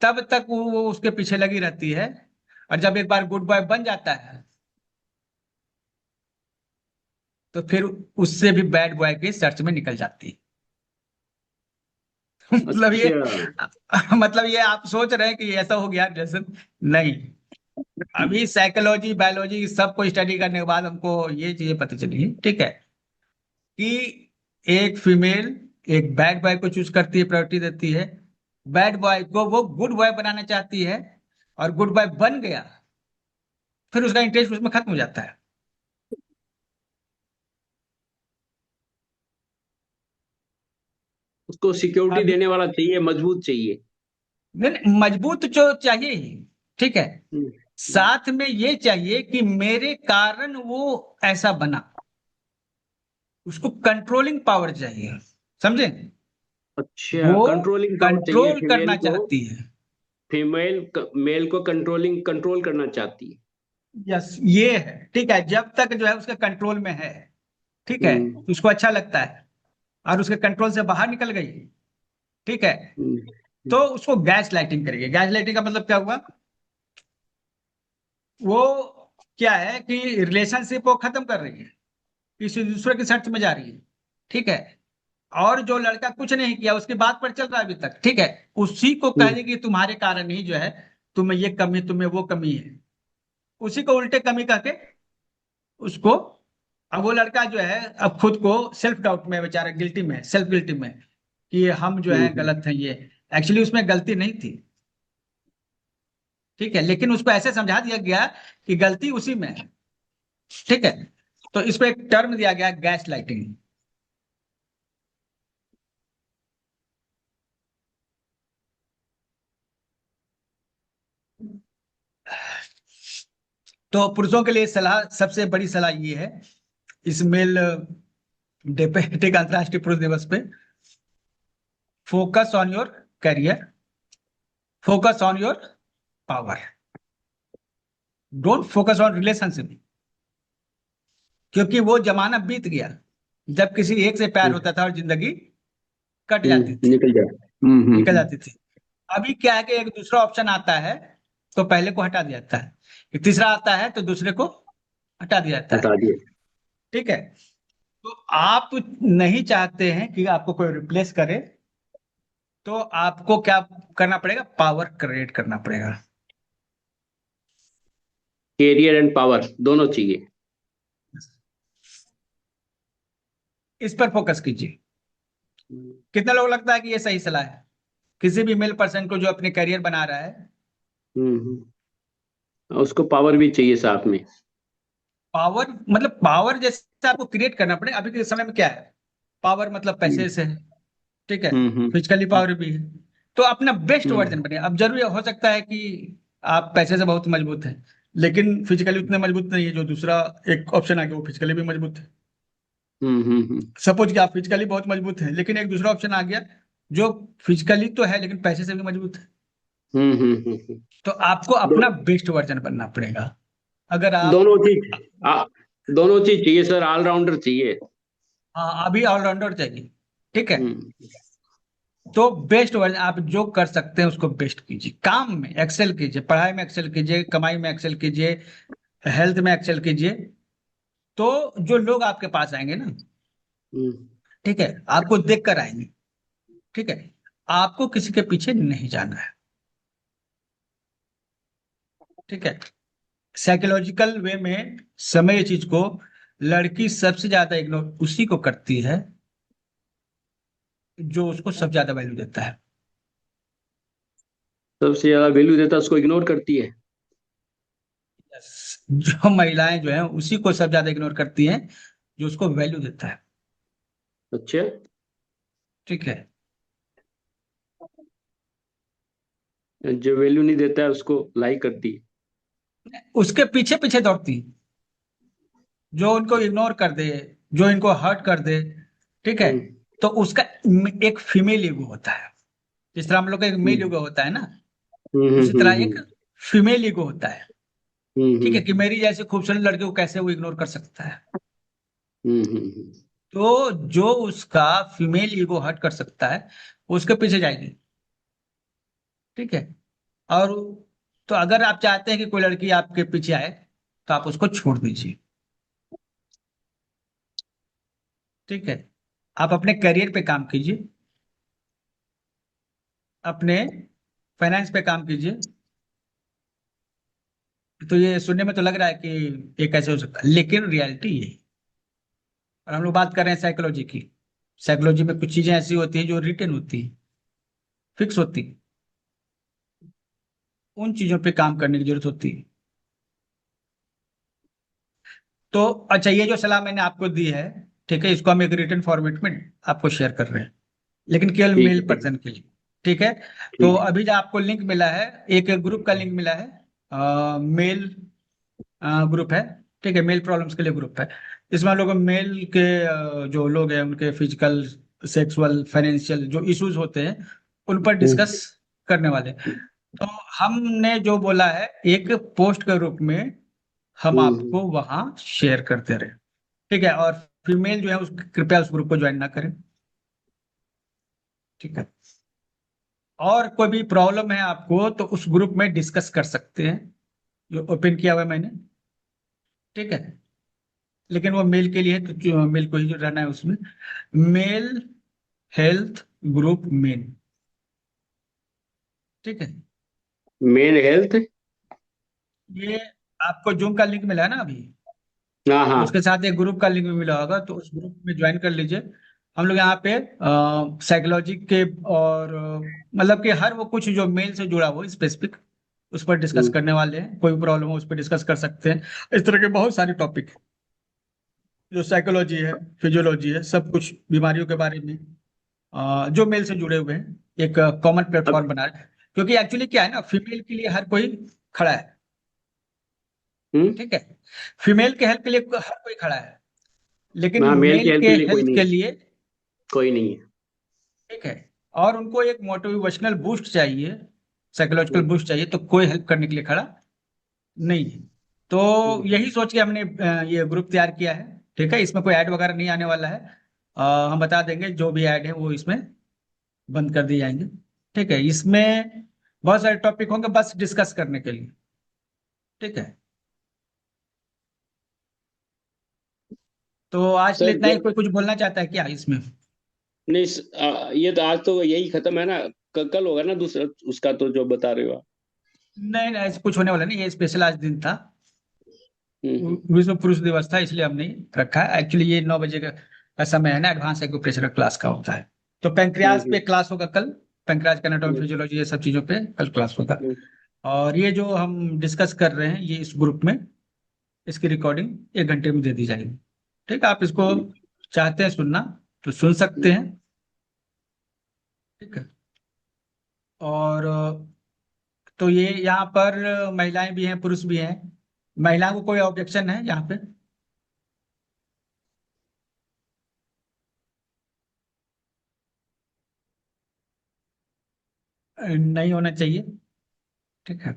[SPEAKER 1] तब तक वो उसके पीछे लगी रहती है, और जब एक बार गुड बॉय बन जाता है तो फिर उससे भी बैड बॉय की सर्च में निकल जाती है। मतलब ये
[SPEAKER 3] अच्छा।
[SPEAKER 1] मतलब ये आप सोच रहे हैं कि ऐसा हो गया रिलेशन? नहीं। अभी साइकोलॉजी बायोलॉजी सबको स्टडी करने के बाद हमको ये चीजें पता चली है, ठीक है, कि एक फीमेल एक बैड बॉय को चूज करती है, प्रायोरिटी देती है। बैड बॉय को वो गुड बॉय बनाना चाहती है, और गुड बॉय बन गया फिर उसका इंटरेस्ट उसमें खत्म हो जाता है।
[SPEAKER 3] उसको सिक्योरिटी
[SPEAKER 1] अभी
[SPEAKER 3] देने वाला चाहिए, मजबूत चाहिए।
[SPEAKER 1] नहीं नहीं, मजबूत जो चाहिए ही, ठीक है,
[SPEAKER 3] हम्म।
[SPEAKER 1] साथ में ये चाहिए कि मेरे कारण वो ऐसा बना। उसको कंट्रोलिंग पावर चाहिए, समझे?
[SPEAKER 3] अच्छा,
[SPEAKER 1] वो
[SPEAKER 3] कंट्रोलिंग पावर चाहिए
[SPEAKER 1] कंट्रोल
[SPEAKER 3] फीमेल
[SPEAKER 1] करना
[SPEAKER 3] को।
[SPEAKER 1] चाहती है।
[SPEAKER 3] फीमेल मेल को कंट्रोल करना चाहती है।
[SPEAKER 1] यस, ये है। ठीक है, जब तक जो है उसके कंट्रोल में है, ठीक है,
[SPEAKER 3] हम्म
[SPEAKER 1] उसको अच्छा लगता है, और उसके कंट्रोल से बाहर निकल गई, ठीक है,
[SPEAKER 3] हम्म।
[SPEAKER 1] तो उसको गैस लाइटिंग करेगी। गैस लाइटिंग का मतलब क्या हुआ? वो क्या है कि रिलेशनशिप वो खत्म कर रही है, किसी दूसरे के सर्च में जा रही है, ठीक है, और जो लड़का कुछ नहीं किया उसकी बात पर चल रहा है अभी तक, ठीक है, उसी को कह
[SPEAKER 3] हम्म।
[SPEAKER 1] देगी कि तुम्हारे कारण ही जो है तुम्हें ये कमी, तुम्हें वो कमी है, उसी को उल्टे कमी कहके उसको। अब वो लड़का जो है अब खुद को सेल्फ डाउट में, बेचारा गिल्टी में, सेल्फ गिल्टी में, कि हम जो है
[SPEAKER 3] हम्म।
[SPEAKER 1] गलत है। ये एक्चुअली उसमें गलती नहीं थी, ठीक है, लेकिन उसको ऐसे समझा दिया गया कि गलती उसी में है, ठीक है। तो इसको एक टर्म दिया गया, गैस लाइटिंग। तो पुरुषों के लिए सलाह, सबसे बड़ी सलाह ये है इस मेल डे पे, ठीक, अंतर्राष्ट्रीय पुरुष दिवस पे, focus on your career, focus on your power, don't focus on relationship. क्योंकि वो जमाना बीत गया जब किसी एक से प्यार होता था और जिंदगी कट जाती थी,
[SPEAKER 3] निकल जाए।
[SPEAKER 1] निकल जाती थी। अभी क्या है कि एक दूसरा ऑप्शन आता है तो पहले को हटा दिया जाता है, एक तीसरा आता है तो दूसरे को हटा दिया जाता है,
[SPEAKER 3] हटा दिए।
[SPEAKER 1] ठीक है। तो आप नहीं चाहते हैं कि आपको कोई रिप्लेस करे, तो आपको क्या करना पड़ेगा? पावर क्रिएट करना पड़ेगा।
[SPEAKER 3] कैरियर एंड पावर दोनों चाहिए।
[SPEAKER 1] इस पर फोकस कीजिए। कितने लोग लगता है कि ये सही सलाह है किसी भी मेल पर्सन को जो अपने करियर बना रहा है?
[SPEAKER 3] उसको पावर भी चाहिए साथ में।
[SPEAKER 1] पावर मतलब पावर जैसे आपको क्रिएट करना पड़ेगा। अभी के समय में क्या है, पावर मतलब पैसे से है, ठीक है,
[SPEAKER 3] हम्म।
[SPEAKER 1] फिजिकली पावर भी है। तो अपना बेस्ट
[SPEAKER 3] हम्म
[SPEAKER 1] वर्जन बने। अब जरूरी हो सकता है कि आप पैसे से बहुत मजबूत हैं, लेकिन फिजिकली उतने मजबूत नहीं है। जो दूसरा एक ऑप्शन आ गया वो फिजिकली भी मजबूत है।
[SPEAKER 3] हम्म।
[SPEAKER 1] सपोज कि आप फिजिकली बहुत मजबूत हैं, लेकिन एक दूसरा ऑप्शन आ गया जो फिजिकली तो है लेकिन पैसे से भी मजबूत है।
[SPEAKER 3] हम्म।
[SPEAKER 1] तो आपको
[SPEAKER 3] दो,
[SPEAKER 1] अपना बेस्ट वर्जन बनना पड़ेगा। अगर आप,
[SPEAKER 3] दोनों चीज दोनों चीज चाहिए सर, ऑलराउंडर चाहिए।
[SPEAKER 1] हाँ, अभी ऑलराउंडर चाहिए, ठीक है।
[SPEAKER 3] हम्म
[SPEAKER 1] तो बेस्ट वर्जन आप जो कर सकते हैं उसको बेस्ट कीजिए। काम में एक्सेल कीजिए, पढ़ाई में एक्सेल कीजिए, कमाई में एक्सेल कीजिए, हेल्थ में एक्सेल कीजिए। तो जो लोग आपके पास आएंगे ना,
[SPEAKER 3] हम्म।
[SPEAKER 1] ठीक है, आपको देख कर आएंगे, ठीक है। आपको किसी के पीछे नहीं जाना है, ठीक है। साइकोलॉजिकल वे में समय, ये चीज को लड़की सबसे ज्यादा इग्नोर उसी को करती है जो उसको सबसे ज्यादा वैल्यू देता है।
[SPEAKER 3] सबसे ज्यादा वैल्यू देता है उसको इग्नोर करती है।
[SPEAKER 1] Yes, जो महिलाएं जो है उसी को सबसे ज्यादा इग्नोर करती हैं जो उसको वैल्यू देता है,
[SPEAKER 3] अच्छा।
[SPEAKER 1] ठीक है।
[SPEAKER 3] जो वैल्यू नहीं देता है उसको लाइक करती है।
[SPEAKER 1] उसके पीछे पीछे दौड़ती है, जो उनको इग्नोर कर दे, जो इनको हर्ट कर दे, ठीक है।
[SPEAKER 3] हम्म
[SPEAKER 1] तो उसका एक फीमेल ईगो होता है। जिस तरह हम लोग का एक मेल ईगो होता है ना, उसी तरह एक
[SPEAKER 3] हम्म।
[SPEAKER 1] फीमेल ईगो होता है, ठीक है, कि
[SPEAKER 3] हम्म।
[SPEAKER 1] मेरी जैसी खूबसूरत लड़की को कैसे वो इग्नोर कर सकता है।
[SPEAKER 3] हम्म।
[SPEAKER 1] तो जो उसका फीमेल ईगो हर्ट कर सकता है उसके पीछे जाएगी, ठीक है। और तो अगर आप चाहते हैं कि कोई लड़की आपके पीछे आए तो आप उसको छोड़ दीजिए, ठीक है। आप अपने करियर पे काम कीजिए, अपने फाइनेंस पे काम कीजिए। तो ये सुनने में तो लग रहा है कि ये कैसे हो सकता है, लेकिन रियलिटी ये है। और हम लोग बात कर रहे हैं साइकोलॉजी की। साइकोलॉजी में कुछ चीजें ऐसी होती हैं जो रिटन होती है, फिक्स होती है। उन चीजों पे काम करने की जरूरत होती है। तो अच्छा, ये जो सलाह मैंने आपको दी है, ठीक है, इसको हम एक रिटन फॉर्मेट में आपको शेयर कर रहे हैं, लेकिन केवल
[SPEAKER 3] ठीक
[SPEAKER 1] मेल
[SPEAKER 3] है, ठीक
[SPEAKER 1] पर्सन के लिए, ठीक है। तो
[SPEAKER 3] ठीक है।
[SPEAKER 1] अभी जो आपको लिंक मिला है, एक ग्रुप का लिंक मिला है, मेल ग्रुप है, ठीक है, मेल प्रॉब्लम्स के लिए ग्रुप है। इसमें हम लोग मेल के जो लोग हैं उनके फिजिकल, सेक्सुअल, फाइनेंशियल जो इश्यूज होते हैं उन पर
[SPEAKER 3] हम्म
[SPEAKER 1] डिस्कस करने वाले हैं। तो हमने जो बोला है, एक पोस्ट के रूप में हम
[SPEAKER 3] हम्म।
[SPEAKER 1] आपको वहां शेयर करते रहे, ठीक है। और फीमेल जो है उस कृपया उस ग्रुप को ज्वाइन ना करें, ठीक है। और कोई भी प्रॉब्लम है आपको तो उस ग्रुप में डिस्कस कर सकते हैं, जो ओपन किया हुआ है मैंने, ठीक है। लेकिन वो मेल के लिए है, तो मेल को ही जो रहना है उसमें, मेल हेल्थ ग्रुप मेन, ठीक है।
[SPEAKER 3] Main health.
[SPEAKER 1] ये आपको जूम का लिंक मिला है ना अभी,
[SPEAKER 3] हाँ हाँ।
[SPEAKER 1] उसके साथ एक ग्रुप का लिंक भी मिला होगा, तो उस ग्रुप में ज्वाइन कर लीजिए। हम लोग यहाँ पे साइकोलॉजी के और मतलब कि हर वो कुछ जो मेल से जुड़ा हो स्पेसिफिक, उस पर डिस्कस
[SPEAKER 3] हम्म।
[SPEAKER 1] करने वाले हैं। कोई भी प्रॉब्लम हो उस पर डिस्कस कर सकते हैं। इस तरह के बहुत सारे टॉपिक जो साइकोलॉजी है, फिजियोलॉजी है, सब कुछ बीमारियों के बारे में जो मेल से जुड़े हुए हैं, एक कॉमन
[SPEAKER 3] अब
[SPEAKER 1] प्लेटफॉर्म बना है। क्योंकि एक्चुअली क्या है ना, फीमेल के लिए हर कोई खड़ा है,
[SPEAKER 3] हम्म।
[SPEAKER 1] ठीक है। फीमेल के हेल्प के लिए हर कोई खड़ा है, लेकिन
[SPEAKER 3] हाँ, मेल की
[SPEAKER 1] मेल
[SPEAKER 3] हेल्प
[SPEAKER 1] के
[SPEAKER 3] के लिए कोई
[SPEAKER 1] हेल्थ
[SPEAKER 3] नहीं
[SPEAKER 1] के
[SPEAKER 3] है।
[SPEAKER 1] लिए,
[SPEAKER 3] कोई नहीं है।
[SPEAKER 1] ठीक है। और उनको एक मोटिवेशनल बूस्ट चाहिए, साइकोलॉजिकल
[SPEAKER 3] हम्म
[SPEAKER 1] बूस्ट चाहिए, तो कोई हेल्प करने के लिए खड़ा नहीं है। तो
[SPEAKER 3] हम्म
[SPEAKER 1] यही सोच के हमने ये ग्रुप तैयार किया है, ठीक है। इसमें कोई ऐड वगैरह नहीं आने वाला है। हम बता देंगे जो भी ऐड है वो इसमें बंद कर दिए जाएंगे, ठीक है। इसमें बहुत सारे टॉपिक होंगे बस डिस्कस करने के लिए, ठीक है। तो आज के लिए
[SPEAKER 3] सर
[SPEAKER 1] इतना ही। कोई कुछ बोलना चाहता है क्या इसमें?
[SPEAKER 3] नहीं, ये तो आज तो यही खत्म है ना। कल होगा ना दूसरा उसका, तो जो बता रहे हो आप।
[SPEAKER 1] नहीं नहीं, ऐसे कुछ होने वाला नहीं, ये स्पेशल आज दिन था,
[SPEAKER 3] हम्म
[SPEAKER 1] विश्व पुरुष दिवस था, इसलिए हमने रखा है। एक्चुअली ये 9 बजे का समय है ना, एडवांस एक्यूप्रेशर क्लास का होता है। तो पैंक्रियाज पे
[SPEAKER 3] हम्म
[SPEAKER 1] क्लास होगा कल, पैंक्रियाज का एनाटॉमी
[SPEAKER 3] हम्म
[SPEAKER 1] फिजियोलॉजी ये सब चीजों पे कल क्लास होगा।
[SPEAKER 3] हम्म
[SPEAKER 1] और ये जो हम डिस्कस कर रहे हैं ये इस ग्रुप में, इसकी रिकॉर्डिंग 1 घंटे में दे दी जाएगी, ठीक है। आप इसको चाहते हैं सुनना तो सुन सकते हैं, ठीक है। और तो ये यहाँ पर महिलाएं भी हैं, पुरुष भी हैं। महिलाओं को कोई ऑब्जेक्शन है यहाँ पे? नहीं होना चाहिए। ठीक है।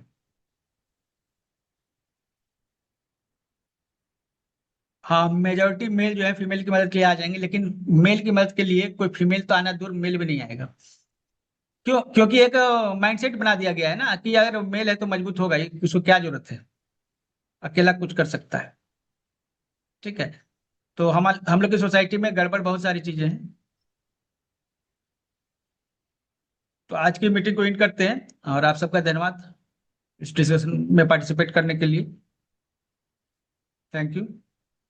[SPEAKER 1] हाँ, मेजोरिटी मेल जो है फीमेल की मदद के लिए आ जाएंगे, लेकिन मेल की मदद के लिए कोई फीमेल तो आना दूर, मेल भी नहीं आएगा। क्यों? क्योंकि एक माइंडसेट बना दिया गया है ना कि अगर मेल है तो मजबूत होगा ही, उसको क्या जरूरत है, अकेला कुछ कर सकता है। ठीक है। तो हम लोग की सोसाइटी में गड़बड़ बहुत सारी चीजें हैं। तो आज की मीटिंग को एंड करते हैं, और आप सबका धन्यवाद इस डिस्कशन में पार्टिसिपेट करने के लिए। Thank you.